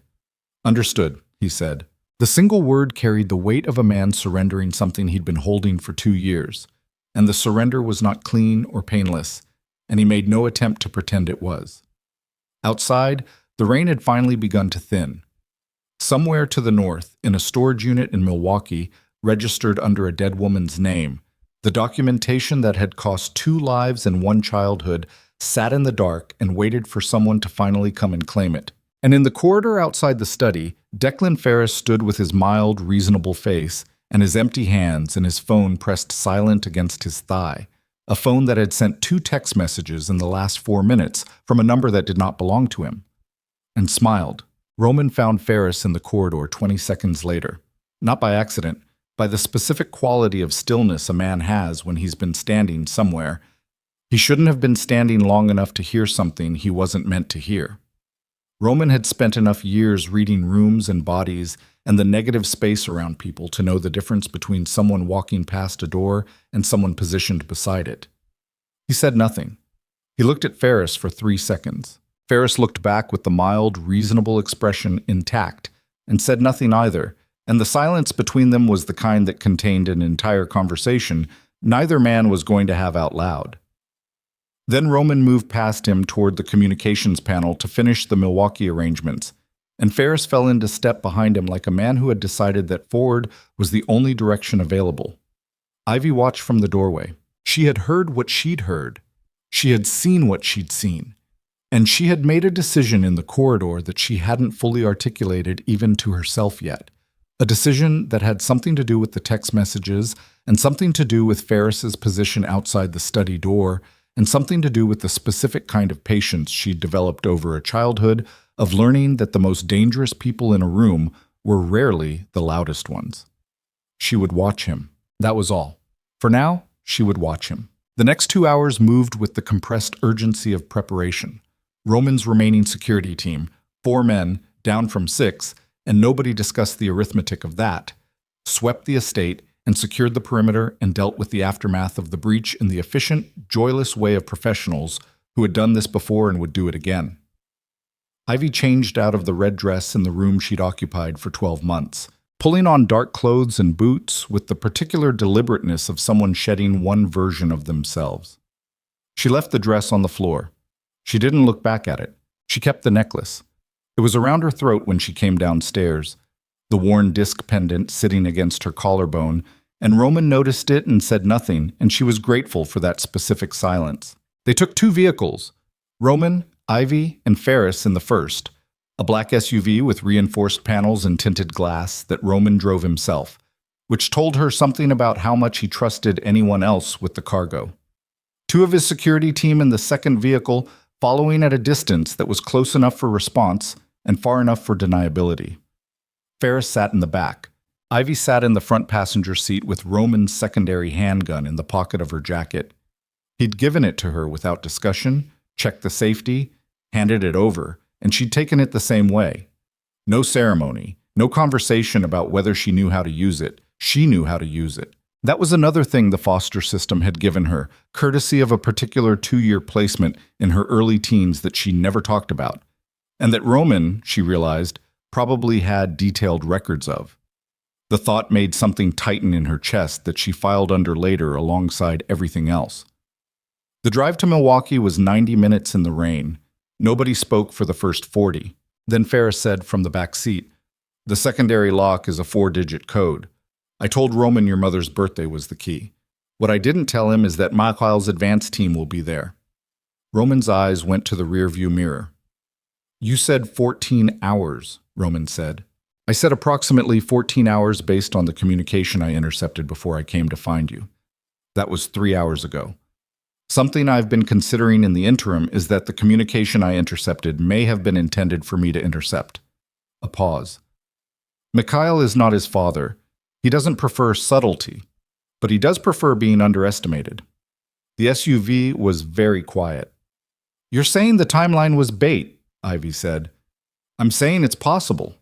Speaker 1: Understood, he said. The single word carried the weight of a man surrendering something he'd been holding for 2 years, and the surrender was not clean or painless, and he made no attempt to pretend it was. Outside, the rain had finally begun to thin. Somewhere to the north, in a storage unit in Milwaukee, registered under a dead woman's name, the documentation that had cost 2 lives and 1 childhood sat in the dark and waited for someone to finally come and claim it. And in the corridor outside the study, Declan Ferris stood with his mild, reasonable face and his empty hands and his phone pressed silent against his thigh, a phone that had sent 2 text messages in the last 4 minutes from a number that did not belong to him, and smiled. Roman found Ferris in the corridor 20 seconds later, not by accident, by the specific quality of stillness a man has when he's been standing somewhere. He shouldn't have been standing long enough to hear something he wasn't meant to hear. Roman had spent enough years reading rooms and bodies and the negative space around people to know the difference between someone walking past a door and someone positioned beside it. He said nothing. He looked at Ferris for 3 seconds. Ferris looked back with the mild, reasonable expression intact and said nothing either, and the silence between them was the kind that contained an entire conversation neither man was going to have out loud. Then Roman moved past him toward the communications panel to finish the Milwaukee arrangements, and Ferris fell into step behind him like a man who had decided that forward was the only direction available. Ivy watched from the doorway. She had heard what she'd heard. She had seen what she'd seen. And she had made a decision in the corridor that she hadn't fully articulated even to herself yet. A decision that had something to do with the text messages and something to do with Ferris's position outside the study door and something to do with the specific kind of patience she'd developed over a childhood of learning that the most dangerous people in a room were rarely the loudest ones. She would watch him. That was all. For now, she would watch him. The next 2 hours moved with the compressed urgency of preparation. Roman's remaining security team, 4 men, down from 6, and nobody discussed the arithmetic of that, swept the estate and secured the perimeter and dealt with the aftermath of the breach in the efficient, joyless way of professionals who had done this before and would do it again. Ivy changed out of the red dress in the room she'd occupied for 12 months, pulling on dark clothes and boots with the particular deliberateness of someone shedding one version of themselves. She left the dress on the floor. She didn't look back at it. She kept the necklace. It was around her throat when she came downstairs, the worn disc pendant sitting against her collarbone, and Roman noticed it and said nothing, and she was grateful for that specific silence. They took 2 vehicles, Roman, Ivy, and Ferris in the first, a black SUV with reinforced panels and tinted glass that Roman drove himself, which told her something about how much he trusted anyone else with the cargo. 2 of his security team in the second vehicle, following at a distance that was close enough for response and far enough for deniability. Ferris sat in the back. Ivy sat in the front passenger seat with Roman's secondary handgun in the pocket of her jacket. He'd given it to her without discussion, checked the safety, handed it over, and she'd taken it the same way. No ceremony, no conversation about whether she knew how to use it. She knew how to use it. That was another thing the foster system had given her, courtesy of a particular 2-year placement in her early teens that she never talked about, and that Roman, she realized, probably had detailed records of. The thought made something tighten in her chest that she filed under later alongside everything else. The drive to Milwaukee was 90 minutes in the rain. Nobody spoke for the first 40. Then Ferris said from the back seat, "The secondary lock is a 4-digit code. I told Roman your mother's birthday was the key. What I didn't tell him is that Michael's advance team will be there." Roman's eyes went to the rearview mirror. "You said 14 hours, Roman said. "I said approximately 14 hours based on the communication I intercepted before I came to find you. That was 3 hours ago. Something I've been considering in the interim is that the communication I intercepted may have been intended for me to intercept." A pause. "Mikhail is not his father. He doesn't prefer subtlety, but he does prefer being underestimated." The SUV was very quiet. "You're saying the timeline was bait," Ivy said. "I'm saying it's possible."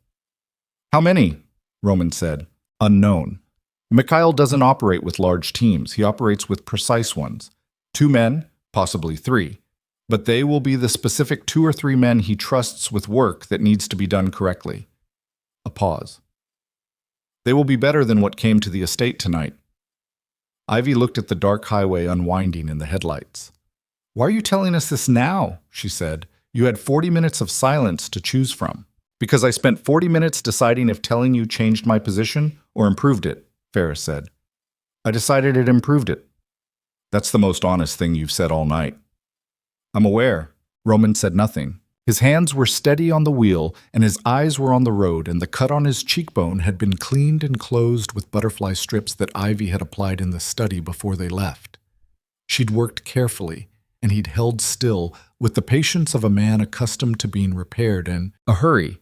Speaker 1: "How many?" Roman said. "Unknown. Mikhail doesn't operate with large teams. He operates with precise ones. 2 men, possibly 3. But they will be the specific 2 or 3 men he trusts with work that needs to be done correctly." A pause. "They will be better than what came to the estate tonight." Ivy looked at the dark highway unwinding in the headlights. "Why are you telling us this now?" she said. "You had 40 minutes of silence to choose from." "Because I spent 40 minutes deciding if telling you changed my position or improved it," Ferris said. "I decided it improved it." "That's the most honest thing you've said all night." "I'm aware." Roman said nothing. His hands were steady on the wheel, and his eyes were on the road, and the cut on his cheekbone had been cleaned and closed with butterfly strips that Ivy had applied in the study before they left. She'd worked carefully, and he'd held still, with the patience of a man accustomed to being repaired in a hurry.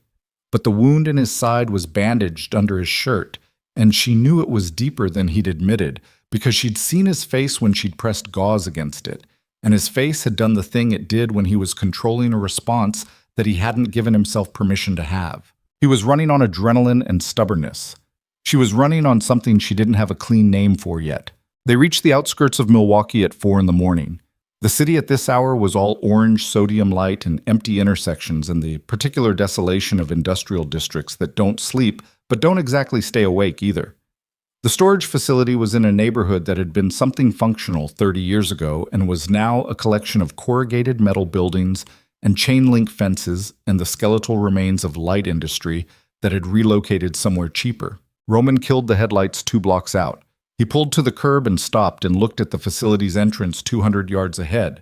Speaker 1: But the wound in his side was bandaged under his shirt, and she knew it was deeper than he'd admitted, because she'd seen his face when she'd pressed gauze against it, and his face had done the thing it did when he was controlling a response that he hadn't given himself permission to have. He was running on adrenaline and stubbornness. She was running on something she didn't have a clean name for yet. They reached the outskirts of Milwaukee at 4 in the morning. The city at this hour was all orange sodium light and empty intersections and the particular desolation of industrial districts that don't sleep but don't exactly stay awake either. The storage facility was in a neighborhood that had been something functional 30 years ago and was now a collection of corrugated metal buildings and chain-link fences and the skeletal remains of light industry that had relocated somewhere cheaper. Roman killed the headlights 2 blocks out. He pulled to the curb and stopped and looked at the facility's entrance 200 yards ahead.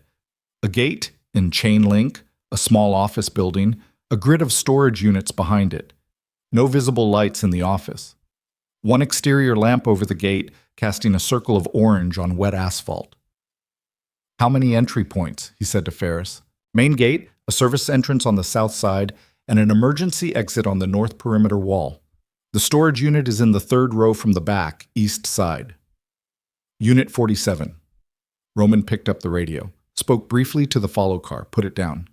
Speaker 1: A gate in chain link, a small office building, a grid of storage units behind it. No visible lights in the office. One exterior lamp over the gate casting a circle of orange on wet asphalt. "How many entry points?" he said to Ferris. "Main gate, a service entrance on the south side, and an emergency exit on the north perimeter wall. The storage unit is in the 3rd row from the back, east side." "Unit 47. Roman picked up the radio, spoke briefly to the follow car, put it down.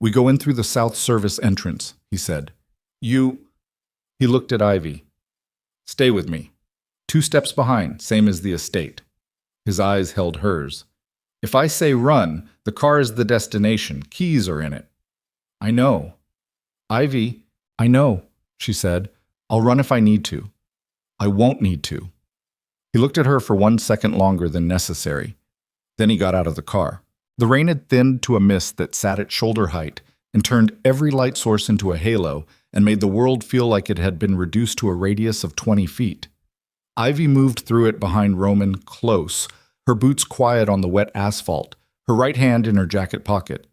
Speaker 1: "We go in through the south service entrance," he said. "You—" He looked at Ivy. "Stay with me. 2 steps behind, same as the estate." His eyes held hers. "If I say run, the car is the destination. Keys are in it." "I know." "Ivy, I know," she said. "I'll run if I need to." "I won't need to." He looked at her for 1 second longer than necessary. Then he got out of the car. The rain had thinned to a mist that sat at shoulder height, and turned every light source into a halo and made the world feel like it had been reduced to a radius of 20 feet. Ivy moved through it behind Roman, close, her boots quiet on the wet asphalt, her right hand in her jacket pocket.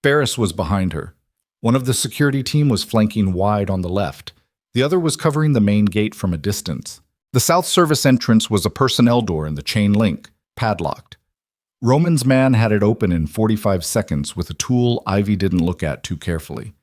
Speaker 1: Ferris was behind her. One of the security team was flanking wide on the left. The other was covering the main gate from a distance. The South Service entrance was a personnel door in the chain link, padlocked. Roman's man had it open in 45 seconds with a tool Ivy didn't look at too carefully.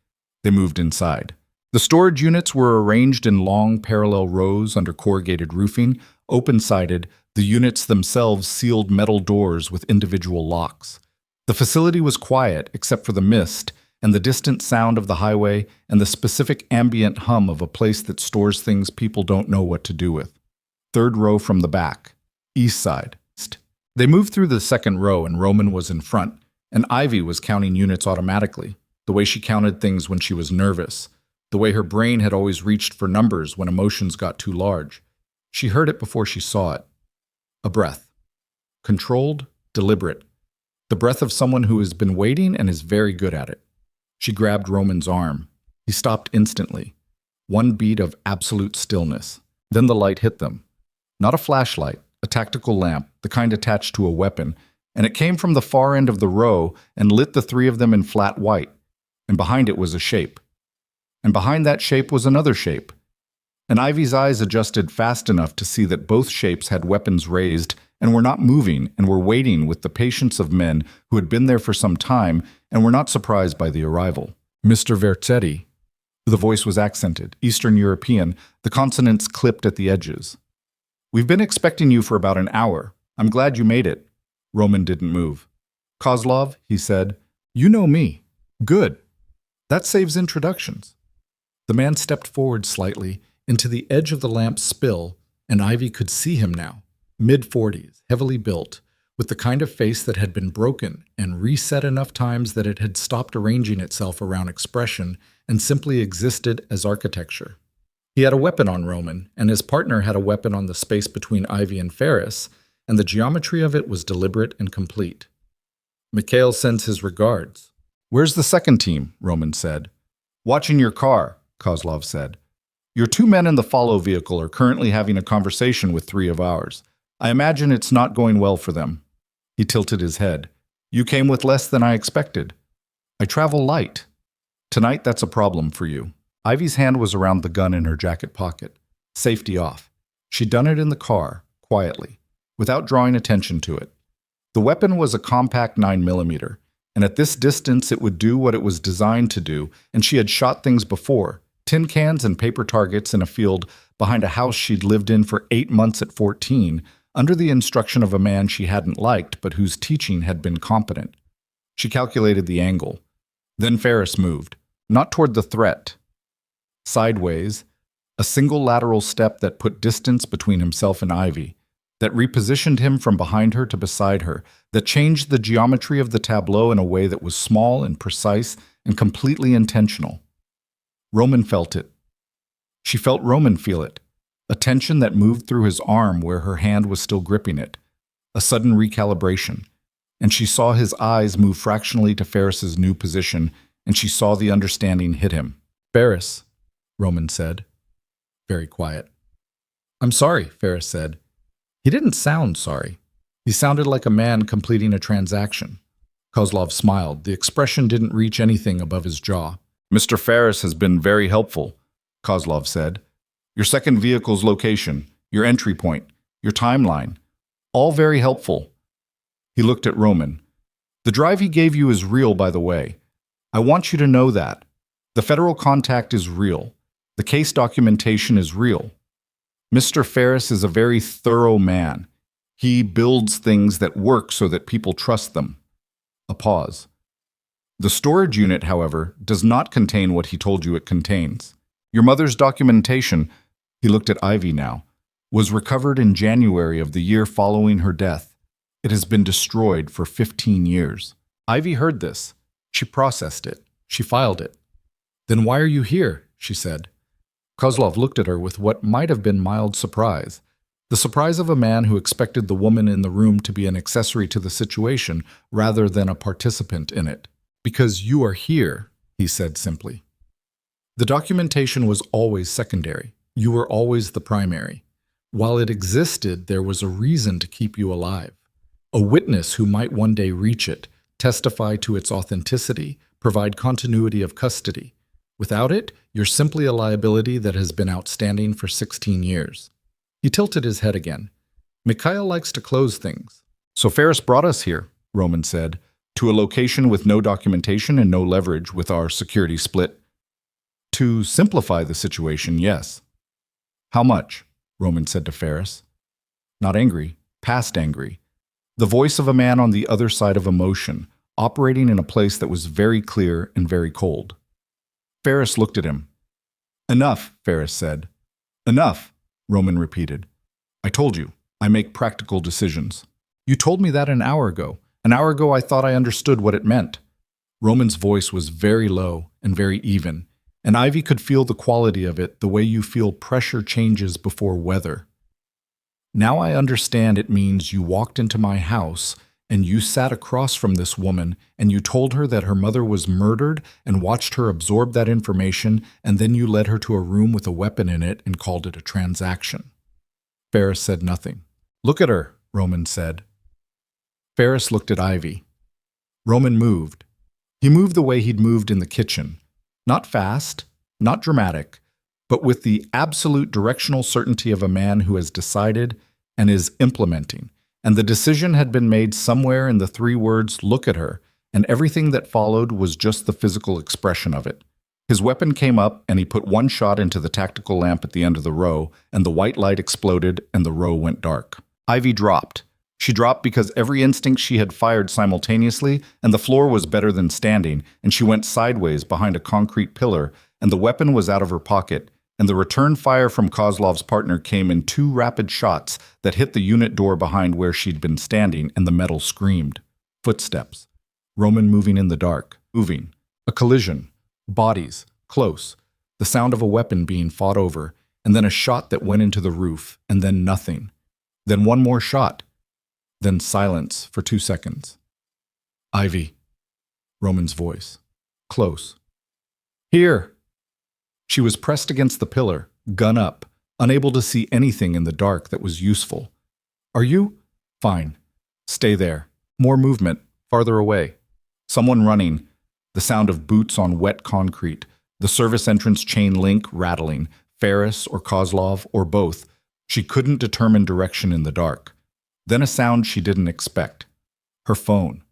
Speaker 1: They moved inside. The storage units were arranged in long parallel rows under corrugated roofing, open-sided. The units themselves sealed metal doors with individual locks. The facility was quiet except for the mist and the distant sound of the highway and the specific ambient hum of a place that stores things people don't know what to do with. Third row from the back, east side. They moved through the second row and Roman was in front, and Ivy was counting units automatically, the way she counted things when she was nervous, the way her brain had always reached for numbers when emotions got too large. She heard it before she saw it. A breath. Controlled, deliberate. The breath of someone who has been waiting and is very good at it. She grabbed Roman's arm. He stopped instantly. One beat of absolute stillness. Then the light hit them. Not a flashlight, a tactical lamp, the kind attached to a weapon, and it came from the far end of the row and lit the three of them in flat white. And behind it was a shape. And behind that shape was another shape. And Ivy's eyes adjusted fast enough to see that both shapes had weapons raised and were not moving and were waiting with the patience of men who had been there for some time and were not surprised by the arrival. Mr. Vercetti. The voice was accented, Eastern European, the consonants clipped at the edges. We've been expecting you for about an hour. I'm glad you made it. Roman didn't move. Kozlov, he said, you know me. Good. That saves introductions. The man stepped forward slightly into the edge of the lamp's spill, and Ivy could see him now, mid-40s, heavily built, with the kind of face that had been broken and reset enough times that it had stopped arranging itself around expression and simply existed as architecture. He had a weapon on Roman, and his partner had a weapon on the space between Ivy and Ferris, and the geometry of it was deliberate and complete. Mikhail sends his regards. Where's the second team? Roman said. Watching your car, Kozlov said. Your two men in the follow vehicle are currently having a conversation with three of ours. I imagine it's not going well for them. He tilted his head. You came with less than I expected. I travel light. Tonight that's a problem for you. Ivy's hand was around the gun in her jacket pocket. Safety off. She'd done it in the car, quietly, without drawing attention to it. The weapon was a compact 9mm, and at this distance it would do what it was designed to do, and she had shot things before, tin cans and paper targets in a field behind a house she'd lived in for 8 months at 14, under the instruction of a man she hadn't liked but whose teaching had been competent. She calculated the angle. Then Ferris moved, not toward the threat. Sideways, a single lateral step that put distance between himself and Ivy, that repositioned him from behind her to beside her, that changed the geometry of the tableau in a way that was small and precise and completely intentional. Roman felt it. She felt Roman feel it, a tension that moved through his arm where her hand was still gripping it, a sudden recalibration, and she saw his eyes move fractionally to Ferris's new position, and she saw the understanding hit him. Ferris, Roman said. Very quiet. I'm sorry, Ferris said. He didn't sound sorry. He sounded like a man completing a transaction. Kozlov smiled. The expression didn't reach anything above his jaw. Mr. Ferris has been very helpful, Kozlov said. Your second vehicle's location, your entry point, your timeline, all very helpful. He looked at Roman. The drive he gave you is real, by the way. I want you to know that. The federal contact is real. The case documentation is real. Mr. Ferris is a very thorough man. He builds things that work so that people trust them. A pause. The storage unit, however, does not contain what he told you it contains. Your mother's documentation, he looked at Ivy now, was recovered in January of the year following her death. It has been destroyed for 15 years. Ivy heard this. She processed it. She filed it. Then why are you here? She said. Kozlov looked at her with what might have been mild surprise. The surprise of a man who expected the woman in the room to be an accessory to the situation rather than a participant in it. Because you are here, he said simply. The documentation was always secondary. You were always the primary. While it existed, there was a reason to keep you alive. A witness who might one day reach it, testify to its authenticity, provide continuity of custody. Without it, you're simply a liability that has been outstanding for 16 years. He tilted his head again. Mikhail likes to close things. So Ferris brought us here, Roman said, to a location with no documentation and no leverage with our security split. To simplify the situation, yes. How much? Roman said to Ferris. Not angry, past angry. The voice of a man on the other side of emotion, operating in a place that was very clear and very cold. Ferris looked at him. Enough, Ferris said. Enough, Roman repeated. I told you, I make practical decisions. You told me that an hour ago. An hour ago I thought I understood what it meant. Roman's voice was very low and very even, and Ivy could feel the quality of it the way you feel pressure changes before weather. Now I understand it means you walked into my house and you sat across from this woman and you told her that her mother was murdered and watched her absorb that information, and then you led her to a room with a weapon in it and called it a transaction. Ferris said nothing. Look at her, Roman said. Ferris looked at Ivy. Roman moved. He moved the way he'd moved in the kitchen. Not fast, not dramatic, but with the absolute directional certainty of a man who has decided and is implementing. And the decision had been made somewhere in the 3 words, look at her, and everything that followed was just the physical expression of it. His weapon came up, and he put 1 shot into the tactical lamp at the end of the row, and the white light exploded, and the row went dark. Ivy dropped. She dropped because every instinct she had fired simultaneously, and the floor was better than standing, and she went sideways behind a concrete pillar, and the weapon was out of her pocket, and the return fire from Kozlov's partner came in 2 rapid shots that hit the unit door behind where she'd been standing, and the metal screamed. Footsteps. Roman moving in the dark. Moving. A collision. Bodies. Close. The sound of a weapon being fought over, and then a shot that went into the roof, and then nothing. Then 1 more shot. Then silence for 2 seconds. Ivy. Roman's voice. Close. Here. She was pressed against the pillar, gun up, unable to see anything in the dark that was useful. Are you? Fine. Stay there. More movement, farther away. Someone running. The sound of boots on wet concrete. The service entrance chain link rattling. Ferris or Kozlov or both. She couldn't determine direction in the dark. Then a sound she didn't expect. Her phone.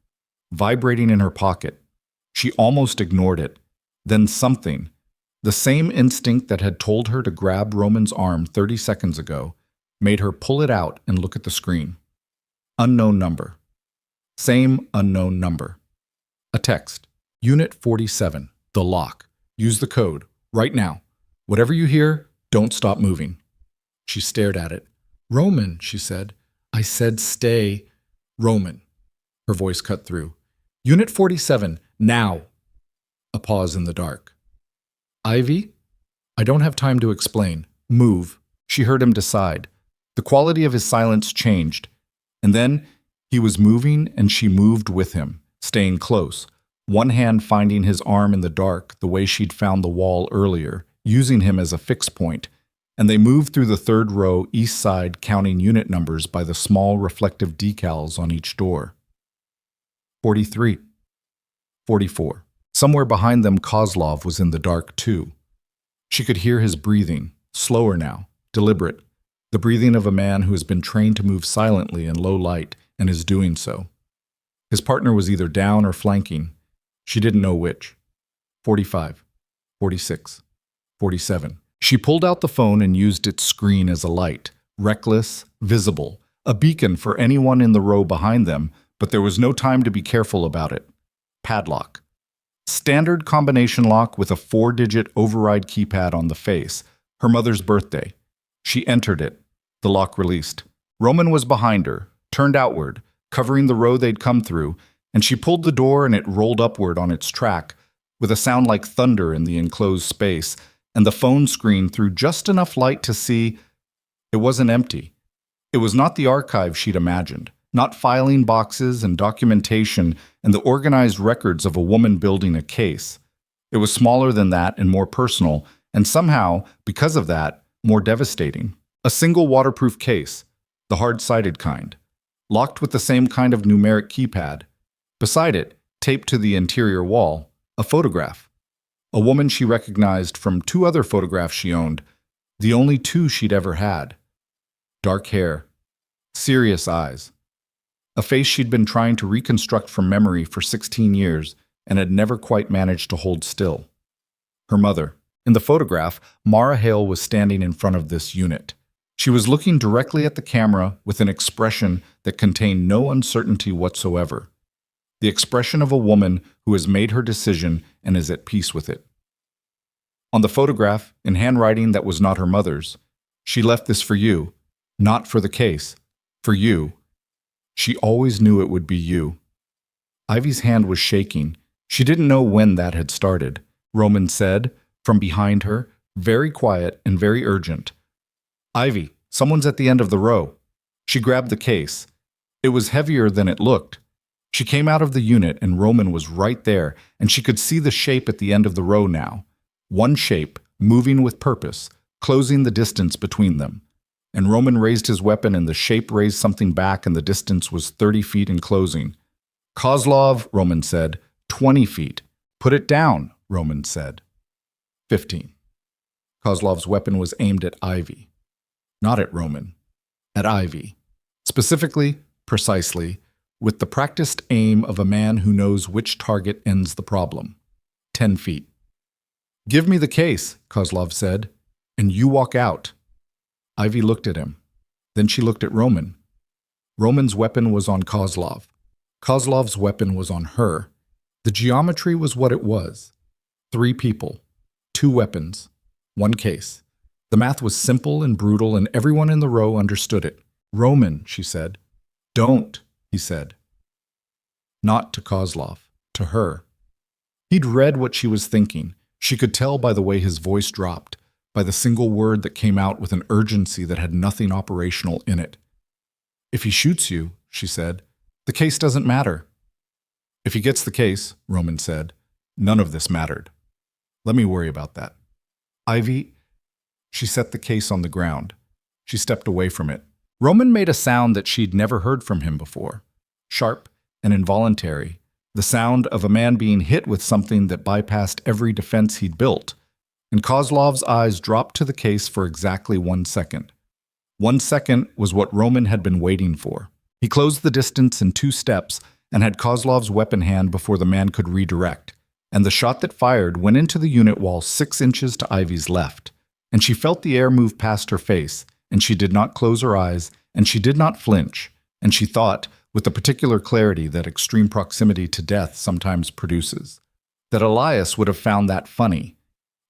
Speaker 1: Vibrating in her pocket. She almost ignored it. Then something. The same instinct that had told her to grab Roman's arm 30 seconds ago made her pull it out and look at the screen. Unknown number. Same unknown number. A text. Unit 47. The lock. Use the code. Right now. Whatever you hear, don't stop moving. She stared at it. Roman, she said. I said stay. Roman. Her voice cut through. Unit 47. Now. A pause in the dark. Ivy? I don't have time to explain. Move. She heard him decide. The quality of his silence changed. And then he was moving and she moved with him, staying close, one hand finding his arm in the dark the way she'd found the wall earlier, using him as a fix point. And they moved through the 3rd row east side, counting unit numbers by the small reflective decals on each door. 43. 44. Somewhere behind them, Kozlov was in the dark, too. She could hear his breathing, slower now, deliberate, the breathing of a man who has been trained to move silently in low light and is doing so. His partner was either down or flanking. She didn't know which. 45, 46, 47. She pulled out the phone and used its screen as a light, reckless, visible, a beacon for anyone in the row behind them, but there was no time to be careful about it. Padlock. Standard combination lock with a 4-digit override keypad on the face. Her mother's birthday. She entered it. The lock released. Roman was behind her, turned outward, covering the row they'd come through, and she pulled the door and it rolled upward on its track, with a sound like thunder in the enclosed space, and the phone screen threw just enough light to see it wasn't empty. It was not the archive she'd imagined. Not filing boxes and documentation and the organized records of a woman building a case. It was smaller than that and more personal, and somehow, because of that, more devastating. A single waterproof case, the hard-sided kind, locked with the same kind of numeric keypad. Beside it, taped to the interior wall, a photograph. A woman she recognized from 2 other photographs she owned, the only 2 she'd ever had. Dark hair, serious eyes. A face she'd been trying to reconstruct from memory for 16 years and had never quite managed to hold still. Her mother. In the photograph, Mara Hale was standing in front of this unit. She was looking directly at the camera with an expression that contained no uncertainty whatsoever. The expression of a woman who has made her decision and is at peace with it. On the photograph, in handwriting that was not her mother's, she left this for you, not for the case, for you. She always knew it would be you. Ivy's hand was shaking. She didn't know when that had started. Roman said, from behind her, very quiet and very urgent. Ivy, someone's at the end of the row. She grabbed the case. It was heavier than it looked. She came out of the unit and Roman was right there, and she could see the shape at the end of the row now. One shape, moving with purpose, closing the distance between them. And Roman raised his weapon and the shape raised something back and the distance was 30 feet in closing. Kozlov, Roman said, 20 feet. Put it down, Roman said. 15. Kozlov's weapon was aimed at Ivy. Not at Roman. At Ivy. Specifically, precisely, with the practiced aim of a man who knows which target ends the problem. 10 feet. Give me the case, Kozlov said, and you walk out. Ivy looked at him. Then she looked at Roman. Roman's weapon was on Kozlov. Kozlov's weapon was on her. The geometry was what it was. 3 people. 2 weapons. 1 case. The math was simple and brutal and everyone in the row understood it. Roman, she said. Don't, he said. Not to Kozlov. To her. He'd read what she was thinking. She could tell by the way his voice dropped, by the single word that came out with an urgency that had nothing operational in it. If he shoots you, she said, the case doesn't matter. If he gets the case, Roman said, none of this mattered. Let me worry about that. Ivy, she set the case on the ground. She stepped away from it. Roman made a sound that she'd never heard from him before. Sharp and involuntary. The sound of a man being hit with something that bypassed every defense he'd built. And Kozlov's eyes dropped to the case for exactly 1 second. 1 second was what Roman had been waiting for. He closed the distance in 2 steps and had Kozlov's weapon hand before the man could redirect. And the shot that fired went into the unit wall 6 inches to Ivy's left. And she felt the air move past her face, and she did not close her eyes, and she did not flinch, and she thought, with the particular clarity that extreme proximity to death sometimes produces, that Elias would have found that funny.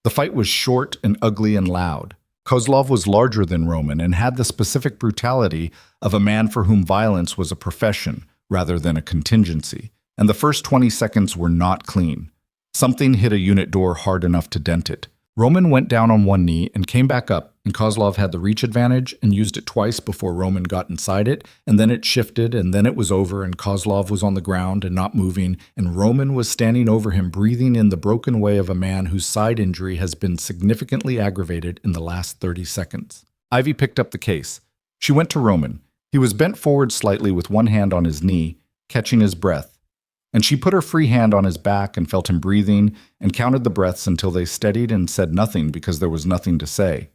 Speaker 1: The fight was short and ugly and loud. Kozlov was larger than Roman and had the specific brutality of a man for whom violence was a profession rather than a contingency, and the first 20 seconds were not clean. Something hit a unit door hard enough to dent it. Roman went down on one knee and came back up, and Kozlov had the reach advantage and used it twice before Roman got inside it, and then it shifted, and then it was over, and Kozlov was on the ground and not moving, and Roman was standing over him, breathing in the broken way of a man whose side injury has been significantly aggravated in the last 30 seconds. Ivy picked up the case. She went to Roman. He was bent forward slightly with one hand on his knee, catching his breath. And she put her free hand on his back and felt him breathing and counted the breaths until they steadied and said nothing because there was nothing to say.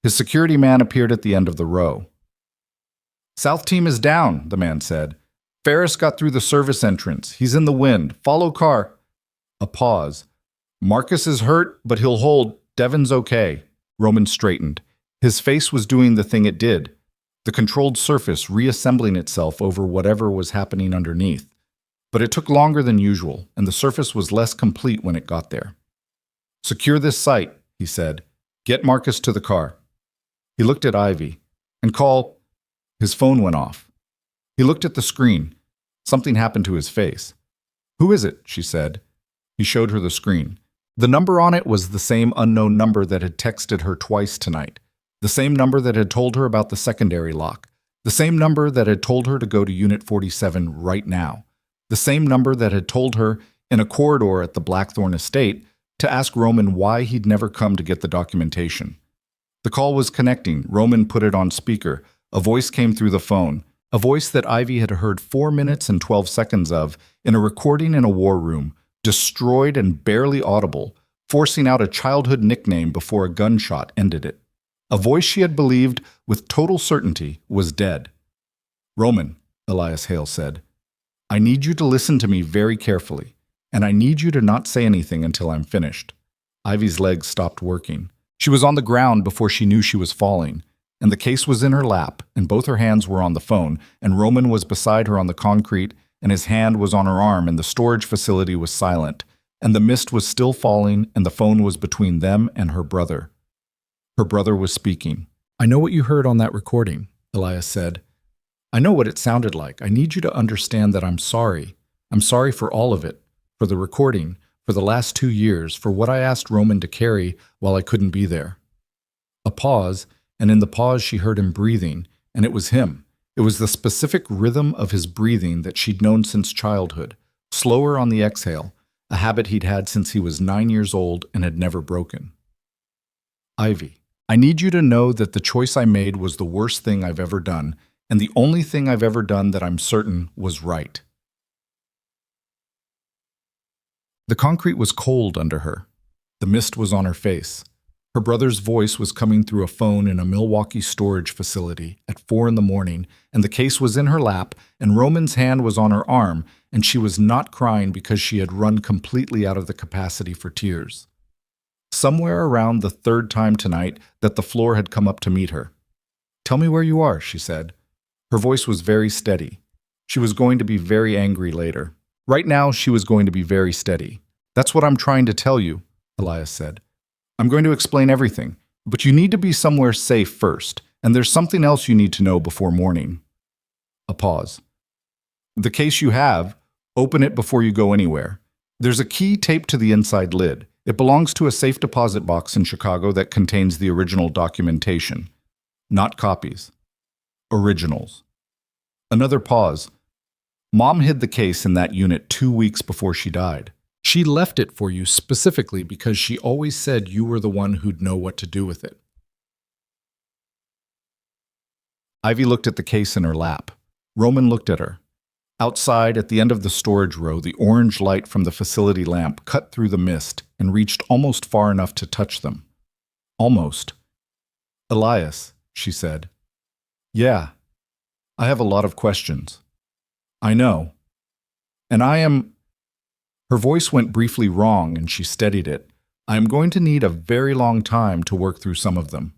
Speaker 1: His security man appeared at the end of the row. South team is down, the man said. Ferris got through the service entrance. He's in the wind. Follow car. A pause. Marcus is hurt, but he'll hold. Devon's okay. Roman straightened. His face was doing the thing it did. The controlled surface reassembling itself over whatever was happening underneath. But it took longer than usual, and the surface was less complete when it got there. Secure this site, he said. Get Marcus to the car. He looked at Ivy. And call. His phone went off. He looked at the screen. Something happened to his face. Who is it? She said. He showed her the screen. The number on it was the same unknown number that had texted her twice tonight. The same number that had told her about the secondary lock. The same number that had told her to go to Unit 47 right now. The same number that had told her, in a corridor at the Blackthorn estate, to ask Roman why he'd never come to get the documentation. The call was connecting. Roman put it on speaker. A voice came through the phone, a voice that Ivy had heard 4 minutes and 12 seconds of in a recording in a war room, destroyed and barely audible, forcing out a childhood nickname before a gunshot ended it. A voice she had believed with total certainty was dead. "Roman," Elias Hale said, "I need you to listen to me very carefully, and I need you to not say anything until I'm finished." Ivy's legs stopped working. She was on the ground before she knew she was falling, and the case was in her lap, and both her hands were on the phone, and Roman was beside her on the concrete, and his hand was on her arm, and the storage facility was silent, and the mist was still falling, and the phone was between them and her brother. Her brother was speaking. "I know what you heard on that recording," Elias said. "I know what it sounded like. I need you to understand that I'm sorry. I'm sorry for all of it, for the recording, for the last 2 years, for what I asked Roman to carry while I couldn't be there." A pause, and in the pause she heard him breathing, and it was him. It was the specific rhythm of his breathing that she'd known since childhood, slower on the exhale, a habit he'd had since he was 9 years old and had never broken. "Ivy, I need you to know that the choice I made was the worst thing I've ever done, and the only thing I've ever done that I'm certain was right." The concrete was cold under her. The mist was on her face. Her brother's voice was coming through a phone in a Milwaukee storage facility at 4 in the morning, and the case was in her lap, and Roman's hand was on her arm, and she was not crying because she had run completely out of the capacity for tears. Somewhere around the 3rd time tonight that the floor had come up to meet her. "Tell me where you are," she said. Her voice was very steady. She was going to be very angry later. Right now, she was going to be very steady. "That's what I'm trying to tell you," Elias said. "I'm going to explain everything, but you need to be somewhere safe first, and there's something else you need to know before morning." A pause. "The case you have, open it before you go anywhere. There's a key taped to the inside lid. It belongs to a safe deposit box in Chicago that contains the original documentation. Not copies. Originals." Another pause. "Mom hid the case in that unit 2 weeks before she died. She left it for you specifically because she always said you were the one who'd know what to do with it." Ivy looked at the case in her lap. Roman looked at her. Outside, at the end of the storage row, the orange light from the facility lamp cut through the mist and reached almost far enough to touch them. Almost. "Elias," she said. "Yeah. I have a lot of questions." "I know. And I am—" Her voice went briefly wrong and she steadied it. "I am going to need a very long time to work through some of them."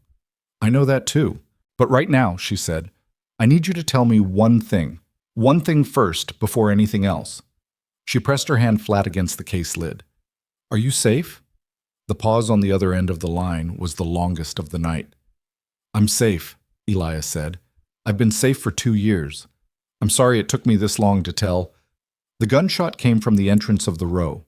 Speaker 1: "I know that too. But right now," she said, "I need you to tell me one thing. One thing first, before anything else." She pressed her hand flat against the case lid. "Are you safe?" The pause on the other end of the line was the longest of the night. "I'm safe," Elias said. "I've been safe for 2 years. I'm sorry it took me this long to tell." The gunshot came from the entrance of the row.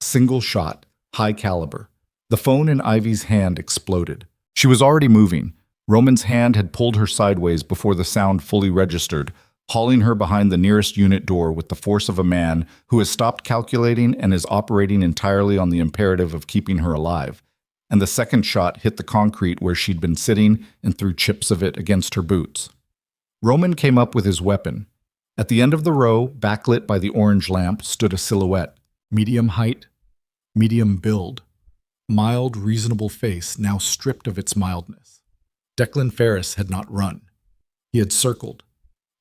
Speaker 1: Single shot, high caliber. The phone in Ivy's hand exploded. She was already moving. Roman's hand had pulled her sideways before the sound fully registered, hauling her behind the nearest unit door with the force of a man who has stopped calculating and is operating entirely on the imperative of keeping her alive. And the second shot hit the concrete where she'd been sitting and threw chips of it against her boots. Roman came up with his weapon. At the end of the row, backlit by the orange lamp, stood a silhouette. Medium height, medium build. Mild, reasonable face, now stripped of its mildness. Declan Ferris had not run. He had circled,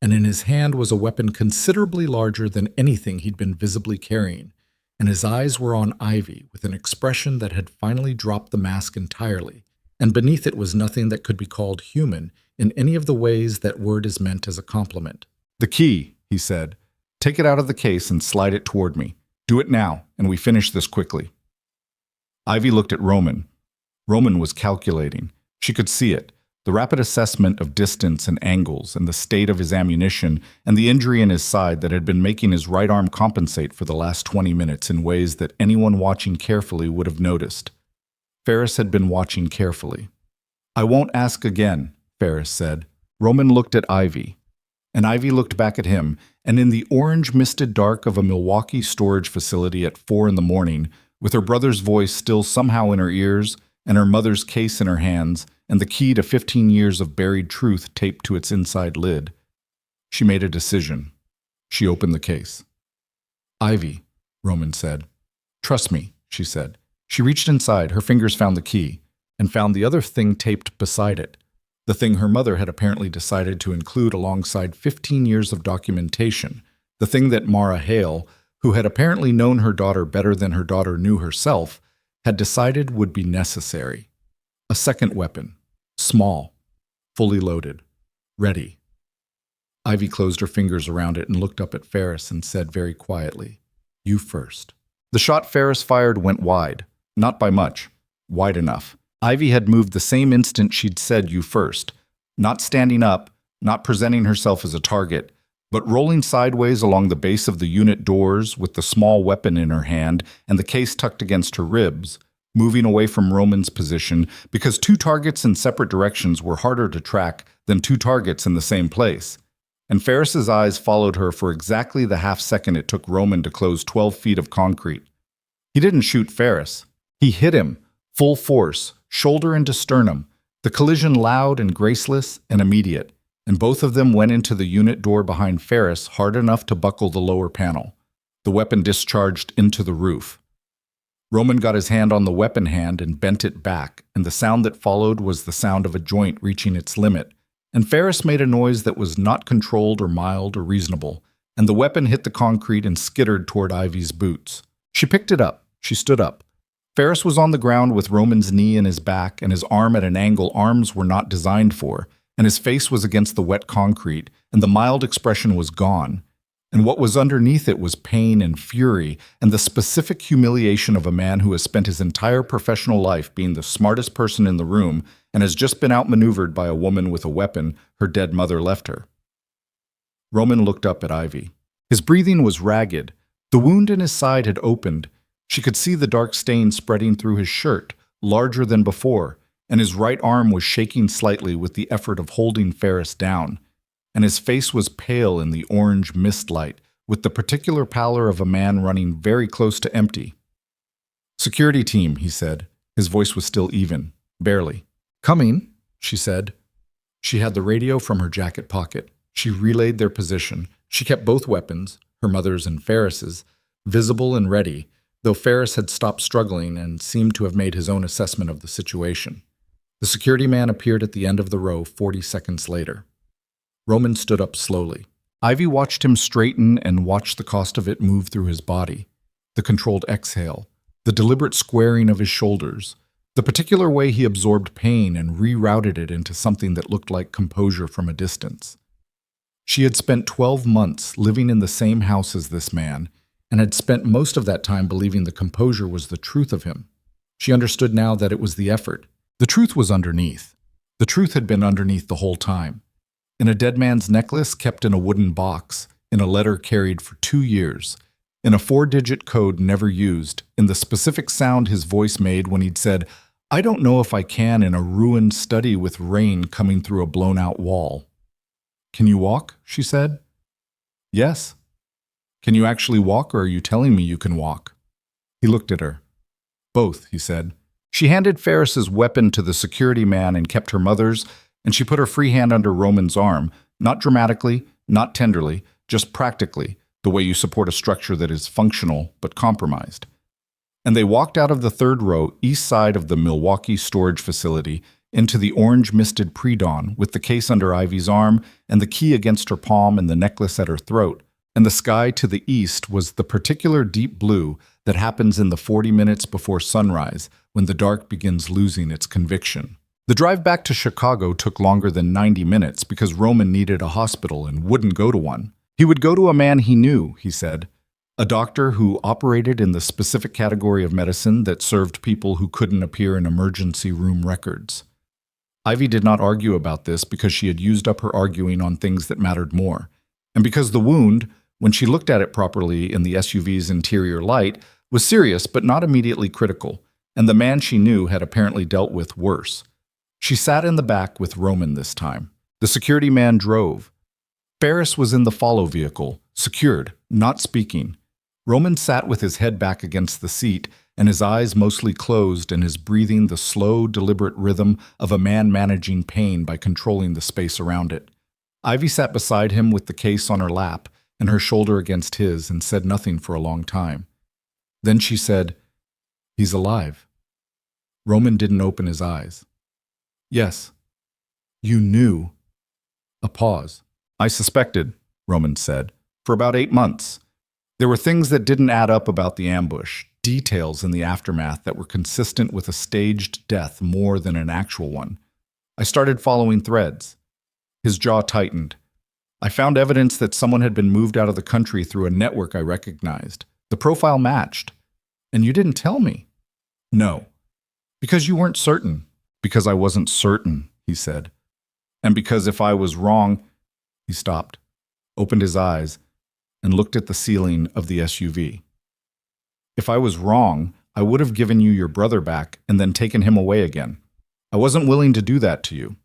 Speaker 1: and in his hand was a weapon considerably larger than anything he'd been visibly carrying, and his eyes were on Ivy with an expression that had finally dropped the mask entirely, and beneath it was nothing that could be called human in any of the ways that word is meant as a compliment. "The key," he said. "Take it out of the case and slide it toward me. Do it now, and we finish this quickly." Ivy looked at Roman. Roman was calculating. She could see it. The rapid assessment of distance and angles and the state of his ammunition and the injury in his side that had been making his right arm compensate for the last 20 minutes in ways that anyone watching carefully would have noticed. Ferris had been watching carefully. "I won't ask again," Ferris said. Roman looked at Ivy, and Ivy looked back at him, and in the orange misted dark of a Milwaukee storage facility at 4 in the morning, with her brother's voice still somehow in her ears, and her mother's case in her hands, and the key to 15 years of buried truth taped to its inside lid. She made a decision. She opened the case. "Ivy," Roman said. "Trust me," she said. She reached inside, her fingers found the key, and found the other thing taped beside it. The thing her mother had apparently decided to include alongside 15 years of documentation. The thing that Mara Hale, who had apparently known her daughter better than her daughter knew herself, had decided would be necessary. A second weapon. Small. Fully loaded. Ready. Ivy closed her fingers around it and looked up at Ferris and said very quietly, "You first." The shot Ferris fired went wide. Not by much. Wide enough. Ivy had moved the same instant she'd said "you first," not standing up, not presenting herself as a target, but rolling sideways along the base of the unit doors with the small weapon in her hand and the case tucked against her ribs, moving away from Roman's position because two targets in separate directions were harder to track than two targets in the same place. And Ferris's eyes followed her for exactly the half second it took Roman to close 12 feet of concrete. He didn't shoot Ferris. He hit him, full force, shoulder into sternum, the collision loud and graceless and immediate, and both of them went into the unit door behind Ferris hard enough to buckle the lower panel. The weapon discharged into the roof. Roman got his hand on the weapon hand and bent it back, and the sound that followed was the sound of a joint reaching its limit, and Ferris made a noise that was not controlled or mild or reasonable, and the weapon hit the concrete and skittered toward Ivy's boots. She picked it up. She stood up. Ferris was on the ground with Roman's knee in his back and his arm at an angle arms were not designed for, and his face was against the wet concrete, and the mild expression was gone. And what was underneath it was pain and fury, and the specific humiliation of a man who has spent his entire professional life being the smartest person in the room and has just been outmaneuvered by a woman with a weapon her dead mother left her. Roman looked up at Ivy. His breathing was ragged. The wound in his side had opened. She could see the dark stain spreading through his shirt, larger than before, and his right arm was shaking slightly with the effort of holding Ferris down, and his face was pale in the orange mist light, with the particular pallor of a man running very close to empty. "Security team," he said. His voice was still even, barely. "Coming," she said. She had the radio from her jacket pocket. She relayed their position. She kept both weapons, her mother's and Ferris's, visible and ready, though Ferris had stopped struggling and seemed to have made his own assessment of the situation. The security man appeared at the end of the row 40 seconds later. Roman stood up slowly. Ivy watched him straighten and watched the cost of it move through his body. The controlled exhale, the deliberate squaring of his shoulders, the particular way he absorbed pain and rerouted it into something that looked like composure from a distance. She had spent 12 months living in the same house as this man, and had spent most of that time believing the composure was the truth of him. She understood now that it was the effort. The truth was underneath. The truth had been underneath the whole time. In a dead man's necklace kept in a wooden box, in a letter carried for 2 years, in a 4-digit code never used, in the specific sound his voice made when he'd said, "I don't know if I can in a ruined study with rain coming through a blown-out wall." "Can you walk?" she said. "Yes." "Can you actually walk, or are you telling me you can walk?" He looked at her. "Both," he said. She handed Ferris's weapon to the security man and kept her mother's, and she put her free hand under Roman's arm, not dramatically, not tenderly, just practically, the way you support a structure that is functional but compromised. And they walked out of the third row, east side of the Milwaukee storage facility, into the orange-misted pre-dawn, with the case under Ivy's arm and the key against her palm and the necklace at her throat. And the sky to the east was the particular deep blue that happens in the 40 minutes before sunrise when the dark begins losing its conviction. The drive back to Chicago took longer than 90 minutes because Roman needed a hospital and wouldn't go to one. He would go to a man he knew, he said, a doctor who operated in the specific category of medicine that served people who couldn't appear in emergency room records. Ivy did not argue about this because she had used up her arguing on things that mattered more, and because the wound, when she looked at it properly in the SUV's interior light, was serious but not immediately critical, and the man she knew had apparently dealt with worse. She sat in the back with Roman this time. The security man drove. Ferris was in the follow vehicle, secured, not speaking. Roman sat with his head back against the seat and his eyes mostly closed and his breathing the slow, deliberate rhythm of a man managing pain by controlling the space around it. Ivy sat beside him with the case on her lap and her shoulder against his and said nothing for a long time. Then she said, "He's alive." Roman didn't open his eyes. "Yes." "You knew." A pause. "I suspected," Roman said, "for about 8 months. There were things that didn't add up about the ambush, details in the aftermath that were consistent with a staged death more than an actual one. I started following threads." His jaw tightened. "I found evidence that someone had been moved out of the country through a network I recognized. The profile matched. And you didn't tell me." "No. Because you weren't certain." "Because I wasn't certain," he said. "And because if I was wrong—" He stopped, opened his eyes, and looked at the ceiling of the SUV. "If I was wrong, I would have given you your brother back and then taken him away again. I wasn't willing to do that to you."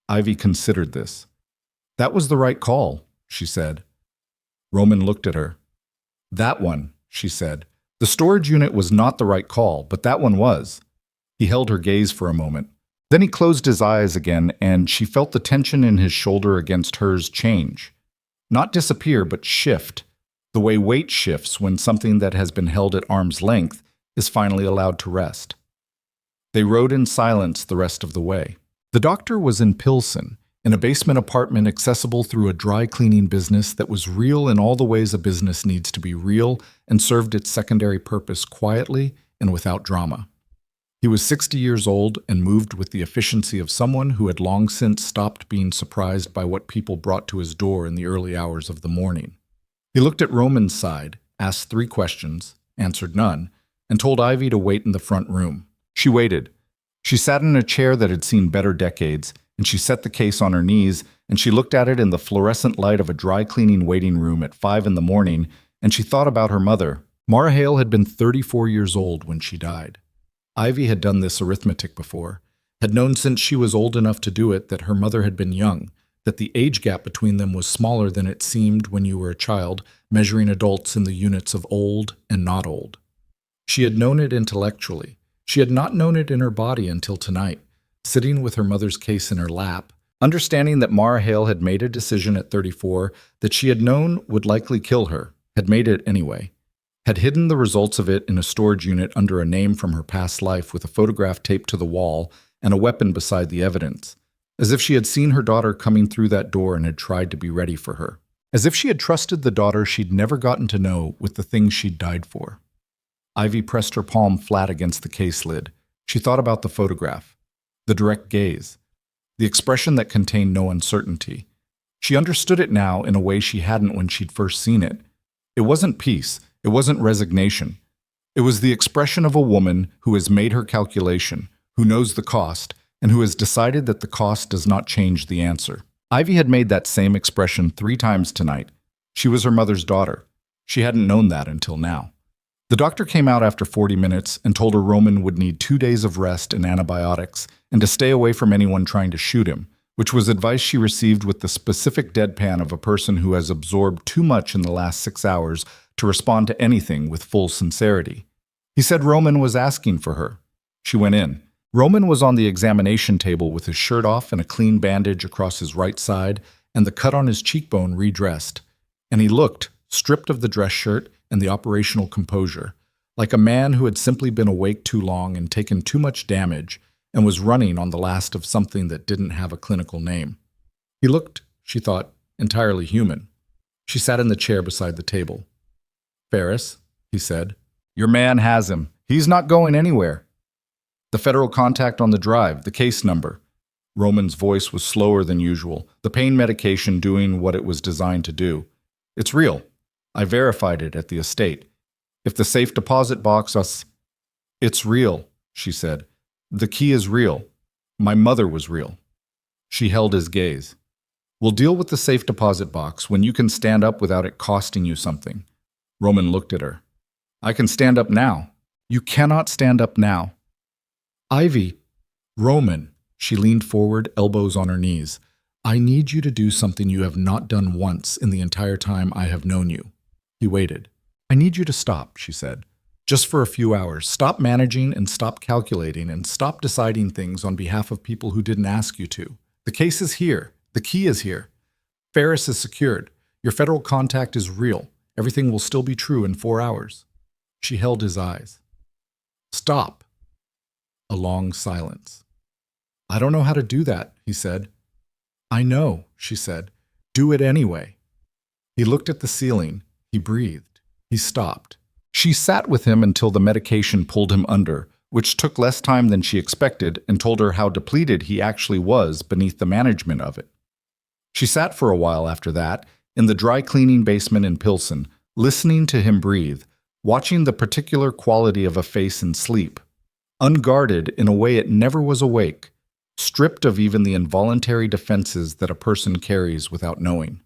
Speaker 1: Ivy considered this. "That was the right call," she said. Roman looked at her. "That one," she said. "The storage unit was not the right call, but that one was." He held her gaze for a moment. Then he closed his eyes again, and she felt the tension in his shoulder against hers change. Not disappear, but shift, the way weight shifts when something that has been held at arm's length is finally allowed to rest. They rode in silence the rest of the way. The doctor was in Pilsen, in a basement apartment accessible through a dry cleaning business that was real in all the ways a business needs to be real and served its secondary purpose quietly and without drama. He was 60 years old and moved with the efficiency of someone who had long since stopped being surprised by what people brought to his door in the early hours of the morning. He looked at Roman's side, asked 3 questions, answered none, and told Ivy to wait in the front room. She waited. She sat in a chair that had seen better decades, and she set the case on her knees, and she looked at it in the fluorescent light of a dry cleaning waiting room at 5 in the morning, and she thought about her mother. Mara Hale had been 34 years old when she died. Ivy had done this arithmetic before, had known since she was old enough to do it that her mother had been young, that the age gap between them was smaller than it seemed when you were a child, measuring adults in the units of old and not old. She had known it intellectually. She had not known it in her body until tonight, sitting with her mother's case in her lap, understanding that Mara Hale had made a decision at 34 that she had known would likely kill her, had made it anyway, had hidden the results of it in a storage unit under a name from her past life with a photograph taped to the wall and a weapon beside the evidence, as if she had seen her daughter coming through that door and had tried to be ready for her, as if she had trusted the daughter she'd never gotten to know with the things she'd died for. Ivy pressed her palm flat against the case lid. She thought about the photograph, the direct gaze, the expression that contained no uncertainty. She understood it now in a way she hadn't when she'd first seen it. It wasn't peace. It wasn't resignation. It was the expression of a woman who has made her calculation, who knows the cost, and who has decided that the cost does not change the answer. Ivy had made that same expression 3 times tonight. She was her mother's daughter. She hadn't known that until now. The doctor came out after 40 minutes and told her Roman would need 2 days of rest and antibiotics and to stay away from anyone trying to shoot him, which was advice she received with the specific deadpan of a person who has absorbed too much in the last 6 hours to respond to anything with full sincerity. He said Roman was asking for her. She went in. Roman was on the examination table with his shirt off and a clean bandage across his right side and the cut on his cheekbone redressed. And he looked, stripped of the dress shirt and the operational composure, like a man who had simply been awake too long and taken too much damage and was running on the last of something that didn't have a clinical name. He looked, she thought, entirely human. She sat in the chair beside the table. "Ferris," he said, "your man has him. He's not going anywhere." "The federal contact on the drive, the case number." Roman's voice was slower than usual, the pain medication doing what it was designed to do. "It's real. I verified it at the estate. If the safe deposit box us—" "It's real," she said. "The key is real. My mother was real." She held his gaze. "We'll deal with the safe deposit box when you can stand up without it costing you something." Roman looked at her. "I can stand up now." "You cannot stand up now." "Ivy." "Roman." She leaned forward, elbows on her knees. "I need you to do something you have not done once in the entire time I have known you." He waited. I need you to stop, she said. Just for a few hours. Stop managing and stop calculating and stop deciding things on behalf of people who didn't ask you to. The case is here. The key is here. Ferris is secured. Your federal contact is real. Everything will still be true in 4 hours. She held his eyes. Stop. A long silence. I don't know how to do that, he said. I know, she said. Do it anyway. He looked at the ceiling. He breathed. He stopped. She sat with him until the medication pulled him under, which took less time than she expected, and told her how depleted he actually was beneath the management of it. She sat for a while after that, in the dry cleaning basement in Pilsen, listening to him breathe, watching the particular quality of a face in sleep, unguarded in a way it never was awake, stripped of even the involuntary defenses that a person carries without knowing.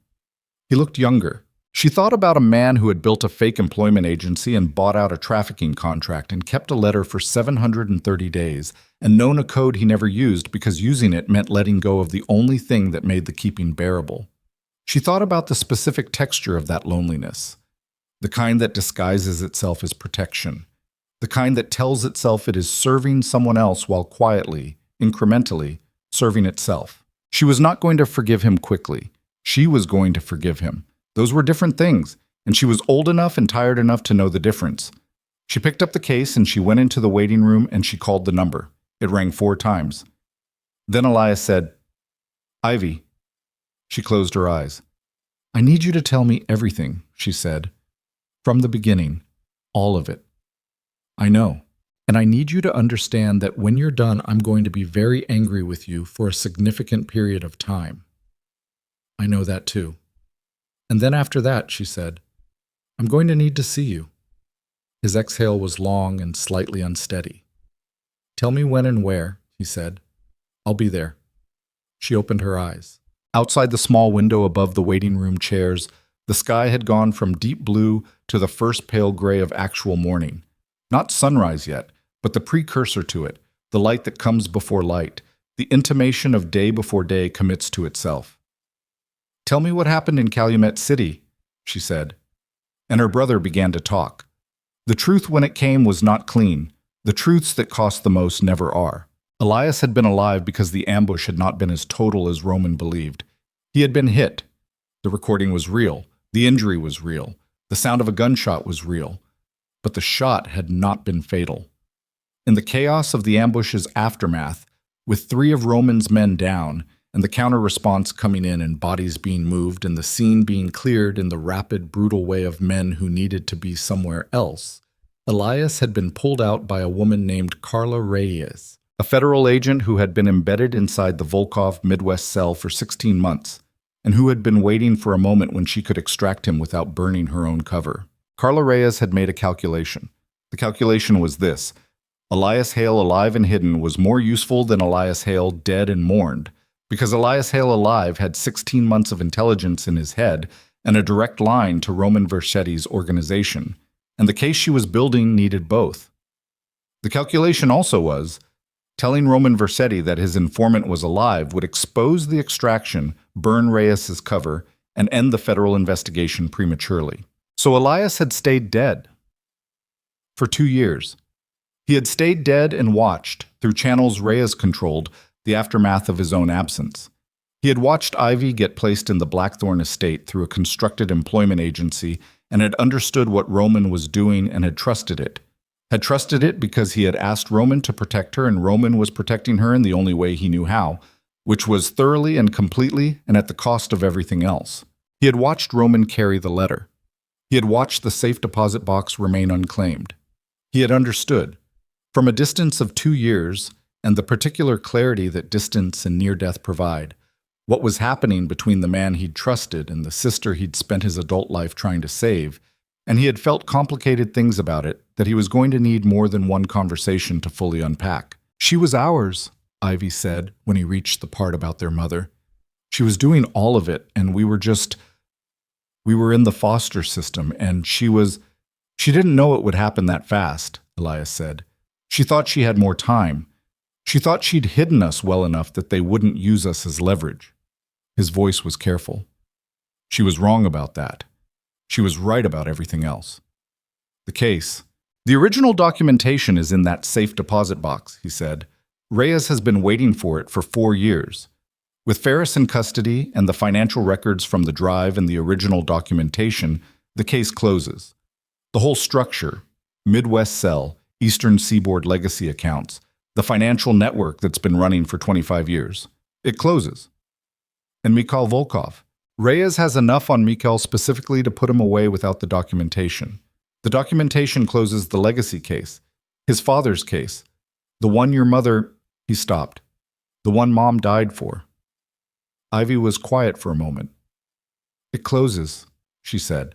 Speaker 1: He looked younger. She thought about a man who had built a fake employment agency and bought out a trafficking contract and kept a letter for 730 days and known a code he never used because using it meant letting go of the only thing that made the keeping bearable. She thought about the specific texture of that loneliness, the kind that disguises itself as protection, the kind that tells itself it is serving someone else while quietly, incrementally, serving itself. She was not going to forgive him quickly. She was going to forgive him. Those were different things, and she was old enough and tired enough to know the difference. She picked up the case and she went into the waiting room and she called the number. It rang 4 times. Then Elias said, Ivy. She closed her eyes. I need you to tell me everything, she said. From the beginning. All of it. I know. And I need you to understand that when you're done, I'm going to be very angry with you for a significant period of time. I know that too. And then after that, she said, I'm going to need to see you. His exhale was long and slightly unsteady. Tell me when and where, he said. I'll be there. She opened her eyes. Outside the small window above the waiting room chairs, the sky had gone from deep blue to the first pale gray of actual morning. Not sunrise yet, but the precursor to it, the light that comes before light, the intimation of day before day commits to itself. Tell me what happened in Calumet City, she said. And her brother began to talk. The truth when it came was not clean. The truths that cost the most never are. Elias had been alive because the ambush had not been as total as Roman believed. He had been hit. The recording was real. The injury was real. The sound of a gunshot was real. But the shot had not been fatal. In the chaos of the ambush's aftermath, with 3 of Roman's men down, and the counter-response coming in and bodies being moved and the scene being cleared in the rapid, brutal way of men who needed to be somewhere else, Elias had been pulled out by a woman named Carla Reyes, a federal agent who had been embedded inside the Volkov Midwest cell for 16 months, and who had been waiting for a moment when she could extract him without burning her own cover. Carla Reyes had made a calculation. The calculation was this: Elias Hale alive and hidden was more useful than Elias Hale dead and mourned, because Elias Hale alive had 16 months of intelligence in his head and a direct line to Roman Vercetti's organization, and the case she was building needed both. The calculation also was, telling Roman Vercetti that his informant was alive would expose the extraction, burn Reyes's cover, and end the federal investigation prematurely. So Elias had stayed dead. For 2 years. He had stayed dead and watched, through channels Reyes controlled, the aftermath of his own absence. He had watched Ivy get placed in the Blackthorn estate through a constructed employment agency and had understood what Roman was doing and had trusted it. Had trusted it because he had asked Roman to protect her and Roman was protecting her in the only way he knew how, which was thoroughly and completely and at the cost of everything else. He had watched Roman carry the letter. He had watched the safe deposit box remain unclaimed. He had understood, from a distance of 2 years, and the particular clarity that distance and near death provide, what was happening between the man he'd trusted and the sister he'd spent his adult life trying to save, and he had felt complicated things about it that he was going to need more than one conversation to fully unpack. She was ours, Ivy said when he reached the part about their mother. She was doing all of it, and we were in the foster system, and she didn't know it would happen that fast, Elias said. She thought she had more time. She thought she'd hidden us well enough that they wouldn't use us as leverage. His voice was careful. She was wrong about that. She was right about everything else. The case. The original documentation is in that safe deposit box, he said. Reyes has been waiting for it for 4 years. With Ferris in custody and the financial records from the drive and the original documentation, the case closes. The whole structure, Midwest Cell, Eastern Seaboard legacy accounts, the financial network that's been running for 25 years, it closes. And Mikhail Volkov. Reyes has enough on Mikhail specifically to put him away without the documentation. The documentation closes the legacy case, his father's case, the one your mother, he stopped, the one Mom died for. Ivy was quiet for a moment. It closes, she said.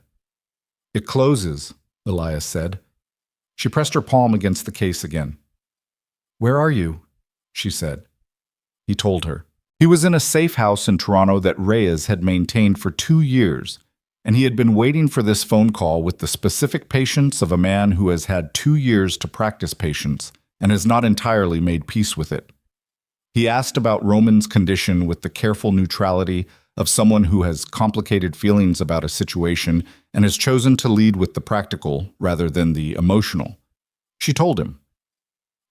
Speaker 1: It closes, Elias said. She pressed her palm against the case again. Where are you? She said. He told her. He was in a safe house in Toronto that Reyes had maintained for 2 years, and he had been waiting for this phone call with the specific patience of a man who has had 2 years to practice patience and has not entirely made peace with it. He asked about Roman's condition with the careful neutrality of someone who has complicated feelings about a situation and has chosen to lead with the practical rather than the emotional. She told him.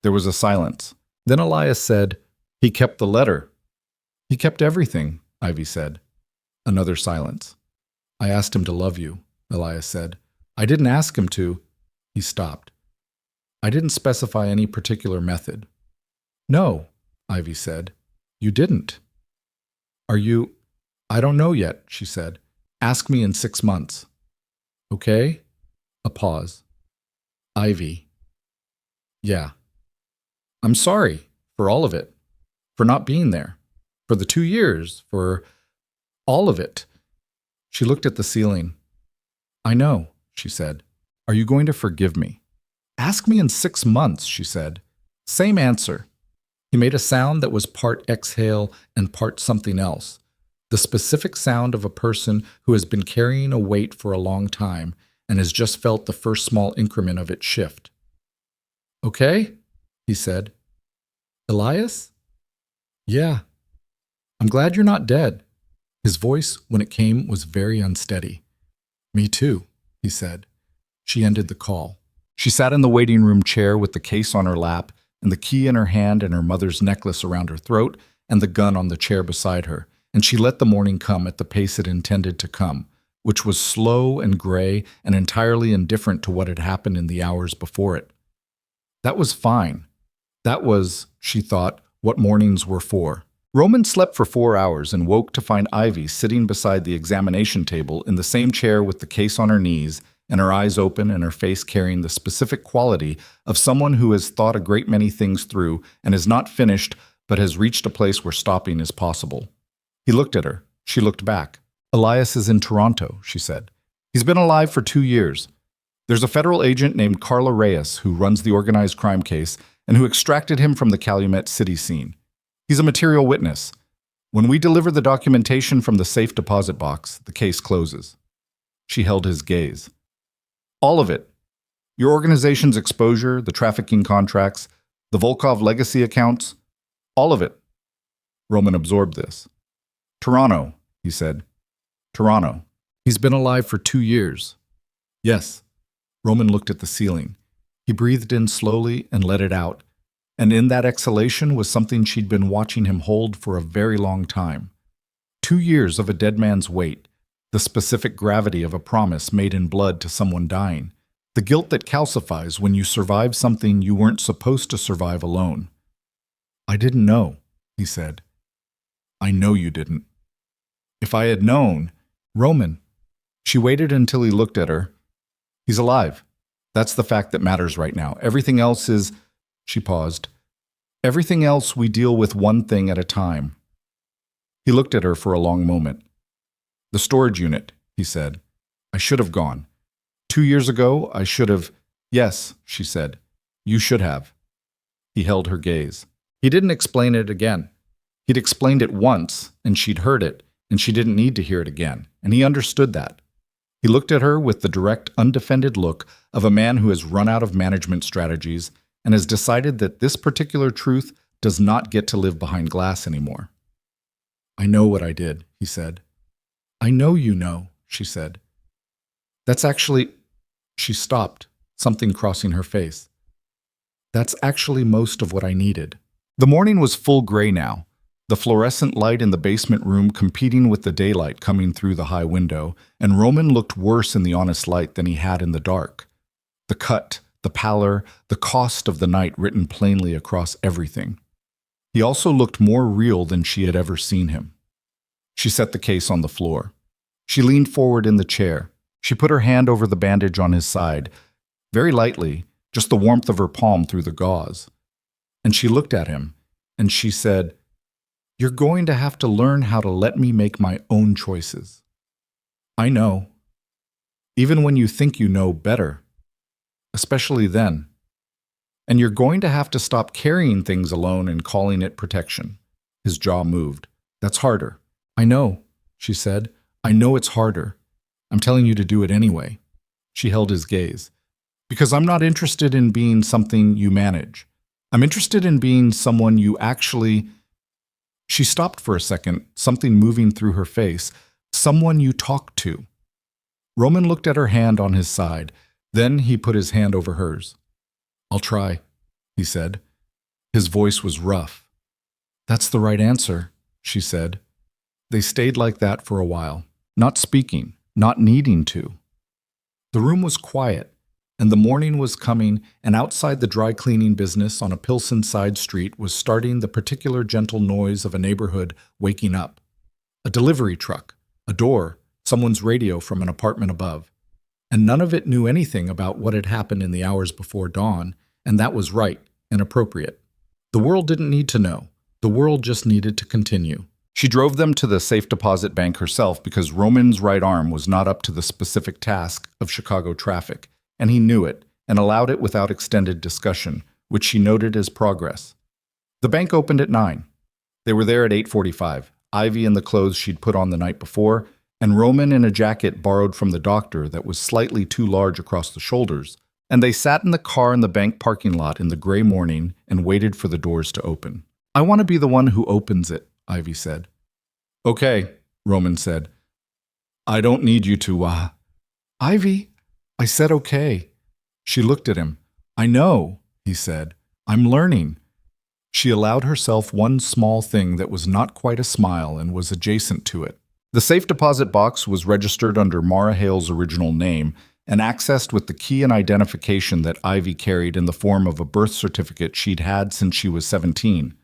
Speaker 1: There was a silence. Then Elias said, "He kept the letter." "He kept everything," Ivy said. Another silence. "I asked him to love you," Elias said. "I didn't ask him to." He stopped. "I didn't specify any particular method." "No," Ivy said. "You didn't." "Are you—" "I don't know yet," she said. "Ask me in 6 months." "Okay?" A pause. "Ivy." "Yeah." "I'm sorry for all of it. For not being there. For the 2 years. For all of it." She looked at the ceiling. "I know," she said. "Are you going to forgive me?" "Ask me in 6 months," she said. "Same answer." He made a sound that was part exhale and part something else. The specific sound of a person who has been carrying a weight for a long time and has just felt the first small increment of it shift. "Okay?" he said. "Elias?" "Yeah. I'm glad you're not dead." His voice, when it came, was very unsteady. "Me too," he said. She ended the call. She sat in the waiting room chair with the case on her lap and the key in her hand and her mother's necklace around her throat and the gun on the chair beside her, and she let the morning come at the pace it intended to come, which was slow and gray and entirely indifferent to what had happened in the hours before it. That was fine. That was, she thought, what mornings were for. Roman slept for 4 hours and woke to find Ivy sitting beside the examination table in the same chair with the case on her knees and her eyes open and her face carrying the specific quality of someone who has thought a great many things through and is not finished but has reached a place where stopping is possible. He looked at her. She looked back. "Elias is in Toronto," she said. "He's been alive for 2 years. There's a federal agent named Carla Reyes who runs the organized crime case and who extracted him from the Calumet City scene. He's a material witness. When we deliver the documentation from the safe deposit box, the case closes." She held his gaze. "All of it. Your organization's exposure, the trafficking contracts, the Volkov legacy accounts, all of it." Roman absorbed this. "Toronto," he said. "Toronto. He's been alive for 2 years." "Yes." Roman looked at the ceiling. He breathed in slowly and let it out, and in that exhalation was something she'd been watching him hold for a very long time. 2 years of a dead man's weight, the specific gravity of a promise made in blood to someone dying, the guilt that calcifies when you survive something you weren't supposed to survive alone. "I didn't know," he said. "I know you didn't." "If I had known—" "Roman." She waited until he looked at her. "He's alive. That's the fact that matters right now. Everything else is—" She paused. "Everything else we deal with one thing at a time." He looked at her for a long moment. "The storage unit," he said. "I should have gone. 2 years ago, I should have—" "Yes," she said. "You should have." He held her gaze. He didn't explain it again. He'd explained it once, and she'd heard it, and she didn't need to hear it again, and he understood that. He looked at her with the direct, undefended look of a man who has run out of management strategies and has decided that this particular truth does not get to live behind glass anymore. "I know what I did," he said. "I know you know," she said. "That's actually—" She stopped, something crossing her face. That's actually most of what I needed. The morning was full gray now, the fluorescent light in the basement room competing with the daylight coming through the high window, and Roman looked worse in the honest light than he had in the dark. The cut, the pallor, the cost of the night written plainly across everything. He also looked more real than she had ever seen him. She set the case on the floor. She leaned forward in the chair. She put her hand over the bandage on his side, very lightly, just the warmth of her palm through the gauze. And she looked at him, and she said, "You're going to have to learn how to let me make my own choices. I know. Even when you think you know better. Especially then. And you're going to have to stop carrying things alone and calling it protection." His jaw moved. "That's harder." "I know," she said. "I know it's harder. I'm telling you to do it anyway." She held his gaze. "Because I'm not interested in being something you manage. I'm interested in being someone you actually—" She stopped for a second, something moving through her face. "Someone you talk to." Roman looked at her hand on his side. Then he put his hand over hers. "I'll try," he said. His voice was rough. "That's the right answer," she said. They stayed like that for a while, not speaking, not needing to. The room was quiet, and the morning was coming, and outside the dry cleaning business on a Pilsen side street was starting the particular gentle noise of a neighborhood waking up. A delivery truck, a door, someone's radio from an apartment above. And none of it knew anything about what had happened in the hours before dawn, and that was right and appropriate. The world didn't need to know. The world just needed to continue. She drove them to the safe deposit bank herself because Roman's right arm was not up to the specific task of Chicago traffic, and he knew it and allowed it without extended discussion, which she noted as progress. The bank opened at 9. They were there at 8:45, Ivy in the clothes she'd put on the night before, and Roman in a jacket borrowed from the doctor that was slightly too large across the shoulders, and they sat in the car in the bank parking lot in the gray morning and waited for the doors to open. "I want to be the one who opens it," Ivy said. "Okay," Roman said. "I don't need you to, Ivy, I said okay." She looked at him. "I know," he said. "I'm learning." She allowed herself one small thing that was not quite a smile and was adjacent to it. The safe deposit box was registered under Mara Hale's original name and accessed with the key and identification that Ivy carried in the form of a birth certificate she'd had since she was 17.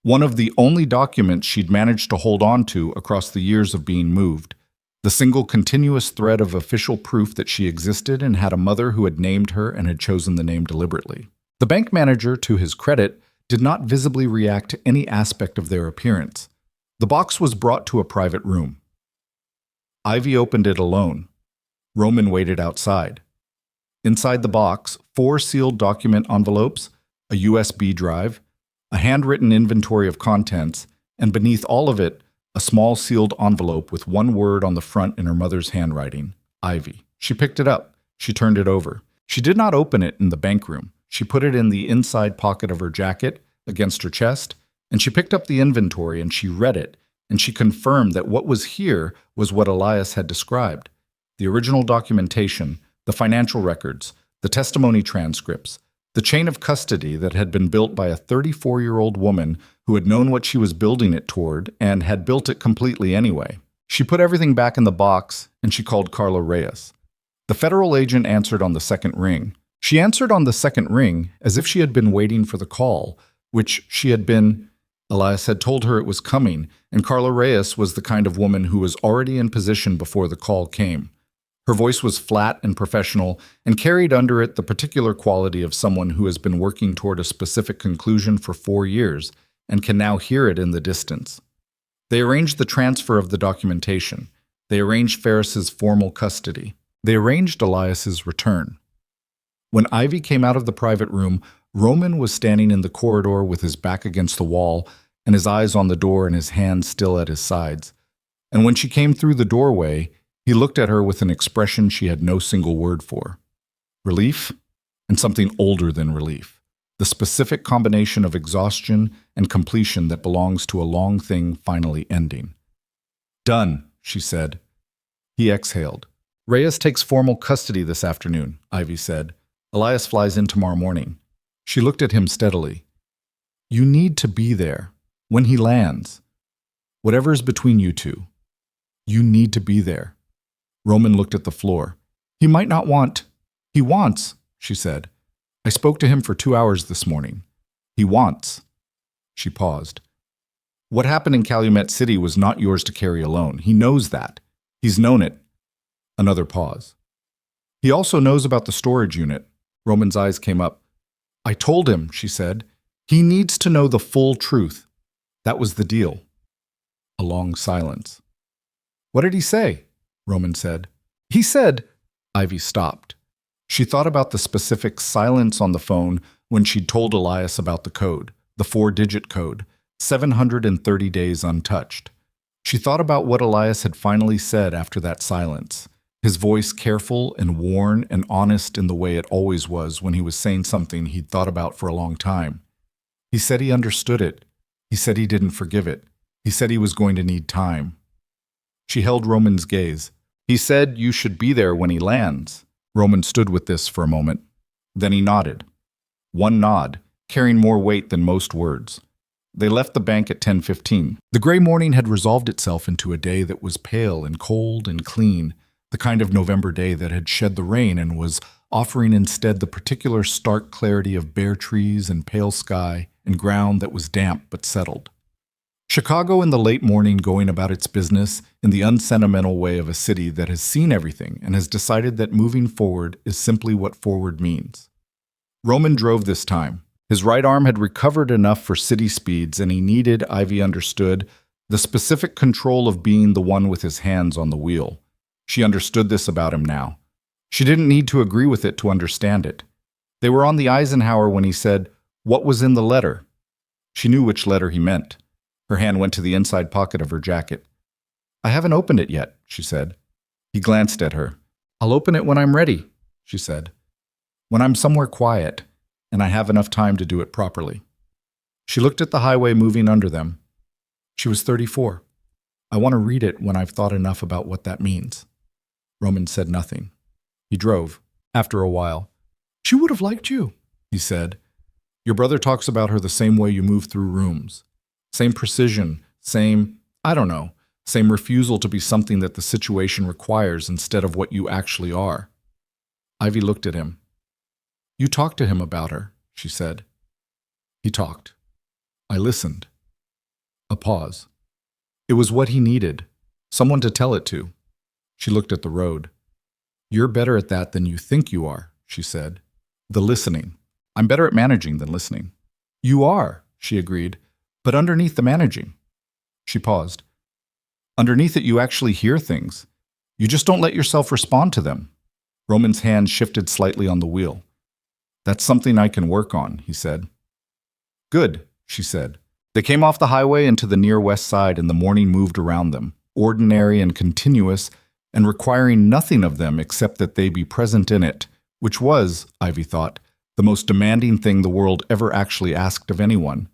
Speaker 1: One of the only documents she'd managed to hold on to across the years of being moved. The single continuous thread of official proof that she existed and had a mother who had named her and had chosen the name deliberately. The bank manager, to his credit, did not visibly react to any aspect of their appearance. The box was brought to a private room. Ivy opened it alone. Roman waited outside. Inside the box, 4 sealed document envelopes, a USB drive, a handwritten inventory of contents, and beneath all of it, a small sealed envelope with one word on the front in her mother's handwriting, Ivy. She picked it up. She turned it over. She did not open it in the bank room. She put it in the inside pocket of her jacket, against her chest, and she picked up the inventory and she read it, and she confirmed that what was here was what Elias had described. The original documentation, the financial records, the testimony transcripts, the chain of custody that had been built by a 34-year-old woman who had known what she was building it toward and had built it completely anyway. She put everything back in the box and she called Carla Reyes. The federal agent answered on the second ring. She answered on the second ring as if she had been waiting for the call, which she had been. Elias had told her it was coming, and Carla Reyes was the kind of woman who was already in position before the call came. Her voice was flat and professional and carried under it the particular quality of someone who has been working toward a specific conclusion for 4 years and can now hear it in the distance. They arranged the transfer of the documentation. They arranged Ferris's formal custody. They arranged Elias's return. When Ivy came out of the private room, Roman was standing in the corridor with his back against the wall and his eyes on the door and his hands still at his sides. And when she came through the doorway, he looked at her with an expression she had no single word for. Relief, and something older than relief. The specific combination of exhaustion and completion that belongs to a long thing finally ending. "Done," she said. He exhaled. "Reyes takes formal custody this afternoon," Ivy said. Elias flies in tomorrow morning. She looked at him steadily. You need to be there. When he lands. Whatever is between you two. You need to be there. Roman looked at the floor. He might not want. He wants, she said. I spoke to him for 2 hours this morning. He wants. She paused. What happened in Calumet City was not yours to carry alone. He knows that. He's known it. Another pause. He also knows about the storage unit. Roman's eyes came up. I told him, she said. He needs to know the full truth. That was the deal. A long silence. What did he say? Roman said. He said. Ivy stopped. She thought about the specific silence on the phone when she'd told Elias about the code, the 4-digit code, 730 days untouched. She thought about what Elias had finally said after that silence, his voice careful and worn and honest in the way it always was when he was saying something he'd thought about for a long time. He said he understood it. He said he didn't forgive it. He said he was going to need time. She held Roman's gaze. He said you should be there when he lands. Roman stood with this for a moment. Then he nodded. One nod, carrying more weight than most words. They left the bank at 10:15. The gray morning had resolved itself into a day that was pale and cold and clean, the kind of November day that had shed the rain and was offering instead the particular stark clarity of bare trees and pale sky and ground that was damp but settled. Chicago in the late morning going about its business in the unsentimental way of a city that has seen everything and has decided that moving forward is simply what forward means. Roman drove this time. His right arm had recovered enough for city speeds, and he needed, Ivy understood, the specific control of being the one with his hands on the wheel. She understood this about him now. She didn't need to agree with it to understand it. They were on the Eisenhower when he said, "What was in the letter?" She knew which letter he meant. Her hand went to the inside pocket of her jacket. "I haven't opened it yet," she said. He glanced at her. "I'll open it when I'm ready," she said. "When I'm somewhere quiet, and I have enough time to do it properly." She looked at the highway moving under them. She was 34. "I want to read it when I've thought enough about what that means." Roman said nothing. He drove. After a while, "She would have liked you," he said. "Your brother talks about her the same way you move through rooms. Same precision, same refusal to be something that the situation requires instead of what you actually are." Ivy looked at him. "You talked to him about her," she said. He talked. I listened. A pause. It was what he needed, someone to tell it to. She looked at the road. "You're better at that than you think you are," she said. "The listening. I'm better at managing than listening." "You are," she agreed, "but underneath the managing." She paused. "Underneath it you actually hear things. You just don't let yourself respond to them." Roman's hand shifted slightly on the wheel. "That's something I can work on," he said. "Good," she said. They came off the highway into the near west side and the morning moved around them, ordinary and continuous, and requiring nothing of them except that they be present in it, which was, Ivy thought, the most demanding thing the world ever actually asked of anyone.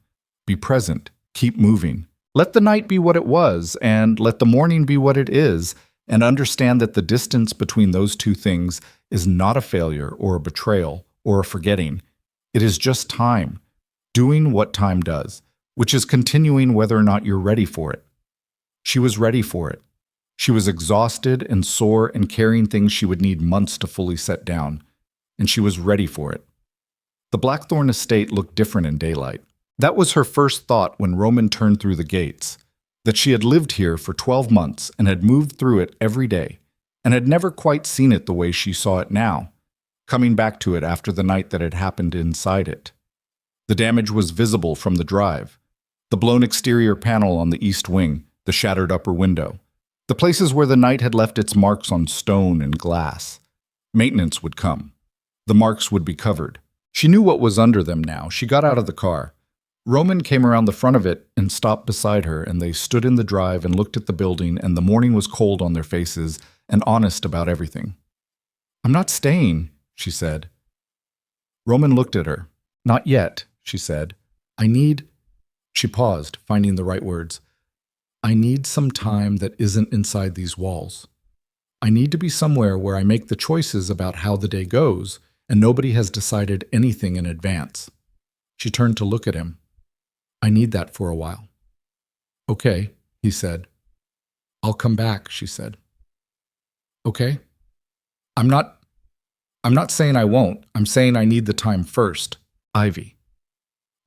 Speaker 1: Be present, keep moving. Let the night be what it was, and let the morning be what it is, and understand that the distance between those two things is not a failure or a betrayal or a forgetting. It is just time, doing what time does, which is continuing whether or not you're ready for it. She was ready for it. She was exhausted and sore and carrying things she would need months to fully set down, and she was ready for it. The Blackthorn estate looked different in daylight. That was her first thought when Roman turned through the gates, that she had lived here for 12 months and had moved through it every day, and had never quite seen it the way she saw it now, coming back to it after the night that had happened inside it. The damage was visible from the drive, the blown exterior panel on the east wing, the shattered upper window, the places where the night had left its marks on stone and glass. Maintenance would come. The marks would be covered. She knew what was under them now. She got out of the car. Roman came around the front of it and stopped beside her, and they stood in the drive and looked at the building, and the morning was cold on their faces and honest about everything. "I'm not staying," she said. Roman looked at her. "Not yet," she said. "I need—" She paused, finding the right words. "I need some time that isn't inside these walls. I need to be somewhere where I make the choices about how the day goes, and nobody has decided anything in advance. She turned to look at him. I need that for a while. Okay, he said. I'll come back, she said. Okay? I'm not saying I won't. I'm saying I need the time first. Ivy.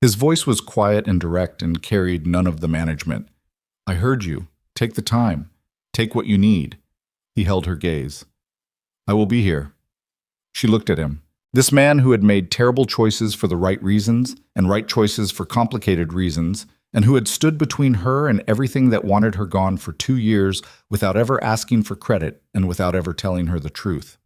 Speaker 1: His voice was quiet and direct and carried none of the management. I heard you. Take the time. Take what you need. He held her gaze. I will be here. She looked at him. This man who had made terrible choices for the right reasons and right choices for complicated reasons, and who had stood between her and everything that wanted her gone for 2 years without ever asking for credit and without ever telling her the truth.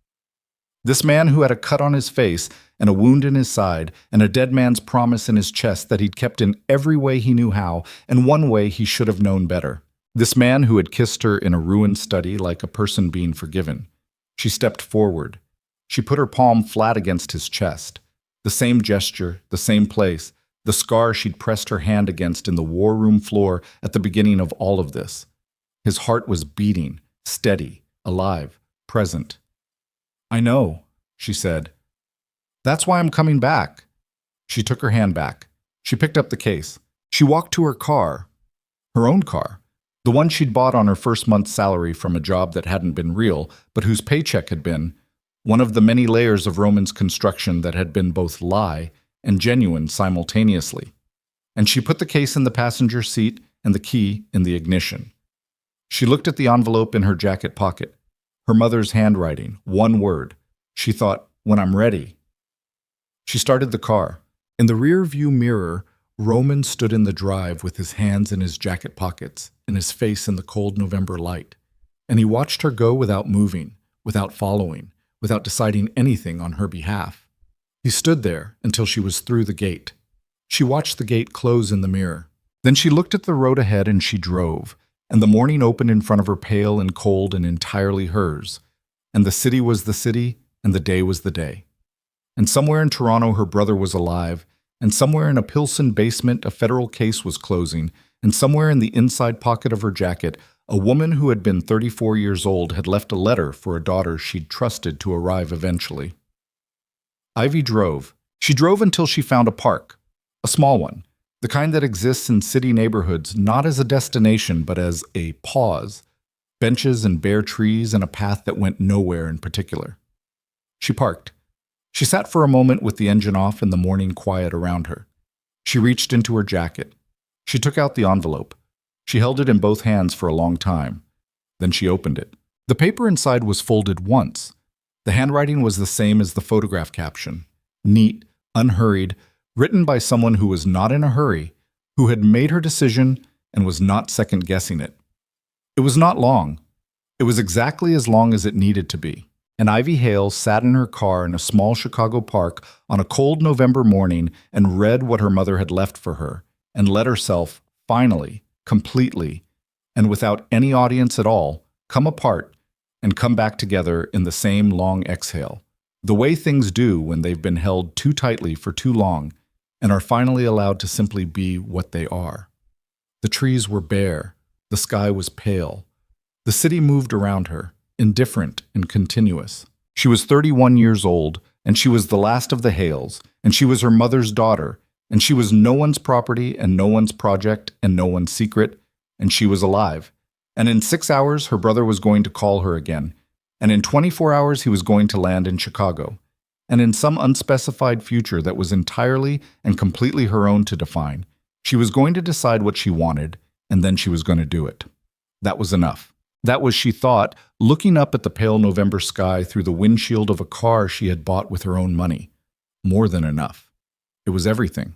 Speaker 1: This man who had a cut on his face and a wound in his side and a dead man's promise in his chest that he'd kept in every way he knew how and one way he should have known better. This man who had kissed her in a ruined study like a person being forgiven. She stepped forward. She put her palm flat against his chest. The same gesture, the same place, the scar she'd pressed her hand against in the war room floor at the beginning of all of this. His heart was beating, steady, alive, present. I know, she said. That's why I'm coming back. She took her hand back. She picked up the case. She walked to her car, her own car, the one she'd bought on her first month's salary from a job that hadn't been real, but whose paycheck had been one of the many layers of Roman's construction that had been both lie and genuine simultaneously. And she put the case in the passenger seat and the key in the ignition. She looked at the envelope in her jacket pocket. Her mother's handwriting, one word. She thought, when I'm ready. She started the car. In the rear-view mirror, Roman stood in the drive with his hands in his jacket pockets and his face in the cold November light. And he watched her go without moving, without following, without deciding anything on her behalf. He stood there until she was through the gate. She watched the gate close in the mirror. Then she looked at the road ahead and she drove, and the morning opened in front of her, pale and cold and entirely hers. And the city was the city, and the day was the day. And somewhere in Toronto her brother was alive, and somewhere in a Pilsen basement a federal case was closing, and somewhere in the inside pocket of her jacket a woman who had been 34 years old had left a letter for a daughter she'd trusted to arrive eventually. Ivy drove. She drove until she found a park, a small one, the kind that exists in city neighborhoods not as a destination but as a pause, benches and bare trees and a path that went nowhere in particular. She parked. She sat for a moment with the engine off and the morning quiet around her. She reached into her jacket. She took out the envelope. She held it in both hands for a long time. Then she opened it. The paper inside was folded once. The handwriting was the same as the photograph caption. Neat, unhurried, written by someone who was not in a hurry, who had made her decision and was not second-guessing it. It was not long. It was exactly as long as it needed to be. And Ivy Hale sat in her car in a small Chicago park on a cold November morning and read what her mother had left for her, and let herself, finally, completely, and without any audience at all, come apart and come back together in the same long exhale, the way things do when they've been held too tightly for too long and are finally allowed to simply be what they are. The trees were bare, the sky was pale. The city moved around her, indifferent and continuous. She was 31 years old, and she was the last of the Hales, and she was her mother's daughter, and she was no one's property and no one's project and no one's secret, and she was alive. And in 6 hours, her brother was going to call her again, and in 24 hours, he was going to land in Chicago, and in some unspecified future that was entirely and completely her own to define, she was going to decide what she wanted, and then she was going to do it. That was enough. That was, she thought, looking up at the pale November sky through the windshield of a car she had bought with her own money. More than enough. It was everything.